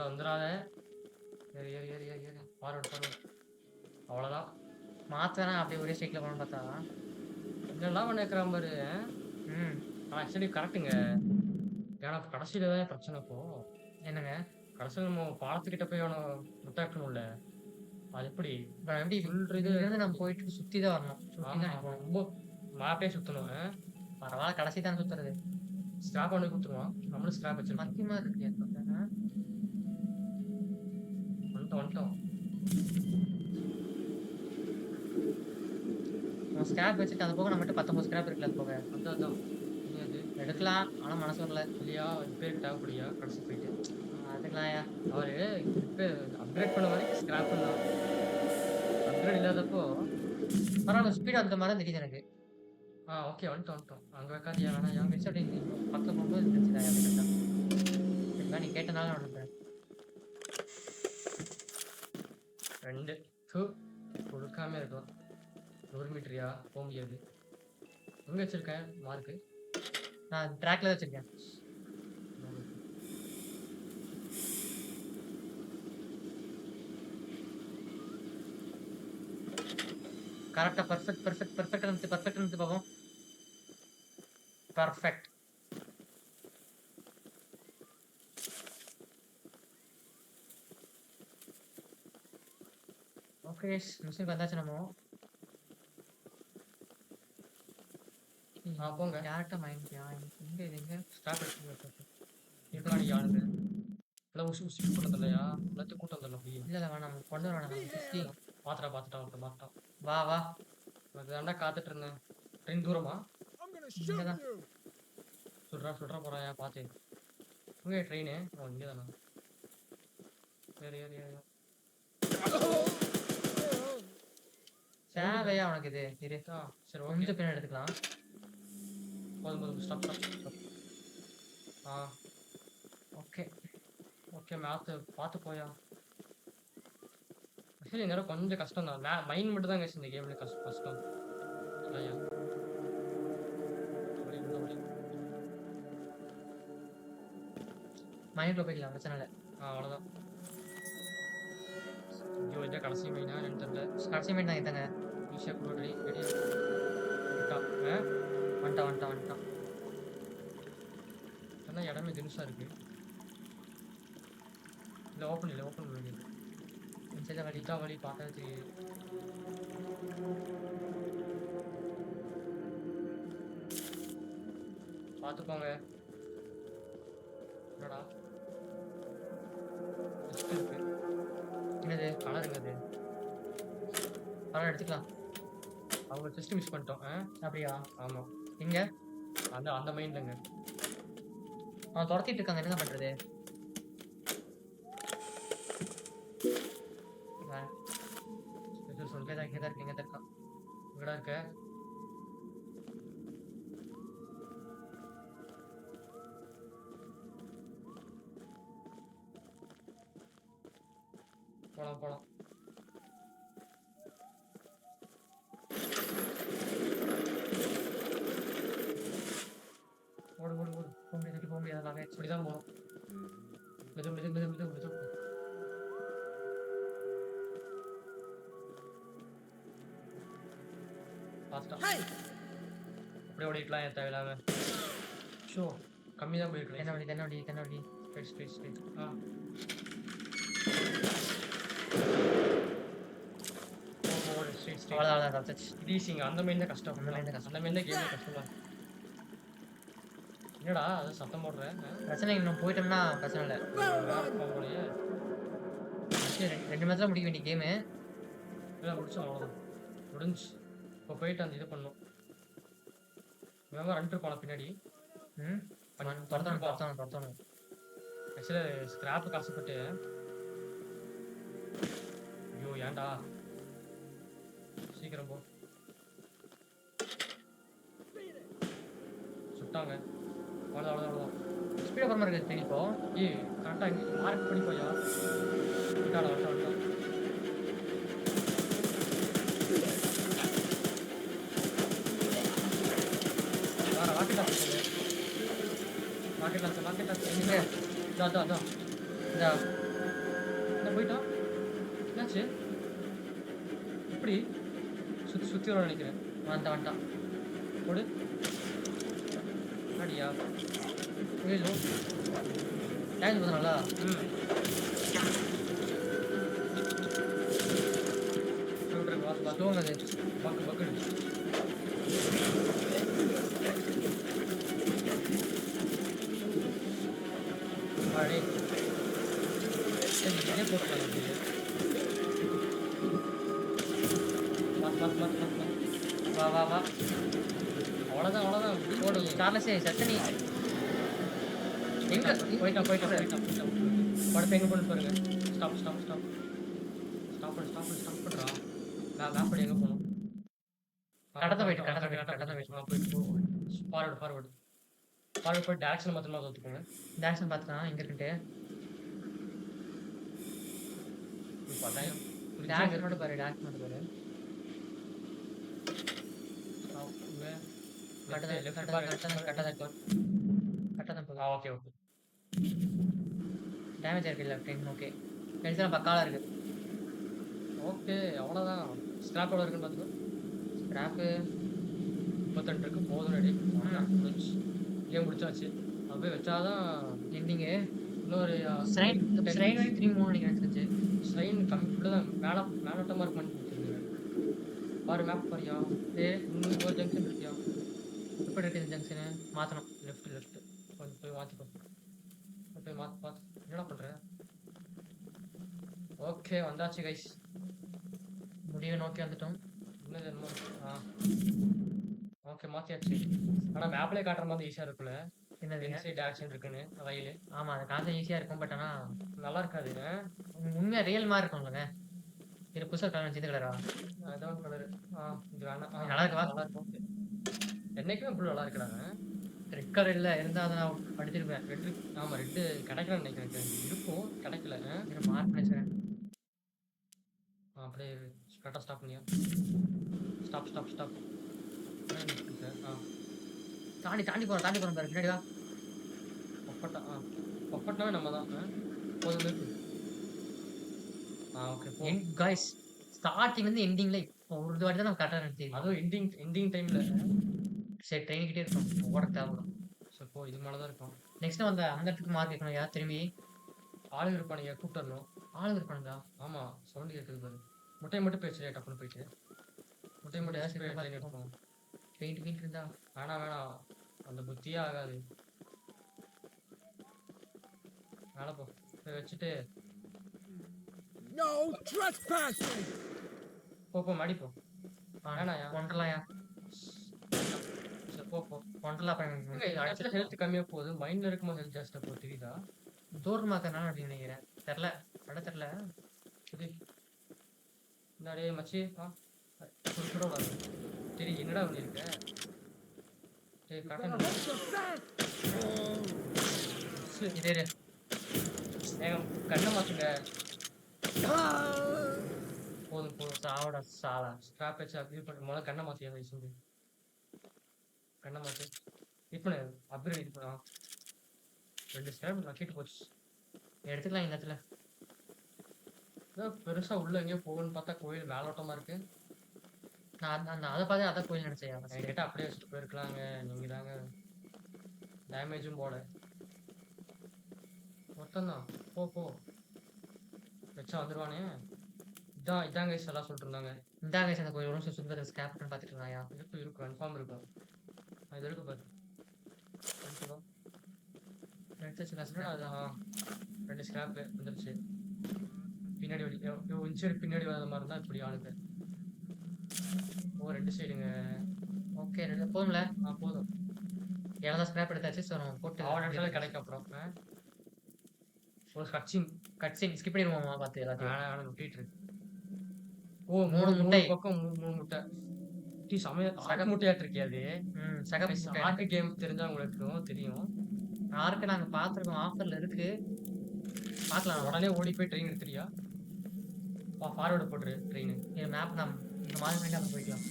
வந்துடாத. ஏறி ஃபார்வர்ட். அவ்வளோதான். மாற்றனா அப்படியே ஒரே ஸ்ட்ரைக்கில் போகணும்னு பார்த்தா என்னெல்லாம் பண்ண வைக்கிறான் பாரு. ம் ஆக்சுவலி கரெக்டுங்க. ஏன்னா கடைசியில் தான் பிரச்சனை. இப்போ என்னங்க கடைசியில் நம்ம பாலத்துக்கிட்ட போய் அவனை முட்டாக்கணும்ல. அது எப்படி இப்போ எப்படி ஃபுல் இது இதுலேருந்து நம்ம போயிட்டு சுற்றி தான் வரணும். சுற்றி தான் போகணும். ரொம்ப மேப்பே சுற்றணும். பரவாயில்ல கடைசி தான் சுற்றுறது. ஸ்கிராப் பண்ணி கொடுத்துருவான். நம்மளும் ஸ்கிராப் வச்சிருக்கோம். மத்தியமாக இருக்கு. வந்துட்டோம். நம்ம ஸ்கிராப் வச்சுட்டு அது போக நம்மகிட்ட 19 ஸ்கிராப் இருக்குல்ல. அது போக அதான் நீ அது எடுக்கலாம். ஆனால் மனசு வரல. இல்லையா பேருக்கு தேவைப்படியா கடைசி போயிட்டு அதுக்கலாம்யா. அவர் இப்போ அப்கிரேட் பண்ண வரைக்கும் ஸ்கிராப் பண்ணலாம். அப்கிரேட் இல்லாதப்போ பரவாயில்ல ஸ்பீடு அந்த மாதிரி தான் தெரியுது எனக்கு. ஓகே வந்துட்டோம். அங்கே வைக்காதியா வேணாம். என் மிஸ் அப்படி பக்கம் போகும்போது தெரிஞ்சுதான் நீ கேட்டனால ஒன்று 2 கொடுக்காம இருக்கும். 100 மீட்டரியா போக முடியாது. எங்கே வச்சிருக்கேன் மார்க்கு? நான் ட்ராக்ல தான் வச்சிருக்கேன். கரெக்டாக பர்ஃபெக்ட் இருந்து பார்ப்போம். பர்ஃபெக்ட். ஓகே மிஷினுக்கு வந்தாச்சு நம்ம. போங்க. யார்கிட்ட வாங்கிக்கியா? எங்கே இது எங்கே ஸ்டாப் எடுத்து இருக்கானி ஆளுங்க எல்லாம் உசி கூட்டம் இல்லையா? எல்லாத்தையும் கூட்டம் இல்லை. அப்படியே இல்லை வேணாம் கொண்டு வர வேணாம். பார்த்துட்டான். வா அது தாண்டா காத்துட்டு இருந்தேன். ட்ரெயின் தூரமா? I'm gonna shoot தான். you! சுடுறா போறாயா பார்த்து. இங்கே ட்ரெயினு இங்கே தானே. ஏறி தேவையா உனக்கு இது? இரு சரி ஓகே. கொஞ்சம் பின்னாடி எடுத்துக்கலாம். போதும் ஸ்டாப். ஓகே மேத்து பார்த்து போயா. ஆக்சுவலி நேரம் கொஞ்சம் கஷ்டம் தான். மைண்ட் மட்டும் தான் இந்த கேம்ல கஷ்டம். ஐயா மைண்ட்ல போய்க்கலாம் பிரச்சனை இல்லை. அவ்வளோதான். ஐயோ இதான் கடைசி மைனா என்னன்னு தெரியல. கடைசி மைண்ட் தான் இதாங்க. ஈஸியாக கூட ரெடி வந்துட்டான். ஆனா இடமே தினுசா இருக்கு. இல்ல ஓப்பன் பண்ணு. இந்த சைடுல வழி. இதான் வழி பார்க்கவே தெரியுது. பார்த்துக்கோங்க. என்னடா லிஸ்ட் இருக்கு. என்னது? கலருங்க அது. பரவாயில்ல எடுத்துக்கலாம். அவங்க ஜஸ்ட் மிஸ் பண்ணிட்டோம். அப்படியா? ஆமா. எங்க? அந்த மைண்ட்லங்க. அவன் துரத்திட்டு இருக்காங்க, என்னங்க பண்றது? சொல்லிட்டு இங்க தான் இருக்கான். இங்கடா இருக்க. போலாம். ஓடு. போக முடியாது நாங்க. இப்படிதான் போகணும். மெது. ஃபாஸ்டா. அப்படியே ஓடிக்கலாம் ஏன் தேவையில்லாம. ஷோ கம்மி தான் போயிருக்கலாம். என்ன வழி? ஸ்ட்ரைட். ஓடு ஸ்ட்ரைட். அவ்வளவுதான் தப்பிச்சு. இது ஈஸிங்க. அந்த மைண்ட் தான் கஷ்டம். அந்த mind தான் கஷ்டம். அந்த மைண்ட் தான் கேமே கஷ்டமா இருக்கு. என்னடா அது சத்தம் போடுறேன். பிரச்சனை இன்னும் போயிட்டோம்னா பிரச்சனை இல்லை. போகலையே. 2 மணி நேரத்துல முடிக்க வேண்டிய கேமு. இல்லை முடிச்சோம், அவ்வளோதான் முடிஞ்சு. இப்போ போயிட்டு அந்த இது பண்ணோம். வேகமாக ரன் இருப்பான பின்னாடி. துரத்தணும். ஆக்சுவலாக ஸ்கிராப்பு காசுப்பட்டு. ஐயோ ஏன்டா சீக்கிரம் போ. சுட்டாங்க. அவ்வளோதான். ஸ்பீடாக போகிற மாதிரி இருக்குது இப்போ. கரெக்டாக இங்கே மார்க் பண்ணி போயா. வந்துட்டான். ராக்கெட் லான்ச்சர் எங்க? அதான் இந்த போயிட்டான். என்னாச்சு? எப்படி சுற்றி வர நினைக்கிறேன். வந்துட்டான். போடு. அடியா ஐயோ டேங்க் போதுனால. தூங்குது. பக்கு அடே இதே போட்டுக்கலாம். வா. அவ்வளோதான். ஓடு கார்லஸே சத்தனி. எங்க போயிட்டான். படுத்து எங்கே போகணும் பாருங்க. ஸ்டாப் பண்ணுறா. நான் மேப்படி எங்கே போகணும்? கடத்த போயிட்டு ஃபார்வர்டு போய் டேரக்ஷன் மாத்திரமா தோத்துக்கோங்க. டேரக்ஷன் பார்த்துக்கலாம் எங்க இருக்குன்ட்டு. டேரக்ஷன் மட்டும் பாரு. கட்டதான் போகுது. ஓகே டேமேஜ் இருக்கு லெஃப்ட். ஓகே பென்சில் பக்காலாக இருக்கு. ஓகே அவ்வளோதான். ஸ்கிராப் எவ்வளோ இருக்குன்னு பார்த்துக்கோ. ஸ்கிராப்பு 32 இருக்கு. போதும். ரெடி முடிச்சு. கேம் முடிச்சாச்சு. அப்படியே வச்சாதான் எண்டிங்கு. இன்னொரு ஸ்ட்ரைன் 3 நினைக்கிறேன். ஸ்ட்ரைன் கம்ப்ளீட்டாக தான் மேலோட்டமாக இருக்கு பண்ணி கொடுத்துருங்க. பாரு மேப் பாரியா. இன்னும் ஒரு ஜங்ஷன் இருக்கியா? எப்படி இருக்குது இந்த ஜங்ஷனு? மாற்றணும். லெஃப்ட் கொஞ்சம் போய் மாற்றிக்கோ. போய் பார்த்து என்னடா பண்ணுற? ஓகே வந்தாச்சு கைஸ். முடிவை நோக்கி வந்துட்டோம். என்னது ஓகே மாற்றியாச்சு. ஆனால் மேப்லேயே காட்டுற மாதிரி ஈஸியாக இருக்குல்ல. என்னது இன்சைட் டேரக்ஷன் இருக்குன்னு ரயில். ஆமாம் அது காசு ஈஸியாக இருக்கும். பட் ஆனால் நல்லா இருக்காது. உண்மையாக ரியல் மாதிரி இருக்கும்லங்க. இது புதுசாக கலர் இந்த கலரா? அதான் கலரு. இது வேணாம். நல்லா இருக்குவா? நல்லா இருக்கும். என்னைக்குமே இப்படி நல்லா இருக்கிறாங்க. ரெட் கலர் இல்லை இருந்தால் அதை நான் படிச்சிருப்பேன். ஆமாம் ரெட்டு கிடைக்கலன்னு நினைக்கிறேன். இருக்கும் கிடைக்கல. மார்க் பண்ணிச்சுறேன். அப்படியே கரெக்டாக ஸ்டாப் பண்ணியா. ஸ்டாப். தாண்டி போகிறோம் பாரு. பின்னாடி வா. பொப்பட்டாவே நம்ம தான். போதும் இருக்கு. ஓகே காய்ஸ் ஸ்டார்டிங் வந்து எண்டிங்ல ஒரு வாட்டி தான் நம்ம கரெக்டாக நிறுத்தி. அதுவும் எண்டிங் டைமில் சரி ட்ரெயின் கிட்டே இருக்கும். ஓட தேவைப்படும். சரி போ, இது மேல தான் இருக்கும். நெக்ஸ்ட் அந்த அந்த இடத்துக்கு மார்க் வைக்கணும். யார் திரும்பி ஆளுங்க இருப்பானுங்க, கூப்பிட்டு வரணும். ஆளுங்க இருப்பானுங்களா? ஆமா, சவுண்ட் கேட்குது பாரு. முட்டையை மட்டும் பேசுறியா டப்புன்னு போயிட்டு? முட்டையை மட்டும் ஏதாச்சும் போய் இருக்கா ட்ரெயின் பார்ப்போம். எடுப்போம். பெயிண்ட் இருந்தா வேணாம், அந்த புத்தியே ஆகாது. மேலே போ, போய் வச்சுட்டு No trespassing! போ மாடி போ. வேணாயா? ஒன்றலாயா? சரி போ. ஒன்றலா ஆக்சுவலாக ஹெல்த் கம்மியாக போகுது, மைண்டில் இருக்கும்போது ஹெல்த் ஜாஸ்தியாக போகுது, தெரியுதா? தூரமா இருக்கறனால அப்படின்னு நினைக்கிறேன். தெரில. தெரியல. சரி என்னடே மச்சி, சுட வரும். சரி என்னடா பண்ணியிருக்க? சரி Better cotton hold your fast! இதே இரு. ஏங்க கண்ணை மாற்றுங்க. Ah! போதும் சாவடா சாலா. ஸ்க்ராப் வச்சு அப்கிரேட் பண்ணி முதல்ல கண்ணை மாற்றியா வயசு. கண்ணை மாற்று. இது பண்ணு, அப்கிரேட் இது பண்ணா 2 ஸ்க்ராப் நக்கிட்டு போச்சு. எடுத்துக்கலாம் இந்த இடத்துல. பெருசா உள்ள எங்கேயோ போகணும்னு பார்த்தா கோயில் மேலோட்டமா இருக்கு. நான் அதை பார்த்து அதான் கோயில் நினைச்சேன். என்கிட்ட அப்படியே வச்சுட்டு போயிருக்கலாங்க. நீங்க தாங்க டேமேஜும் போட. மொத்தம்தான். போ வச்சா வந்துருவானே. இதான் கைஸ் எல்லாம் சொல்லிட்டு இருந்தாங்க. இந்த கைஸ் அந்த கோயில் ஒன்று சுற்றி ஸ்கேப் பார்த்துட்டு இருந்தாயா? இருக்கும் கன்ஃபார்ம் இருக்கும். இது இருக்கு பாரு. எடுத்து வச்சு அதான் 2 ஸ்கிராப் வந்துருச்சு. பின்னாடி இன்சைடு பின்னாடி வர மாதிரி இருந்தா இப்படி ஆளுங்க. 2 சைடுங்க. ஓகே போதும்ல. போதும். எவ்வளோ ஸ்கிராப் எடுத்தாச்சு. ஸோ நம்ம போட்டு அவன் கிடைக்கும். அப்புறம் ஒரு கட்சிங் ஸ்கிப் பண்ணிடுவோமா பார்த்து எல்லாத்தையும். வேணாம் விட்டுட்டு இருக்கு. 3 முட்டை பக்கம் 3 முட்டை. சக முட்டையாட்டு இருக்கே அது. ஆர்க்கு கேம் தெரிஞ்சா உங்களுக்கு தெரியும். ஆர்க்கு நாங்கள் பார்த்துருக்கோம். ஆஃபரில் இருக்கு. பார்க்கலாம். உடனே ஓடி போய் ட்ரெயின் எடுத்துறியா? ஃபார்வர்டு போட்டுரு ட்ரெயின். மேப் நம்ம இந்த மாதிரி நம்ம போய்க்கலாம்.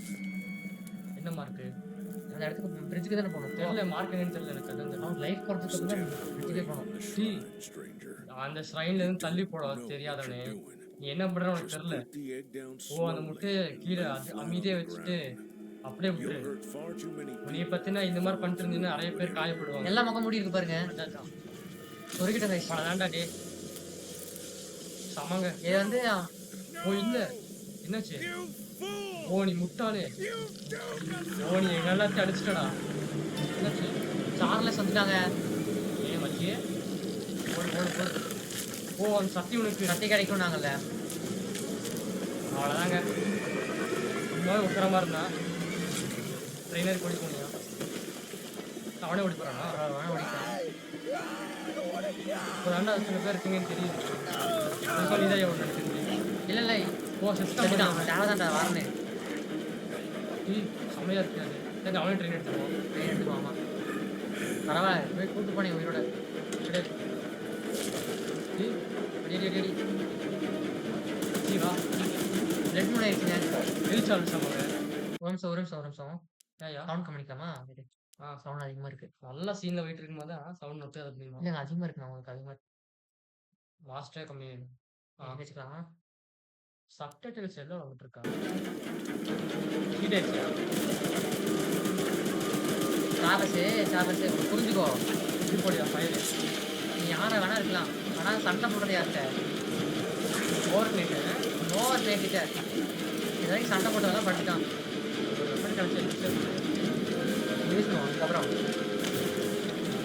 என்ன மார்க்கு? அந்த இடத்துக்கு பிரிட்ஜுக்கு தானே போகணும். தெரியல, மார்க் என்னன்னு தெரியல எனக்கு. அது அவன் லைஃப் குறைச்சிட்டு தான் பிரிட்ஜுக்கே போகணும். அந்த ஸ்ட்ரைன்ல இருந்து தள்ளி போட தெரியாதவனே. நீ என்ன பண்ற உனக்கு தெரியல. அந்த முட்டையை கீழே அமைதியா வச்சுட்டு அப்படியே விட்டுரு. நீ பத்தினா இந்த மாதிரி பண்ணிட்டு இருந்தீங்கன்னா நிறைய பேர் காயப்படுவாங்க. எல்லா பக்கம் மூடி இருக்கு பாருங்க. சொருக்கிட்ட கைஸ் அதான்டா டே சமங்க. இது வந்து இல்ல என்னாச்சு? நீ முட்டாளே. நீ எங்க எல்லாத்தையும் அடிச்சிட்டடா. என்னாச்சு? சார்லஸ் வந்துட்டாங்க. ஏன் மச்சியே? அந்த சக்தி உனக்கு சக்தி கிடைக்கும் நாங்கல்ல. அவ்வளோதாங்க. சும்மாவே உட்கிற மாதிரி இருந்தா ட்ரெயினர் ஓடி போனியா? அவனே ஓடி போறானா? ஒரு அண்ணா சில பேர் இருக்கீங்கன்னு தெரியும். நீதான் எவ்வளோ நினைக்கிறது? இல்லை சிஸ்டம் தேவைதான்டா வரனே. செம்மையா இருக்காது. சரி அவனே ட்ரெயின் எடுத்துக்குவோம். ஆமாம் பரவாயில்ல. போய் கூப்பிட்டு போனேன் உயிரோட. வா 2 மணி ஆயிடுச்சுங்க. ரீச் ஆகுது சமங்க. ஒரு நிமிஷம் ஏயா சவுண்ட் கம்மிக்கலாமா? சவுண்ட் அதிகமாக இருக்கு. நல்லா சீனில் போயிட்டு இருக்கும்போது சவுண்ட் நொட்டு அப்படிமா இல்லைங்க அதிகமாக இருக்குண்ணா. உங்களுக்கு அதிகமாக மாஸ்டரே கம்மி வச்சுக்கலாமா? சப்டைட்டில்ஸ் எல்லாம் வந்துட்டு இருக்கா? ஹீட் சார்லஸ் புரிஞ்சுக்கோ. இது போடியா ஃபைல். நீ யாரை வேணா இருக்கலாம். ஆனால் சண்டை போடுறது யார்கிட்ட? ஓவர் நைட்டு கிட்ட இது வரைக்கும் சண்டை போட்டதெல்லாம் படிச்சுட்டான். பேசணும். அதுக்கப்புறம்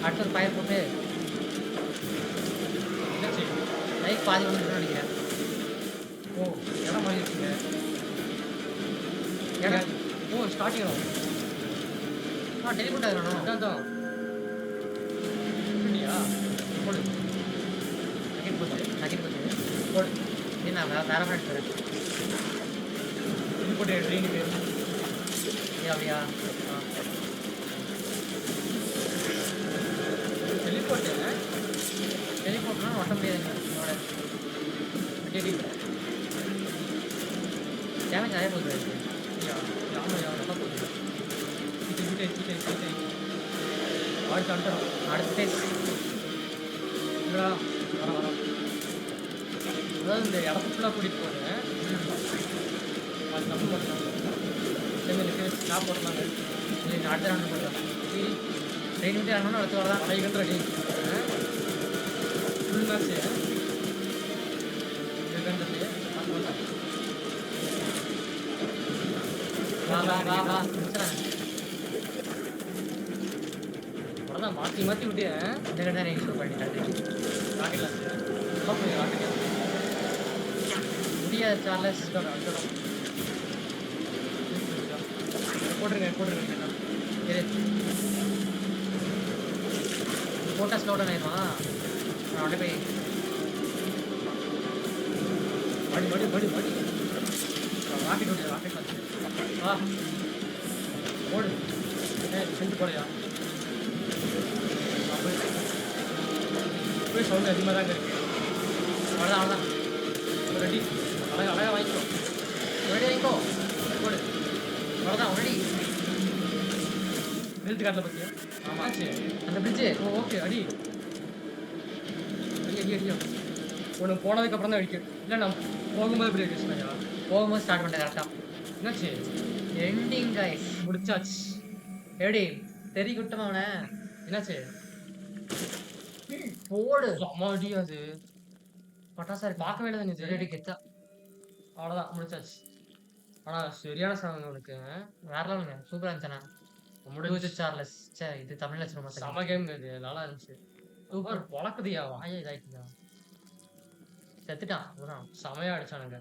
அடுத்த ஃபயர் போட்டு லைக் பாதி வந்துட்டு நினைக்கிறேன். இடம் மாதிரி இருக்குங்க. ஸ்டார்டிங் டெலிபோர்ட் ஆகணும். அதான் இல்லையா? போடு நக்கிட்டு போடு. நான் வேற மாதிரி எடுத்துறேன். இது போட்டு ட்ரெயினுக்கு அப்படியா? டெலிபோர்ட்னா ஒட்ட முடியாதுங்க. டேமேஜ் நிறைய போகுது. நல்லா போகுது. அடுத்த பேஸ் வரோம். அதாவது இந்த இடத்து ஃபுல்லாக கூட்டிகிட்டு போகிறேன். அது தப்பு பண்ணலாம். நான் போடலாங்க. இல்லை அடுத்த ரவுண்டு போடலாம். ட்ரெயின் விட்டு இறங்கணும் அடுத்து வரலாம். அடைகின்ற அடி. ஃபுல் மேட்ச் இருக்கின்றது. வா வா வா வா முடிச்சிடறாங்க. அவ்வளோதான் மாற்றி மாற்றி விட்டு இந்த கடை நீங்கள் ஷூ பண்ணிட்டாங்க. ராக்கெட் லான்ச் ராக்கெட் முடியாது சார்லஸ். போட்டுருங்க போட்டுருங்க. இரு போட்டா ஸ்லோ டவுன் ஆயிடுமா? நான் அப்படியே போய் மடி மடி மடி மடி ராக்கெட் விட்டு ராக்கெட் லான்ச் வா போடு. செஞ்சு போடையா போய் சவுண்ட் அதிகமாக தாங்க இருக்கு. அவ்வளோதான் அவ்வளோதான். ரெடி அழகாக வாங்கிக்கோ. ரெடி வாங்கிக்கோ. போடு. அவ்வளோதான் ரெடி. ஹெல்த் கார்டில் பார்த்தியா? ஆமாம் சரி. அந்த பிரிட்ஜு ஓகே அடி அடி அடி அடியா. உனக்கு போனதுக்கப்புறம் தான் அடிக்கும். இல்லை நான் போகும்போது இப்படி அடிச்சுனாயா? போகும்போது ஸ்டார்ட் பண்ணிட்டேன் கரெக்டாக. என்னாச்சு? Ending guys. முடிச்சாச்சு. எப்படி தெரி குட்டமா அவனை? என்னாச்சு? போடு. அம்மா அடி அது பட்டாசா இருக்கு. பார்க்க வேண்டியது நீ ரெடி கெத்தா. அவ்வளோதான் முடிச்சாச்சு. ஆனால் சரியான சாங் உனக்கு. வேற லெவலுங்க. சூப்பரா இருந்துச்சுண்ணா. முடிஞ்சு சார்லஸ். சே இது தமிழ்ல சொல்ல மாட்டேன். செம கேம் இது நல்லா இருந்துச்சு. சூப்பர் பொழக்குதியா வாயே இதாயிட்டுதா. செத்துட்டான் அதான். செமையா அடிச்சானுங்க.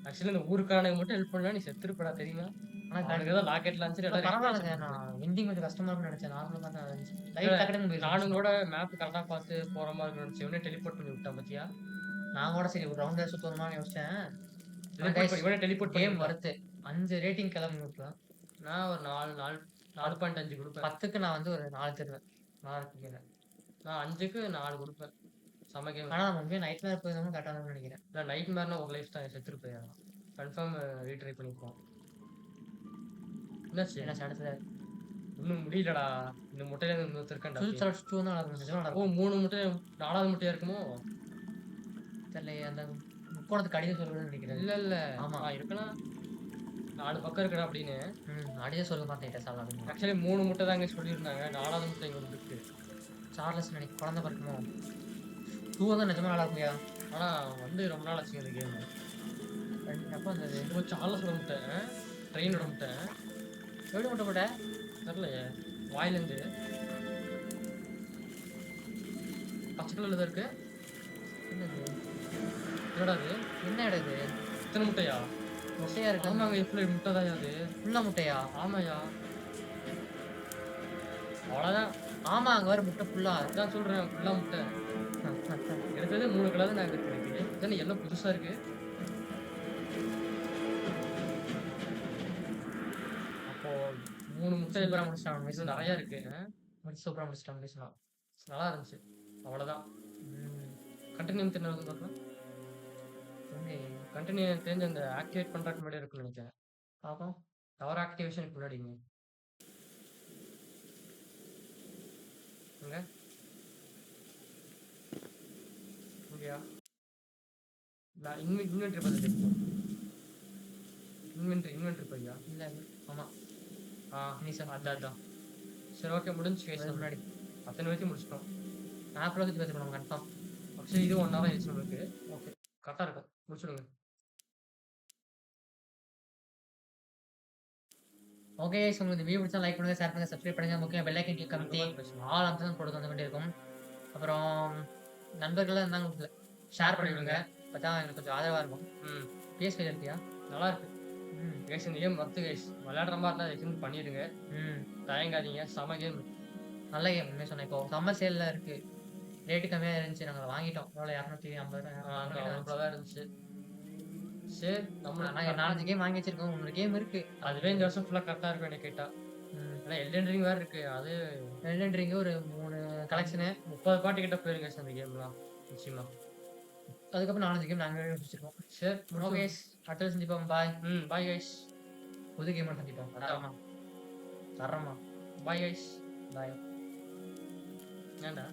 ஆக்சுவலி இந்த ஊருக்கானங்க மட்டும் ஹெல்ப் பண்ணா நீ செத்துருப்படா தெரியுமா? ஆனா அவனுக்கு தான் லாக்கெட் லான்ச் பரவாயில்லைங்க. நான் எண்டிங் கொஞ்சம் கஷ்டமா இருக்கும்னு நினைச்சேன். நார்மலா தான் இருந்துச்சு. லைட் டக்குனு போயிடுச்சு. நானும் கூட மேப் கரெக்டா பார்த்து போற மாதிரி இருந்துச்சு. இவனே டெலிபோர்ட் பண்ணி விட்டான் பாத்தியா? நான் கூட சரி ஒரு ரவுண்ட் சுத்தணுமான்னு யோசிச்சேன். இவனே டெலிபோர்ட் கேம் வருது. 5 ரேட்டிங் கிளம்பி விட்டுலாம். நான் ஒரு 4.5 கொடுப்பேன். 10க்கு நான் வந்து ஒரு 4 தருவேன். 4க்கு கீழே. நான் 5க்கு 4 கொடுப்பேன். செம கேம். ஆனா நம்ம உண்மையா நைட் மேர் போயிருந்தோம் கரெக்டா இருக்கும்னு நினைக்கிறேன். இல்லை நைட் மேர்னா ஒரு லைஃப் தான் செத்துருப்பேன். கன்ஃபார்ம் ரீட்ரை பண்ணிப்போம். என்னாச்சு? என்ன அடுத்தது இன்னும் முடியலடா. இந்த முட்டையில இருந்து இன்னொருத்தருக்கேன்டா. ஃபுல் சார்ஜ் 2 தான் நல்லா இருக்கும். ஓ 3 முட்டை 4வது முட்டையா இருக்குமோ தெரியல. அந்த முக்கோணத்துக்கு அடியே சொல்லுவேன்னு நினைக்கிறேன். இல்ல இல்ல ஆமா. இருக்கலாம். 4 பக்கம் இருக்குடா அப்படின்னு. அடியே சொல்ல மாட்டேன் சார். அப்படின்னு ஆக்சுவலி 3 முட்டை தாங்க சொல்லியிருந்தாங்க. 4வது முட்டை இங்க இருக்கு. சார்லஸ் நினைக்க குழந்தை பிறக்குமோ. 2 தான் நிஜமா நல்லா இருக்குயா. ஆனா வந்து ரொம்ப நாள் ஆச்சு இந்த கேம். எப்போ வந்தது? இப்போ சார்லஸோட முட்டை ட்ரெயினோட முட்டை எப்படி முட்டை போட்ட? தெரியலையே. வாயிலேருந்து பச்சை கலர்ல தான் இருக்கு. என்னது? என்னடா அது? என்ன இடம் இது? இத்தனை முட்டையா? முட்டையா இருக்கு. ஆமாங்க எப்படி முட்டை தான் அது. ஃபுல்லா முட்டையா? ஆமாயா. அவ்வளோதான். ஆமா அங்க வர முட்டை ஃபுல்லா. அதான் சொல்றேன் ஃபுல்லா முட்டை. எடுத்தது 3 கலர் நான் எடுத்துருக்கேன். இதானே எல்லாம் புதுசா இருக்கு. அப்போ 3 முட்டை சூப்பரா எல்லாம் முடிச்சிட்டான் மிஸ். நிறைய இருக்கு. சூப்பரா முடிச்சிட்டான் மிஸ். நல்லா இருந்துச்சு. அவ்வளோதான். கண்டினியூ தெரிஞ்சது பார்க்கலாம். கண்டினியூ தெரிஞ்சு அந்த ஆக்டிவேட் பண்றதுக்கு முன்னாடி இருக்குன்னு நினைக்கிறேன். பார்ப்போம். டவர் ஆக்டிவேஷனுக்கு முன்னாடிங்க. இங்க இங்கயா? நான் இன்வென்ட்ரி பார்த்து இன்வென்ட்ரி பையா? இல்ல ஆமா. நீ சார் அதான். சரி ஓகே முடிஞ்சு கேஸ் முன்னாடி அத்தனை வரைக்கும் முடிச்சிட்டோம். ஆப்ல வச்சு பார்த்துக்கணும் கன்ஃபார்ம். ஆக்சுவலி இது 1 hour ஆயிடுச்சு நம்மளுக்கு. ஓகே கரெக்டாக இருக்கும். முடிச்சுடுங்க. ஓகே உங்களுக்கு இந்த வீடியோ பிடிச்சா லைக் பண்ணுங்க, ஷேர் பண்ணுங்க, சப்ஸ்கிரைப் பண்ணுங்க. முக்கியமாக பெல் ஐக்கன் கிளிக் பண்ணி ஆல் ஆப்ஷன் போட்டு வந்து கொண்டே இருக்கும். அப்புறம் நண்பர்கள்லாம் இருந்தாங்க ஷேர் பண்ணி விடுங்க. அப்பதான் எனக்கு கொஞ்சம் ஆதரவா இருக்கும். PS5 இருக்கியா? நல்லா இருக்கு. கேஸ் இந்த கேம் மற்ற கேஸ் விளையாடுற மாதிரி இருந்தால் எக்ஸ்பிளைன் பண்ணிடுங்க. தயங்காதீங்க. செம கேம். நல்ல கேம் உண்மையாக சொன்னேன். இப்போ சம்மர் சேலில் இருக்கு. ரேட்டு கம்மியாக இருந்துச்சு. நாங்கள் வாங்கிட்டோம். எவ்வளோ 250 தான் இருந்துச்சு. சரி நம்ம நாங்கள் 4-5 கேம் வாங்கி வச்சிருக்கோம். 3 கேம் இருக்கு. அதுவே இந்த வருஷம் ஃபுல்லாக கரெக்டாக இருக்கும் என்ன கேட்டா. ஏன்னா எல்டன் ரிங் வேறு இருக்கு. அது எல்டன் ரிங் ஒரு 3 கலெக்ஷனு 30 பாட்டு கிட்ட போயிருங்க சார் அந்த கேம்லாம் நிச்சயமா. அதுக்கப்புறம் 4-5 கேம் நாங்கள் வச்சிருக்கோம். சரி ஓகே அடுத்த சந்திப்போம். பாய். Bye guys. புது கேம் சந்திப்போம். தரமா பாய் கைஸ். பாய். ஏன்டா